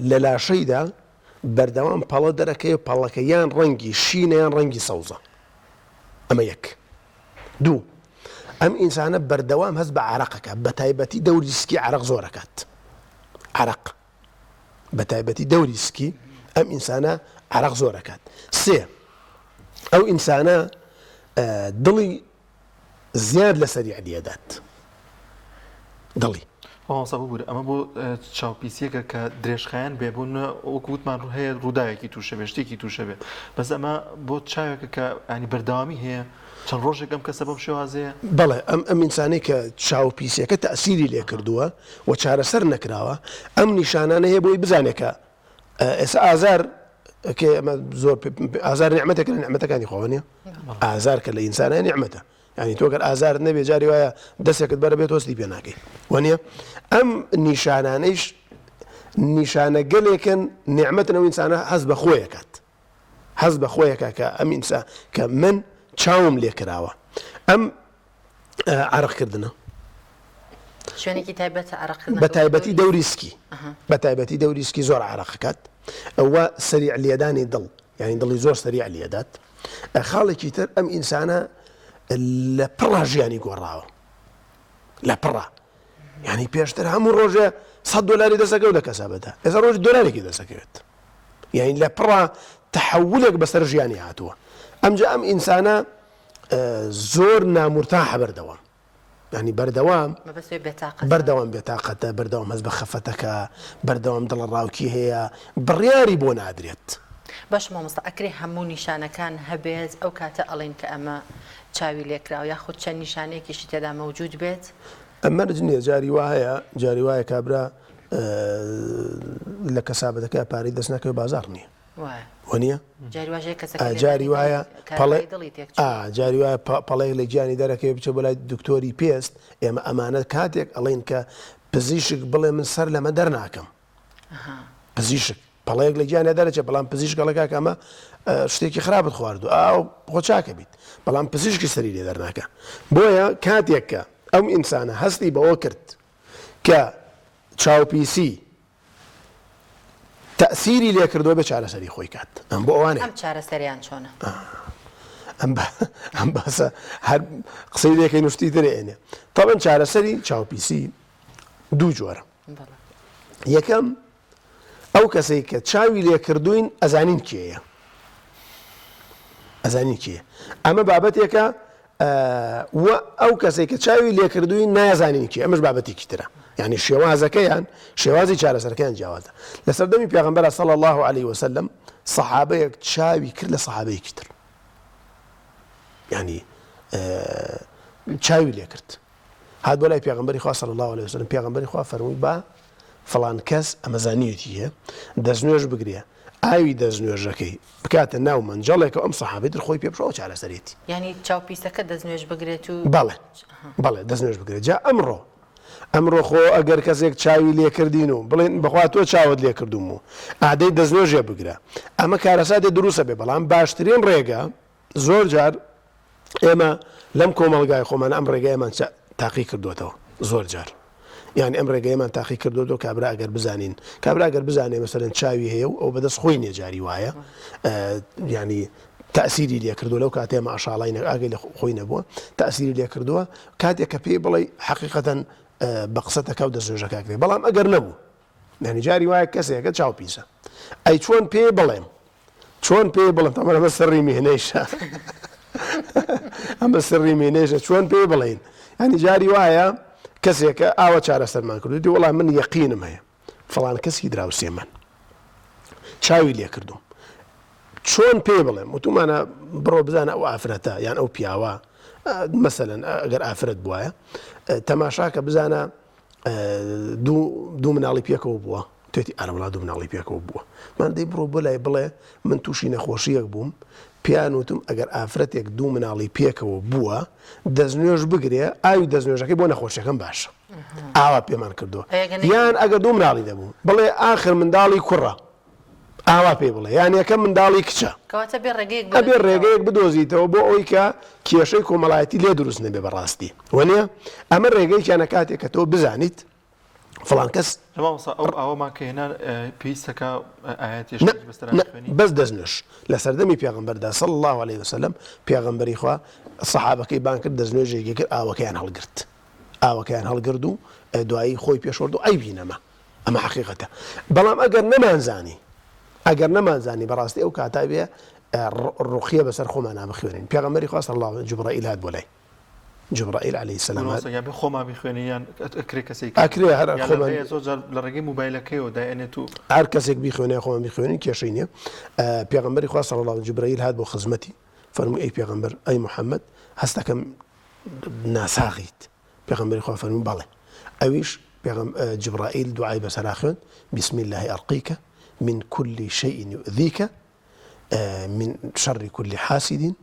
لە لاشەیدا بەردەوام پەڵە دەرەکەی پەڵەکە یان ڕەنگی شینە یان ڕەنگی سەوزە ئەمە یەک دوو ئەم ئینسانە بەردەوام هەست بە عەرەقەکە بە تایبەتی دەوری سکی عەرەق زۆرەکات عەرەق بە تایبەتی دەوری سکی ئەم ئینسانە عەرەق زۆرەکات سێ ئەو ئینسانە دڵی زیاد لەسەری عەدیەدات دڵی بوورە ئەمە بۆ چاوپیسیەکە کە درێژخایەن بێبوون وەکووتمان هەیە ڕووداوێکی تووشە بێ شتێکی تووشە بێ بەس ئەمە بۆ چاوێکە کە ئەنی بەردەوامی هەیە چەند ڕۆژێکم کەسە بەم شێوازەیە بەڵێ ئەم ئینسانەی کە چاوپیسیەکە تەئسیری لێ کردووە و چارەسەر نەکراوە ئەم نیشانانە هەیە بۆی بزانێکە ئێستا ئازار ئەمە زۆر ئازار نیعمەتێکە لە نیعمەتەکانی خۆوە نیە ئازار کە لە ئینسانە نیعمەتە ینی تۆگەر ئازار نەبێ جاری وایە دەستێکت بەرە بێت تۆستی پێ ناکەی وانە ئەم نیشانانەیش نیشانە گەلێکن نیعمەتن ئەو ئینسانە هەست بە خۆیەکات هەست بە خۆیەکە کە ئەم ئینسان کە من چاوم لێ کراوە ئەم عەرەقکردنە شوێنێکی تایبەتە عەرەقکردن بە تایبەتی دەوریسکی بە تایبەتی دەوریسکی زۆر عەرەقەکات ئەوە سەریع لێدانی دڵ یعنی دڵی زۆر سەریع لێدات خاڵێکی تر ئەم ئینسانە لە پڕا ژیانی گۆڕاوە لە پڕا ینی پێشتر هەموو ڕۆژێ $100 دەسەکەوت لە کەسابەتە ئێستا ڕۆژ $1 دەسەکەوێت یعنی لە پڕا تەحولێک بەسەر ژیانی هاتووە ئەمجا ئەم ئینسانە زۆر نامورتاحە بەردەوام ینی بەردەوام بێتاقەتە بەردەوام هەست بە خەفەتەکە بەردەوام دڵە ڕاوکی هەیە بڕیاری بۆ نادرێت باش مامۆستا ئەکرێ هەموو نیشانەکان هەبێت ئەو کاتە ئەڵێن کە ئەمە چاوی لێکراوە یاخود چەند نیشانەیەکیشی تێدا مەوجود بێت ئەمەرج نییە جاری وایە کابرا لە کەسابەتەکە پارەی دەست ناکەوێت بازار نییە وە جاری وایە جاری وایە پەڵەیەک لە گیانی دەرەکەوێت بچە بۆ لای دکتۆری پێست ئێمە ئەمانە کاتێک ئەڵێن کە پزیشک بڵێ من سەر لەمە دەرناکەم پزیشک پەڵەیەک لە گیانە دەرەچێ بەڵام پزیشکەڵەکە ئەمە شتێکی خراپت خواردو خۆ چاکە بیت بەڵام پزیشکی سەری لێ دەرناکە بۆیە کاتێک کە ئەم ئینسانە هەستی بەوە کرد کە چاوپیسی تەئسیری لێ کردووە بە چارەسەری خۆی کات ئەم بۆ ئەوانێ ئەم چارەسەریان چۆنە ئەم باسە هەر قسەی لێکەی نوشتی دەرێنێ تەڵەن چارەسەری چاوپیسی دوو جۆرە یەکەم ئەو کەسەی کە چاوی لێ کردوین ئەزانین کێیە ئەزانین کێیە ئەمە بابەتێکە ئەو کەسێک کە چاوی لێ کردووی نازانین کێ ئەمەش بابەتێکی ترە یعنی شێوازەکەیان شێوازی چارەسەرەکەیان جیاوازە لە سەردەمی پێغەمبەر صلی الله عليه وسلم سەحابەیەک چاوی کرد لە سەحابەیەکی تر یعنی چاوی لێ کرد هات بۆ لای پێغەمبەری خوا صلی الله عليه وسلم پێغەمبەری خوا فەرمووی با فڵان کەس ئەمە زانیەتی هەیە دەستنوێژ بگرێ ئاوی دەستنوێژەکەی بکاتە ناو منجەڵێکە ئەم سەحابەی تر خۆی پێ بشەوە چارەسەرێتی یعنی چاوپیسەکە دەستنوێژ بگرێت و بەڵێ دەستنوێژ بگرێت جا ئەمڕۆ خۆ ئەگەر کەسێک چاوی لێکردین و بڵێن بەخوا تۆ چاوت لێ کردوم و ئادەی دەستنوێژێ بگرە ئەمە کارەساتێ دروستە بێ بەڵام باشترین ڕێگە زۆر جار ئێمە لەم کۆمەڵگای خۆمان ئەم ڕێگایمان تاقی کردوێتەوە زۆر جار یعنی ئەم ڕێگەیەمان تاقی کردو کابرا ئەگەر بزانین کابرا ئەگەر بزانێ مەسەرەن چاوی هەیە و ئەو بەدەست خۆی نێجاری وایە ینی تأسیری لێ کردو لەو کاتێمە ئاشاڵای ئاگەی لە خۆی نەبووە تأسیری لێ کردووە کاتێک کە پێی بڵێ حقیقەتەن بە قسەتەکە و دەستێژەکە کرێ بەڵام ئەگەر نەبوو ینی جاری وایە کەسێکە چاو پیسە ئەی چۆن پێ بڵێم چۆن پێ بڵم تەمە ئەمە سڕی میهنەیشە ئەمە سڕی میهنەیشە چۆن پێ بڵێن ینی جاری وایە کەسێکە ئاوە چارەسەرمان کردو وڵام من یەقینم هەیە فڵان کەسی دراوسێ من چاوی لێ کردوم چۆن پێ بڵێم وتومانە بڕۆ بزانە ئەو ئافرەتە یان ئەو پیاوە مەسەلەن ئەگەر ئافرەت بواە تەماشاکە بزانە دوو مناڵی پێکەوە بووە توێتی ئەرەوڵا دوو مناڵی پێکەوە بووە من دەی بڕۆ بەلای بڵێ من تووشی نەخۆشیەک بووم پیان وتم ئەگەر ئافرەتێک دوو مناڵی پێکەوە بووە دەستنوێژ بگرێ ئاوی دەستنوێژەکەی بۆ نەخۆشیەکەم باشە ئاوا پێمان کردووە یان ئەگەر دوو مناڵی دەبوو بڵێ ئاخر منداڵی کوڕە ئاوا پێ بڵێ یان یەکەم منداڵی کچە ئەبێ ڕێگەیەک بدۆزیتەوە بۆ ئەوی کە کێشەی کۆمەڵایەتی لێ دروست نەبێ بەڕاستی وەنیە ئەمە ڕێگەیەکیانە کاتێک کە تۆ بزانیت فڵان کەس ئەوەمان کە هێنان پێویستەکە ئاەتی بەس دەستنوێژ لە سەردەمی پێغەمبەردا صلی الله عليه وسلم پێغەمبەری خوا سەحابەکەی بان کرد دەستنوێژێکی کرد ئاوەکەیان هەڵگرت و دوایی خۆی پێشوەرد و ئەیبینەمە ئەمە حقیقەتە بەڵام ئەگەر نەمانزانی بەڕاستی ئەو کاتا بێ ڕوقیە بەسەر خۆمان نابخوێنین پێغەمبەری خوا صلی الله عليه وسلم جوبرائیل هات بۆ لای جبرائیل عليه السلام خۆمان بخوێنیان ئەکرێ کەسێک ئەکرێ هەر خۆمان زۆر لە ڕێگەی موبایلەکەیەوە داێنێت و هەر کەسێک بیخوێنێ خۆمان بخوێنین کێشەی نییە پێغەمبەری خوا صلی الله عليه وسلم جبرائیل هات بۆ خزمەتی فەرمووی ئەی پێغەمبەر ئەی محەممەد هەستەکەم ناساغیت پێغەمبەری خوا فەرمووی بەڵێ ئەویش جبرائیل دوعای بەسەرا خوێن بسم الله أرقيك من كل شيء يؤذيك من شر كل حاسد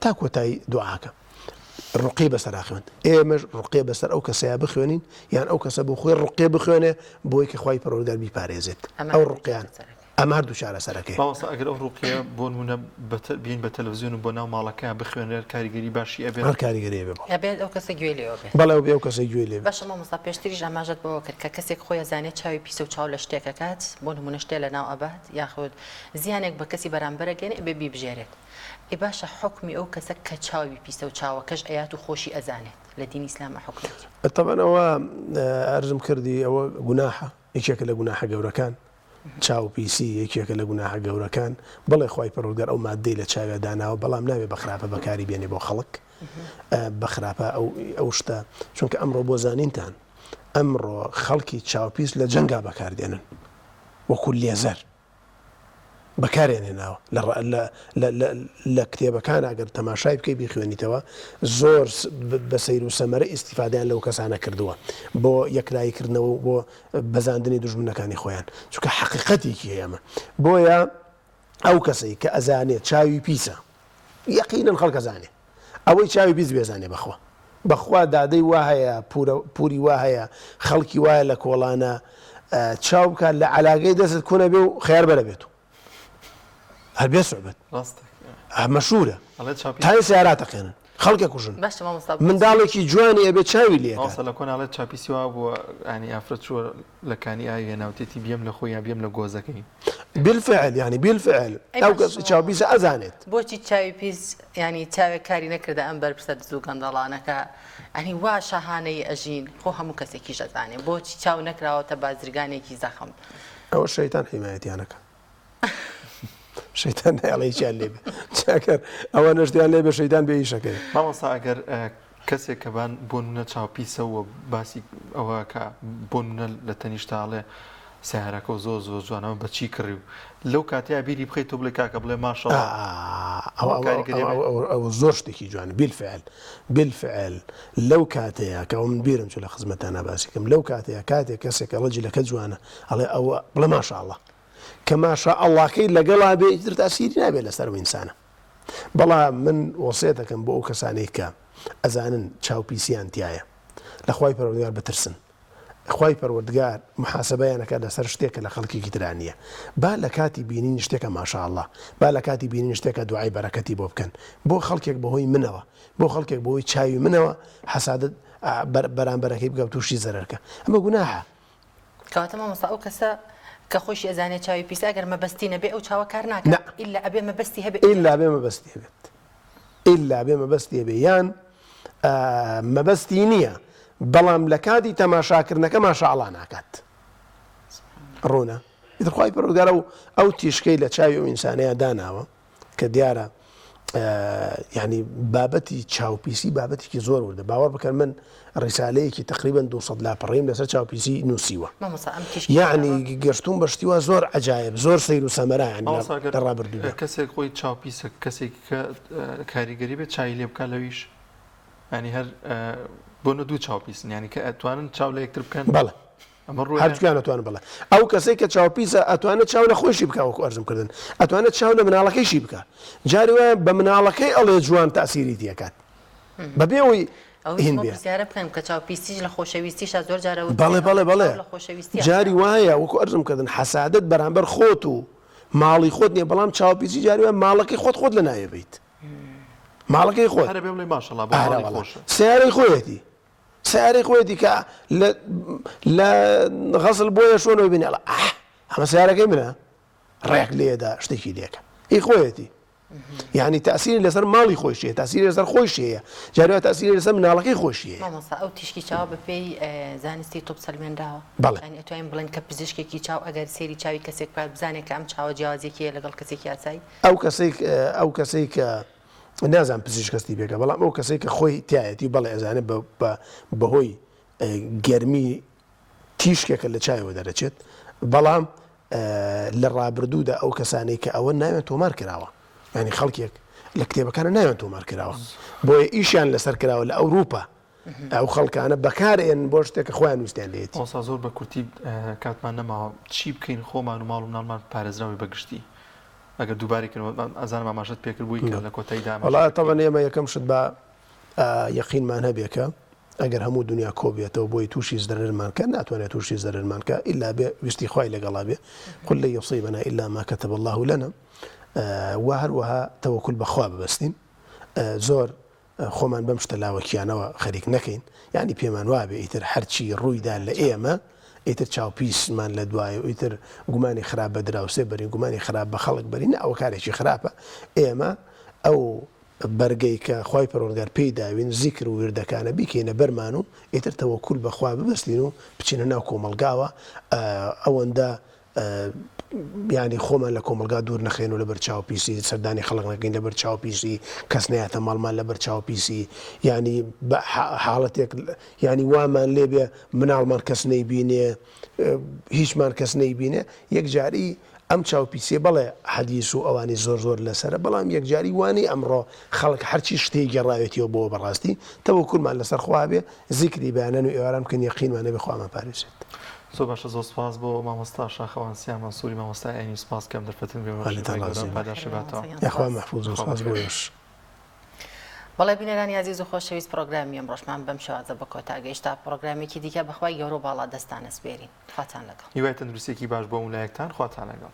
تاكوتاي دعاك ڕقی بەسەر خوێن ئێمەش ڕقێ بەسەر ئەو کەسەیە بخوێنین یان ئەو کەسە بۆ خۆی ڕقێ بخوێنێ بۆی کە خوای پەروەردگار بیپارێزێت ئەو ڕقیان ئەمە هەردوو چارەسەرەکەی ئەگەر ئەو ڕقیە بۆ نمونە بین بە تەلەڤیزیۆن و بۆ ناو ماڵەکە بخوێنێت کاریگەری باشی ئەبێت هەر کاریگەری ئەبێت ئەو کەسە گوێ لێەوە بێت بەڵێ ئەو کەسە گوێ لێ باشە مامۆستا پێشتریش ئاماژەت بەوە کرد کە کەسێک خۆی زانێت چاوی پیسە و چاو لە شتێکە کات بۆ نمونە شتێ لە ناو ئەبات یاخود زیانێک بە کەسی بەرامبەرەگەێنێ بێ بیبژێرێت ئێ باشە حکمی ئەو کەسە کە چاوی پیسە و چاوەکەش ئەیات و خۆشی ئەزانێت لە دینی ئیسلامە حکومەتی طبعا ئەوە ئەرزم کردی ئەوە گوناحە یەکێکە لە گوناحە گەورەکان چاو پیسی یەکێکە لە گوناحە گەورەکان بڵێ خوای پەروەردگار ئەو مادەی لە چاوێ داناوە بەڵام ناوێ بە خراپە بەکاری بێنێ بۆ خەڵک بە خراپە ئەو شتە چونکە ئەمڕۆ بۆ زانینتان ئەمڕۆ خەڵکی چاوپیس لە جەنگا بەکاردێنن وەکو لێزەر بەکارێنێناوە لە کتێبەکان ئەگەر تەماشای بکەی بیخوێنیتەوە زۆر بە سەیر و سەمەرە ئیسیفادەیان لەو کەسانە کردووە بۆ یەکلایکردنەوە بۆ بەزاندنی دوژمنەکانی خۆیان چونکە حقیقەتێکی هەیەمە بۆیە ئەو کەسەی کە ئەزانێت چاوی پیسە یەقینەن خەڵک ئەزانێ ئەوەی چاوی پیس بێزانێ بەخوا دادەی وا هەیە پوری وا هەیە خەڵکی وایە لە کۆڵانە چاو بکات لە عەلاقەی دەست کۆنە بێ و خەیار بەرە بێت هەر بێ سوعبەت مەشهورە تای سیاراتەقێنن خەڵکە کوژن منداڵێکی جوانی ئەبێ چاوی لێ لە کۆناڵێت چاپیسی وا بووە ئەنی ئافرەت چوە لەکانی ئاوی ناوتێتی بێم لە خۆیان بێم لە گۆزەکەی بالفعل يعني بالفعل ئەو کەس چاو پیسە ئەزانێت بۆچی چاوی پیس ینی چاوێک کاری نەکردە ئەم بەرپرسە زوو گەندەڵانەکە ئەنی وا شەهانەی ئەژین خۆ هەموو کەسێکی ژەزانێ بۆچی چاو نەکراوەتە بازرگانێکی زەخم ئەوە شەیتان حیمایەتیانەکە شەیتان ناڵێکیان لێبێ چاکەر ئەوە نەشتیان لێبێ شەیتان بێ ئیشەکەی مامۆستا ئەگەر کەسێک کە بۆ نە چاوپیسەوە باسی ئەوە کە بۆ نە لە تەنیشتاڵێ سیارەکە و زۆر زۆر جوانەوە بەچی کڕی و لەو کاتیا بیری بخەیت و بڵێ کاکە بڵێ ماشەڵڵا ئەوە زۆر شتێکی جوانە بالفعل لەو کاتەیە کە من بیرم چ لە خزمەتانە باسیکەم لەو کاتەیە کاتێک کەسێک ڕەجی لەکە جوانە ئەڵێ ئەوە بڵێ ماشەڵڵا کە ماشەڵڵاکەی لەگەڵا بێ ئیتر تاسیری نابێت لەسەر ئینسانە بەڵام من وەسیەتەکەم بۆ ئەو کەسانەی کە ئەزانن چاوپیسیان تایە لە خوای پەروەردگار بترسن خی پەروەردگار محاسبەیانەکە لەسەر شتێکە لە خەڵکێکی ترانیە با لە کاتی بینین شتێکە ماشاءله با لە کاتی بینین شتێکە دوعای بەرەکەتی بۆ بکەن بۆ خەڵکێک بەهۆی منەوە بۆ خەڵکێک بەهۆی چاوی منەوە حەسادت بەرامبەرەکەی بگە تووشی زەرەرکە ئەمە گوناحە کەواتە مامۆستا ئەو کەسە کە خۆشی ئەزانێت چاوی پیسە ئەگەر مەبەستی نەبێ ئەو چاوە کار ناکات ئیلا ئەبێ مەبەستی هەبێت ئیلا بێ مەبەستی هەبێ یان مەبەستی نییە بەڵام لە کاتی تەماشاکردنەکە ماشاءڵا ناکات ڕوونە خی پەروەردگار ئەو تیشکەی لە چاوی ئەو ئینسانەیە داناوە کە دیارە ینی بابەتی چاوپیسی بابەتێکی زۆر وردە باوەڕ بکەن من ڕیسالەیەکی تقریبان 200 لاپەڕیم لەسەر چاوپیسی نووسیوە یعنی گەشتون بەشتیوە زۆر عجایب زۆر سیر و سەمەرایان ڕابردوو کەسێک خۆی چاوپیسە کەسێک کاریگەری بێت چای لێ بکە لەویش ینی هەر بۆ دوو چاوپیسن ینی کە ئەتوانن چاو لە یەکتر بکەن بەڵێ هەرچیان ئەتوانن بڵێ ئەو کەسێک کە چاوپیسە ئەتوانێت چاو لە خۆشی بکە وەکو ئەرزم کردن ئەتوانێت چاو لە مناڵەکەیشی بکە جاری وایە بە مناڵەکەی ئەڵێ جوان تاسیری دەکات بەبێ ئەوی هین بێ زیارە بکەن کە چاوپیسیش لە خۆشەویستیشە زۆر جارەوە بەڵێ جاری وایە وەکو ئەرزم کردن حەسادت بەرامبەر خۆت و ماڵی خۆت نییە بەڵام چاوپیسی جاری وایە ماڵەکەی خۆت لە نایە بیت ماڵەکەی خۆت سیارەی خۆیەتی سیارەی خۆیەتی کە لە غەسڵ بۆیە شۆنەوە بینێ ئەمە سیارەکەی منە ڕێک لێدا شتێکی لێکە هی خۆیەتی یعنی تاسیری لەسەر ماڵی خۆشیە تاسیری لەسەر خۆشیەیە جارێ تاسیری لەسەر مناڵەکەی خۆشیە ئەو تیشکی چاو بە پێی زانستی تۆپ سەلمێنراوە ئەتوانین بڵێن کە پزیشکێکی چاو ئەگەر سێری چاوی کەسێک پات بزانێت کە ئەم چاوە جیازێکیە لەگەڵ کەسێکی یاسایی ئەو کەسێک کە نازان پزیشک کەستی بێکە بەڵام ئەو کەسێک کە خۆی تایەتی بەڵێ ئەزانێت بەهۆی گەرمی تیشکێکە لە چایەوە دەرەچێت بەڵام لە ڕابردوودا ئەو کەسانەی کە ئەوە ناوێن تۆمار کراوە ینی خەڵکێک لە کتێبەکانە ناوێن تۆمار کراوە بۆیە ئیشیان لەسەر کراوە لە ئەوروپا ئەو خەڵکانە بەکارێن بۆ شتێکە خۆیان ویستیان لێتی ئەوسا زۆر بە کورتی کاتمان نەماوە چی بکەین خۆمان و ماڵ و مناڵمان پارێزراوی بەگشتی ئەگەر دووبارێکن ئەزانم ئاماژەت پێکرد بووی کە لە کۆتایی داما وڵات تەوەن ئێمە یەکەم شت بە یەقینمان هەبێکە ئەگەر هەموو دنیا کۆبێتەوە بۆی تووشی زەرەرمانکە ناتوانێت تووشی زەرەرمانکە ئیلا بێ ویستی خوای لەگەڵا بێ قل لن يصيبنا إلا ما كتب الله لنا و هەروەها تەوەکل بەخوا ببەستین زۆر خۆمان بەم شتە لاوەکیانەوە خەریک نەکەین یعنی پێمان وابێ ئیتر هەرچی ڕوویدا لە ئێمە ئیتر چاوپیسمان لە دوایە و ئیتر گومانی خراپ بە دراوسێ بەرین گومانی خراپ بە خەڵک بەرین ئەوە کارێکی خراپە ئێمە ئەو بەرگەی کە خی پەروەردگار پێی داوین زیکر و وردەکانە بیکەینە بەرمان و ئیتر تەوەکول بەخوا ببەستین و بچینە ناو کۆمەلگاوە ئەوەندە ینی خۆمان لە کۆمەلگا دوور نەخێن و لە بەر چاوپیسی سەردانی خەڵک نەکەین لە بەر چاوپیسی کەس نایەتە ماڵمان لە بەر چاوپیسی ینی حاڵەتێک ینی وامان لێبێ مناڵمان کەس نەیبینێ هیچمان کەس نەیبینێ یەکجاری ئەم چاوپیسێ بەڵێ حەدیث و ئەوانی زۆر زۆر لەسرە بەڵام یەکجاری وانی ئەمڕۆ خەڵک هەرچی شتێک گەڕاوێتیەوە بۆ بەڕاستی تەوەکولمان لەسەر خوا بێ زیکری بەیانەن و ئێواران بکەن یەقینمان نەبێ خوامان پارێزێت زۆر باشە زۆر سپاس بۆ مامۆستا شاخەوانسیان مەنسووری مامۆستای ئاینی سپاس کەم دەرفەتن بێ یاخوا مەحفوظ و سپاس بۆیش بەڵێ بینەرانی عزیز و خۆشەویست پرۆگرامی ئەمڕۆژمان بەم شێوازە بە کۆتا گەیشتا پرۆگرامێکی دیکە بەخوای گەورە و باڵا دەستانە سپێرین خواتان لەگەڵ هیوای تەندروستێکی باش بۆ مولایەکتان خواتان لەگەڵ